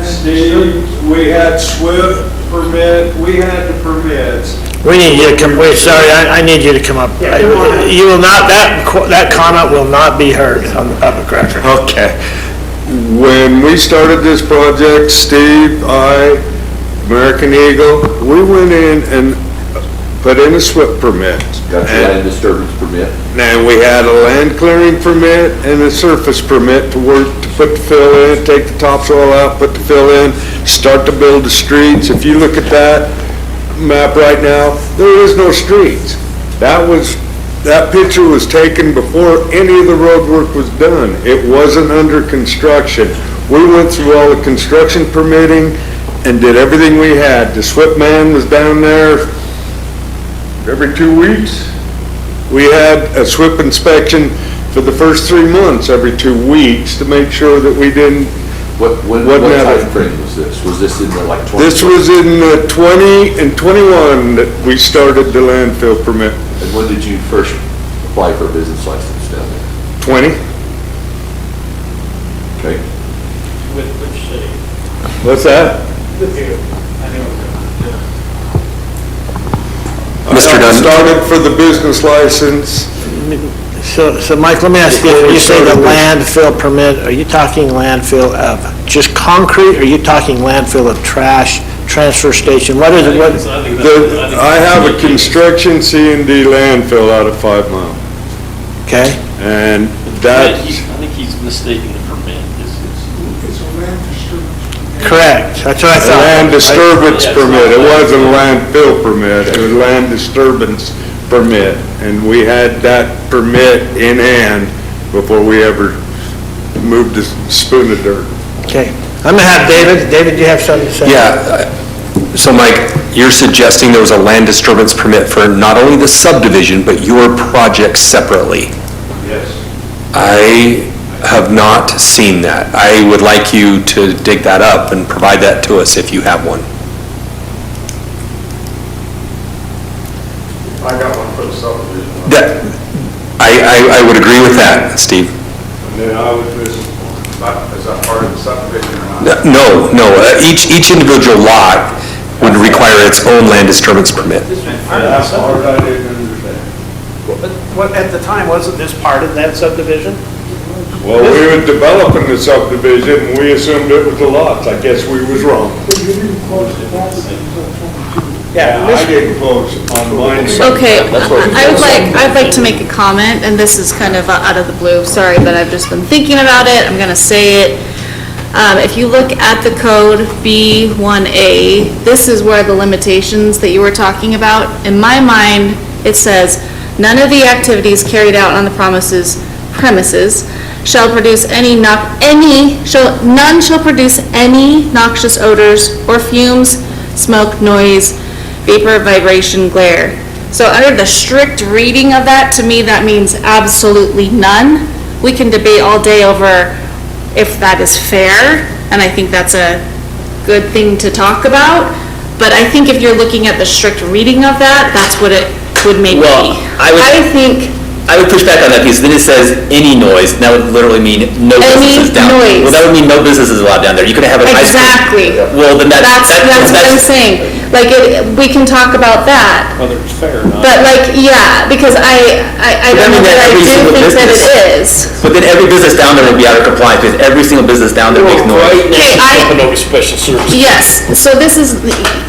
Steve, we had SWIFT permit, we had the permits. We need you to come, wait, sorry, I need you to come up. You will not, that comment will not be heard on the public record. Okay. When we started this project, Steve, I, American Eagle, we went in and put in a SWIFT permit. Got your land disturbance permit. And we had a land clearing permit and a surface permit to work, to put the fill in, take the topsoil out, put the fill in, start to build the streets. If you look at that map right now, there is no streets. That picture was taken before any of the road work was done. It wasn't under construction. We went through all the construction permitting and did everything we had. The SWIFT man was down there every 2 weeks. We had a SWIP inspection for the first 3 months, every 2 weeks, to make sure that we didn't. What time frame was this? Was this in the like 20? This was in 20 and 21 that we started the landfill permit. And when did you first apply for a business license down there? 20? Okay. With which city? What's that? With you. Mr. Dunn. Started for the business license. So Mike, let me ask you, you say the landfill permit, are you talking landfill of just concrete, or are you talking landfill of trash, transfer station? What is it, what? I have a construction C&D landfill out of 5 Mile. Okay. And I that's, think he's mistaking the permit. It's a land disturbance. Correct, that's what I a thought. land disturbance permit. It wasn't a landfill permit, it was land disturbance permit. And we had that permit in hand before we ever moved a spoon of dirt. Okay, I'm gonna have David, do you have something to say? Yeah, so Mike, you're suggesting there was a land disturbance permit for not only the subdivision, but your project separately? Yes. I have not seen that. I would like you to dig that up and provide that to us if you have one. I got one for the subdivision. I would agree with that, Steve. And then I was missing, is that part of the subdivision or not? No, each individual lot would require its own land disturbance permit. That part I didn't understand. What, at the time, wasn't this part of that subdivision? Well, we were developing the subdivision, and we assumed it was the lots. I guess we was wrong. But you didn't close the property until 22. Yeah, I didn't close on mine. Okay, I'd like to make a comment, and this is kind of out of the blue, sorry, but I've just been thinking about it, I'm gonna say it. If you look at the code B1A, this is where the limitations that you were talking about, in my mind, it says, none of the activities carried out on the premises shall produce none shall produce any noxious odors or fumes, smoke, noise, vapor, vibration, glare. So under the strict reading of that, to me, that means absolutely none. We can debate all day over if that is fair, and I think that's a good thing to talk about. But I think if you're looking at the strict reading of that, that's what it would make me. Well, I would push back on that piece, then it says any noise, and that would literally mean no businesses down. Any noise. Well, that would mean no businesses allowed down there, you could have an ice cream. Exactly. Well, then That's what I'm saying. Like, we can talk about that, Whether it's fair or not. but like, yeah, because I don't know that I do think that it is. But then every business down there would be out of compliance, because every single business down there makes noise. Okay, Over special service. yes, so this is,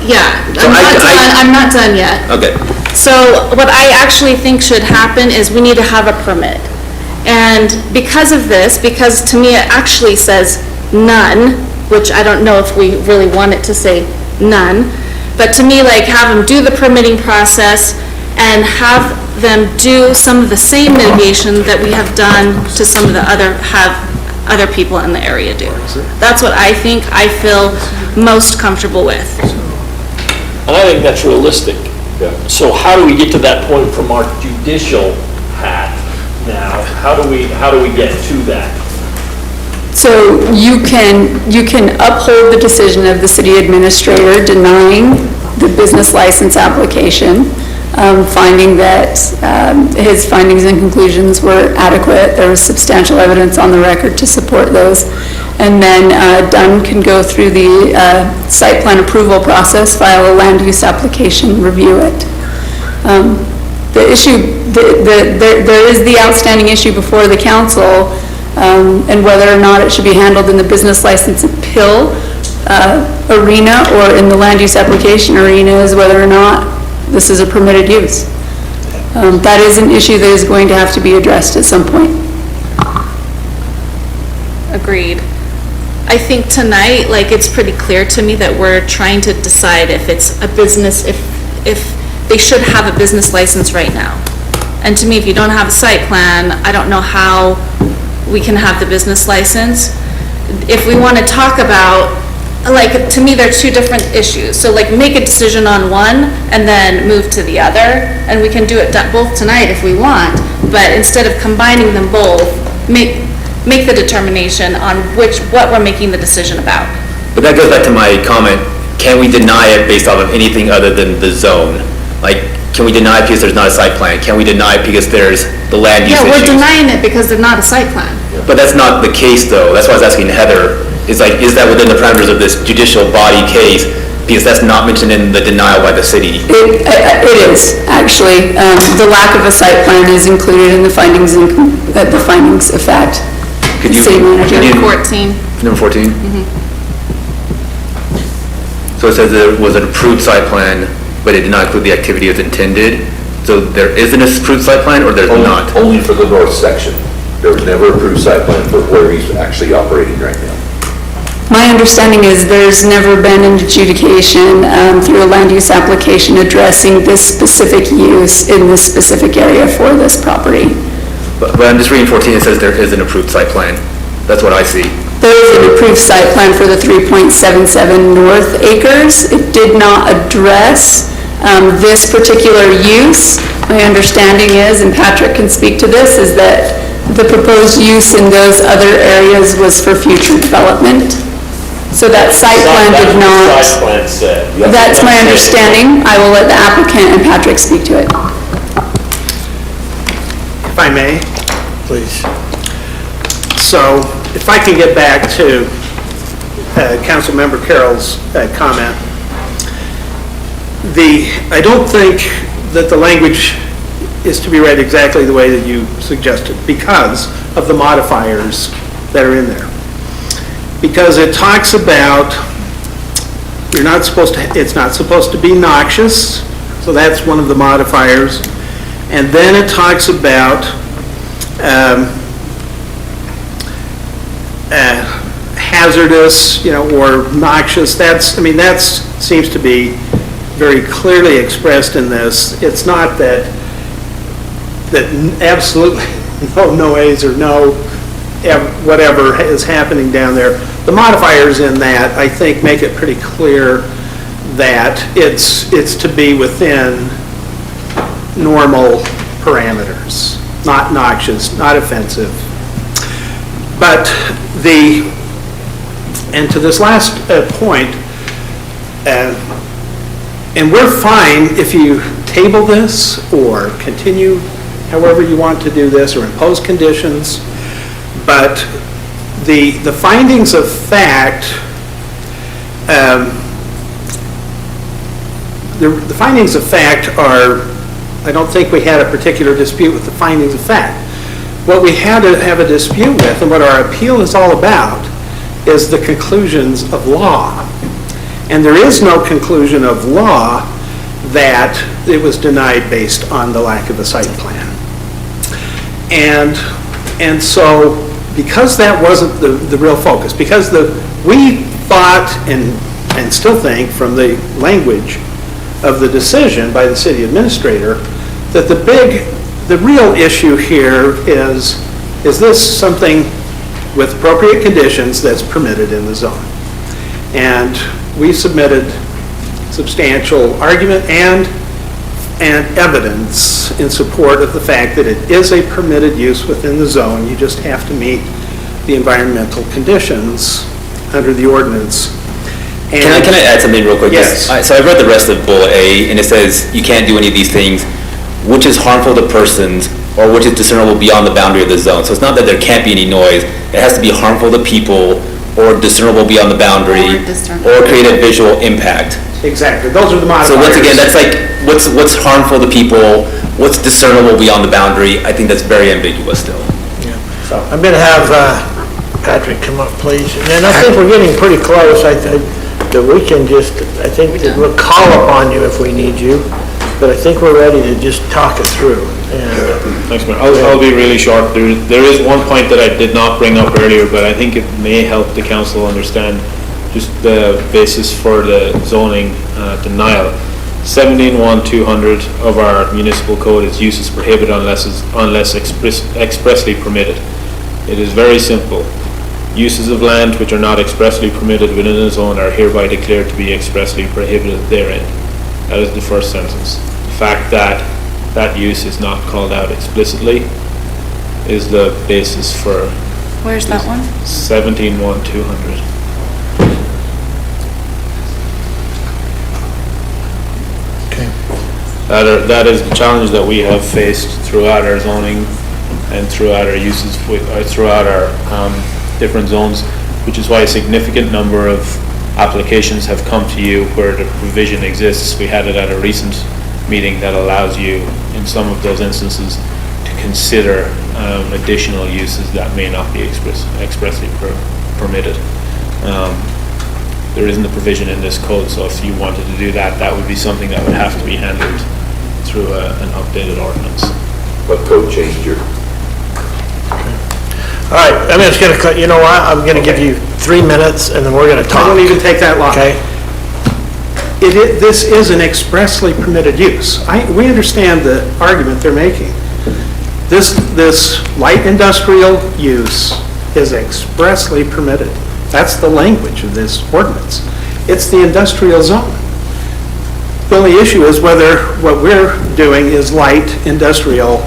yeah, So I'm not done yet. Okay. So what I actually think should happen is we need to have a permit. And because of this, because to me it actually says none, which I don't know if we really want it to say none, but to me, like, have them do the permitting process and have them do some of the same mitigation that we have done to some of the other people in the area do. That's what I think I feel most comfortable with. And I think that's realistic. So how do we get to that point from our judicial hat now? How do we get to that? So you can uphold the decision of the city administrator denying the business license application, finding that his findings and conclusions were adequate. There was substantial evidence on the record to support those. And then Dunn can go through the site plan approval process, file a land use application, review it. The issue, there is the outstanding issue before the council, and whether or not it should be handled in the business license appeal arena or in the land use application arena, is whether or not this is a permitted use. That is an issue that is going to have to be addressed at some point. Agreed. I think tonight, like, it's pretty clear to me that we're trying to decide if it's a business, if they should have a business license right now. And to me, if you don't have a site plan, I don't know how we can have the business license. If we want to talk about, like, to me, they're two different issues. So, like, make a decision on one and then move to the other, and we can do it both tonight if we want, but instead of combining them both, make the determination on what we're making the decision about. But that goes back to my comment, can we deny it based off of anything other than the zone? Like, can we deny it because there's not a site plan? Can we deny it because there's the land use Yeah, issues? we're denying it because there's not a site plan. But that's not the case, though. That's why I was asking Heather, is that within the parameters of this judicial body case? Because that's not mentioned in the denial by the city. It is, actually. The lack of a site plan is included in the findings of fact. Could you? City manager. Could you- 14. Number 14? So it says there was an approved site plan, but it did not include the activity as intended. So there is an approved site plan, or there's not? Only for the north section. There was never approved site plan for where he's actually operating right now. My understanding is there's never been an adjudication through a land use application addressing this specific use in this specific area for this property. But I'm just reading 14, it says there is an approved site plan. That's what I see. There is an approved site plan for the 3.77 north acres. It did not address this particular use. My understanding is, and Patrick can speak to this, is that the proposed use in those other areas was for future development. So that site plan did not. Site plan said. That's my understanding. I will let the applicant and Patrick speak to it. If I may, please. So if I can get back to Councilmember Carroll's comment. I don't think that the language is to be read exactly the way that you suggested because of the modifiers that are in there. Because it talks about it's not supposed to be noxious, so that's one of the modifiers. And then it talks about hazardous, or noxious. That seems to be very clearly expressed in this. It's not that absolutely no noise or no whatever is happening down there. The modifiers in that, I think, make it pretty clear that it's to be within normal parameters, not noxious, not offensive. But and to this last point, and we're fine if you table this or continue however you want to do this or impose conditions, but the findings of fact, the findings of fact are, I don't think we had a particular dispute with the findings of fact. What we had to have a dispute with, and what our appeal is all about, is the conclusions of law. And there is no conclusion of law that it was denied based on the lack of a site plan. And so, because that wasn't the real focus, because we thought and still think from the language of the decision by the city administrator that the real issue here is this something with appropriate conditions that's permitted in the zone? And we submitted substantial argument and evidence in support of the fact that it is a permitted use within the zone. You just have to meet the environmental conditions under the ordinance. Can I add something real quick? Yes. So I read the rest of bullet A, and it says you can't do any of these things which is harmful to persons or which is discernible beyond the boundary of the zone. So it's not that there can't be any noise, it has to be harmful to people or discernible beyond the boundary or create a visual impact. Exactly, those are the modifiers. So once again, that's like, what's harmful to people, what's discernible beyond the boundary, I think that's very ambiguous still. So I'm going to have Patrick come up, please. And I think we're getting pretty close. I think that we can just, I think that we'll call upon you if we need you, but I think we're ready to just talk it through. Thanks, Mayor. I'll be really short. There is one point that I did not bring up earlier, but I think it may help the council understand just the basis for the zoning denial. 17(1)(200) of our municipal code is uses prohibited unless expressly permitted. It is very simple. Uses of land which are not expressly permitted within a zone are hereby declared to be expressly prohibited therein. That is the first sentence. The fact that that use is not called out explicitly is the basis for Where's that one? 17(1)(200). That is the challenge that we have faced throughout our zoning and throughout our uses, throughout our different zones, which is why a significant number of applications have come to you where the provision exists. We had it at a recent meeting that allows you, in some of those instances, to consider additional uses that may not be expressly permitted. There isn't a provision in this code, so if you wanted to do that, that would be something that would have to be handled through an updated ordinance. What code changed your? All right, I'm just going to, you know what, I'm going to give you 3 minutes, and then we're going to talk. I don't even take that long. Okay? This is an expressly permitted use. We understand the argument they're making. This light industrial use is expressly permitted. That's the language of this ordinance. It's the industrial zone. The only issue is whether what we're doing is light industrial,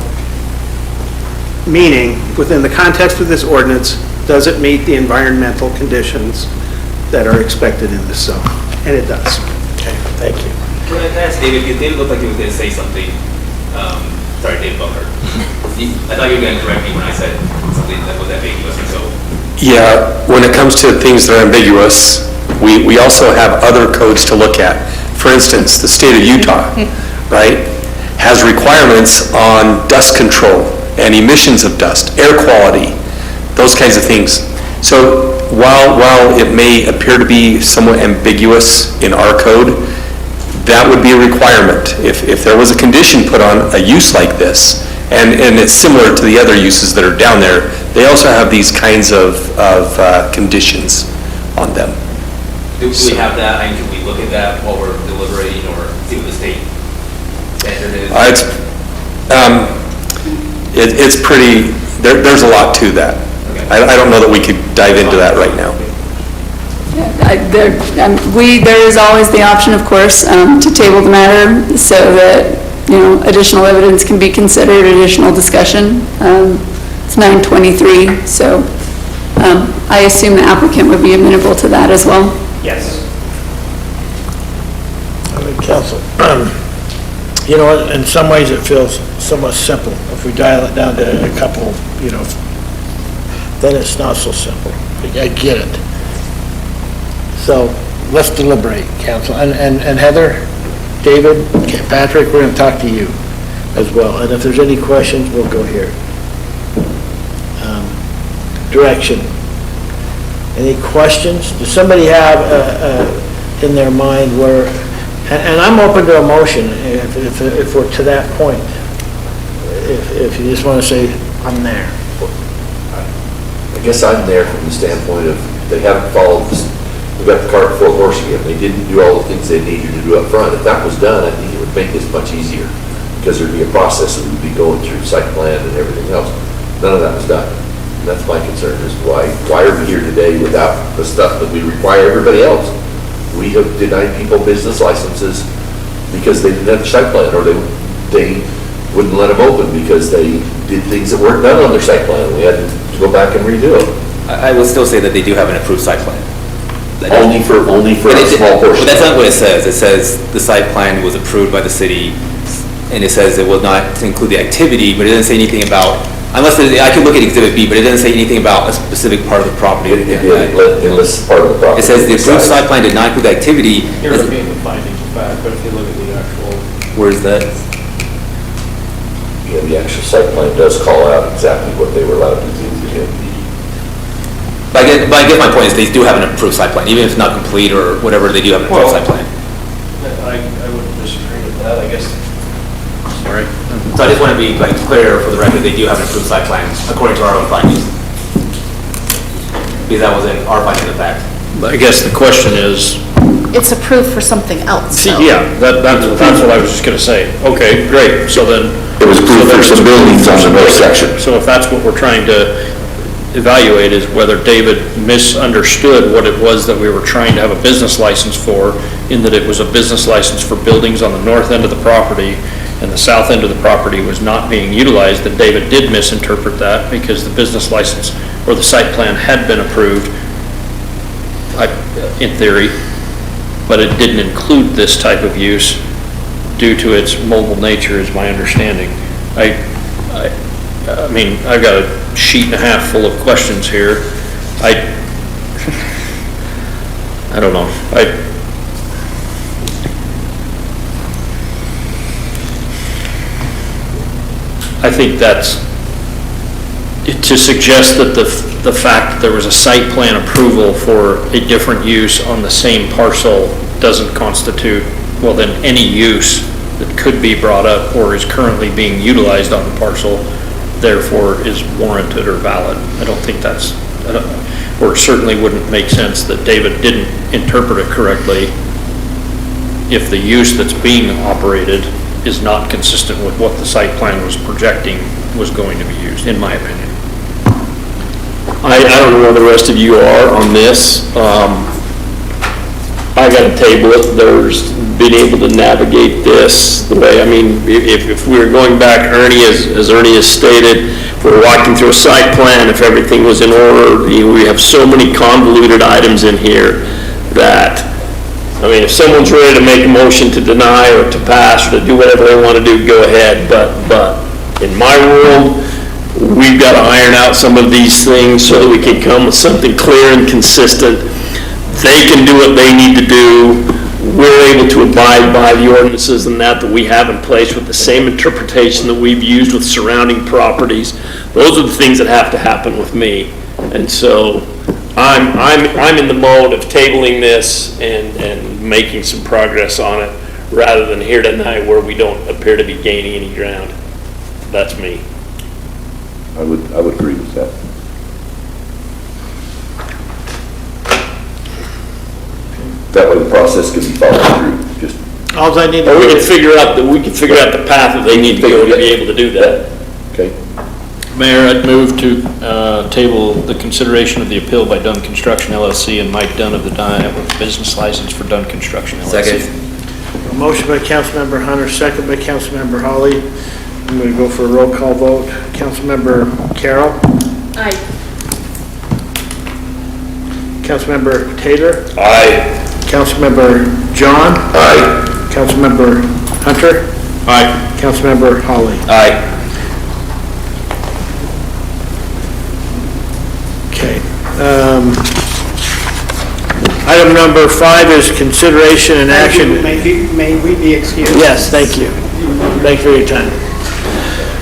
meaning within the context of this ordinance, does it meet the environmental conditions that are expected in this zone? And it does. Okay, thank you. Can I ask David, because David looked like he was going to say something, sorry, David Butler. I thought you were going to correct me when I said something that was ambiguous, so. Yeah, when it comes to things that are ambiguous, we also have other codes to look at. For instance, the state of Utah, right, has requirements on dust control and emissions of dust, air quality, those kinds of things. So while it may appear to be somewhat ambiguous in our code, that would be a requirement. If there was a condition put on a use like this, and it's similar to the other uses that are down there, they also have these kinds of conditions on them. Do we have that, and can we look at that while we're deliberating or see what the state standard is? It's pretty, there's a lot to that. I don't know that we could dive into that right now. There is always the option, of course, to table the matter so that, additional evidence can be considered, additional discussion. It's 9:23, so I assume the applicant would be amenable to that as well. Yes. Council, you know, in some ways it feels somewhat simple. If we dial it down to a couple, then it's not so simple. I get it. So let's deliberate, Council. And Heather, David, Patrick, we're going to talk to you as well. And if there's any questions, we'll go here. Direction. Any questions? Does somebody have in their mind where, and I'm open to a motion if we're to that point. If you just want to say, I'm there. I guess I'm there from the standpoint of they haven't followed, we got the cart before the horse again. They didn't do all the things they needed to do up front. If that was done, I think it would make this much easier because there'd be a process that we'd be going through, site plan and everything else. None of that was done. And that's my concern is why are we here today without the stuff that we require everybody else? We have denied people business licenses because they didn't have a site plan or they wouldn't let them open because they did things that weren't done on their site plan. We had to go back and redo them. I would still say that they do have an approved site plan. Only for But a it- small portion. But that's not what it says. It says the site plan was approved by the city, and it says it will not include the activity, but it doesn't say anything about, unless, I could look at Exhibit B, but it doesn't say anything about a specific part of the property. It lists part of the property. It says the approved site plan did not include the activity. Here would be the findings of fact, but if you look at the actual. Where's that? Yeah, the actual site plan does call out exactly what they were allowed to do. But I guess my point is they do have an approved site plan, even if it's not complete or whatever, they do have an approved site plan. I wouldn't disagree with that, I guess. Sorry. So I just want to be like clear for the record, they do have an approved site plan according to our own findings. Because that was in our finding of fact. I guess the question is, It's approved for something else, see, though. yeah, that's what I was just gonna say. Okay, great, so then. It was approved for some buildings on the north section. So if that's what we're trying to evaluate, is whether David misunderstood what it was that we were trying to have a business license for, in that it was a business license for buildings on the north end of the property, and the south end of the property was not being utilized, that David did misinterpret that, because the business license or the site plan had been approved, in theory, but it didn't include this type of use due to its mobile nature, is my understanding. I mean, I've got a sheet and a half full of questions here. I don't know. I think that's, to suggest that the fact that there was a site plan approval for a different use on the same parcel doesn't constitute, well, then any use that could be brought up or is currently being utilized on the parcel, therefore is warranted or valid. I don't think that's, or it certainly wouldn't make sense that David didn't interpret it correctly if the use that's being operated is not consistent with what the site plan was projecting was going to be used, in my opinion. I don't know where the rest of you are on this. I got to table it. There's been able to navigate this the way, I mean, if we were going back, Ernie, as Ernie has stated, if we're walking through a site plan, if everything was in order, we have so many convoluted items in here that, I mean, if someone's ready to make a motion to deny or to pass or to do whatever they want to do, go ahead. But in my world, we've got to iron out some of these things so that we can come with something clear and consistent. They can do what they need to do. We're able to abide by the ordinances and that we have in place with the same interpretation that we've used with surrounding properties. Those are the things that have to happen with me. And so I'm in the mode of tabling this and making some progress on it rather than here tonight where we don't appear to be gaining any ground. That's me. I would agree with that. That way the process can be followed through, just. All I need to Or we do can is, figure out the path that they need to go to be able to do that. Okay. Mayor, I'd move to table the consideration of the appeal by Dunn Construction LLC and Mike Dunn of the business license for Dunn Construction LLC. Second. a motion by Councilmember Hunter, second by Councilmember Holly. I'm going to go for a roll call vote. Councilmember Carroll? Aye. Councilmember Taylor? Aye. Councilmember John? Aye. Councilmember Hunter? Aye. Councilmember Holly? Aye. Okay. Item number 5 is consideration and action. May we be excused? Yes, thank you. Thank you for your time.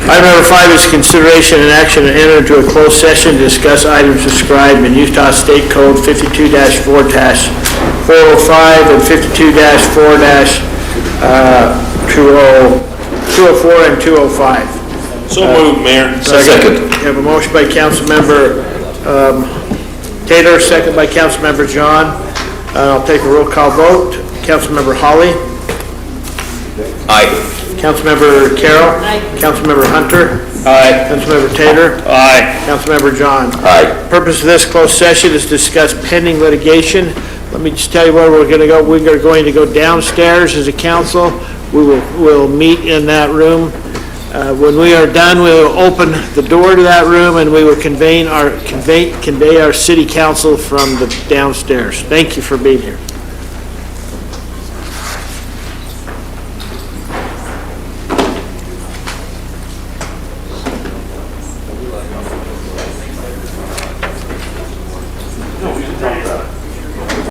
Item number 5 is consideration and action to enter into a closed session to discuss items described in Utah State Code 52-4-405 and 52-4-204 and 205. So moved, Mayor. Second. We have a motion by Councilmember Taylor, second by Councilmember John. I'll take a roll call vote. Councilmember Holly? Aye. Councilmember Carroll? Aye. Councilmember Hunter? Aye. Councilmember Taylor? Aye. Councilmember John? Aye. Purpose of this closed session is to discuss pending litigation. Let me just tell you where we're going to go. We are going to go downstairs as a council. We'll meet in that room When we are done, we will open the door to that room, and we will convey our city council from the downstairs. Thank you for being here.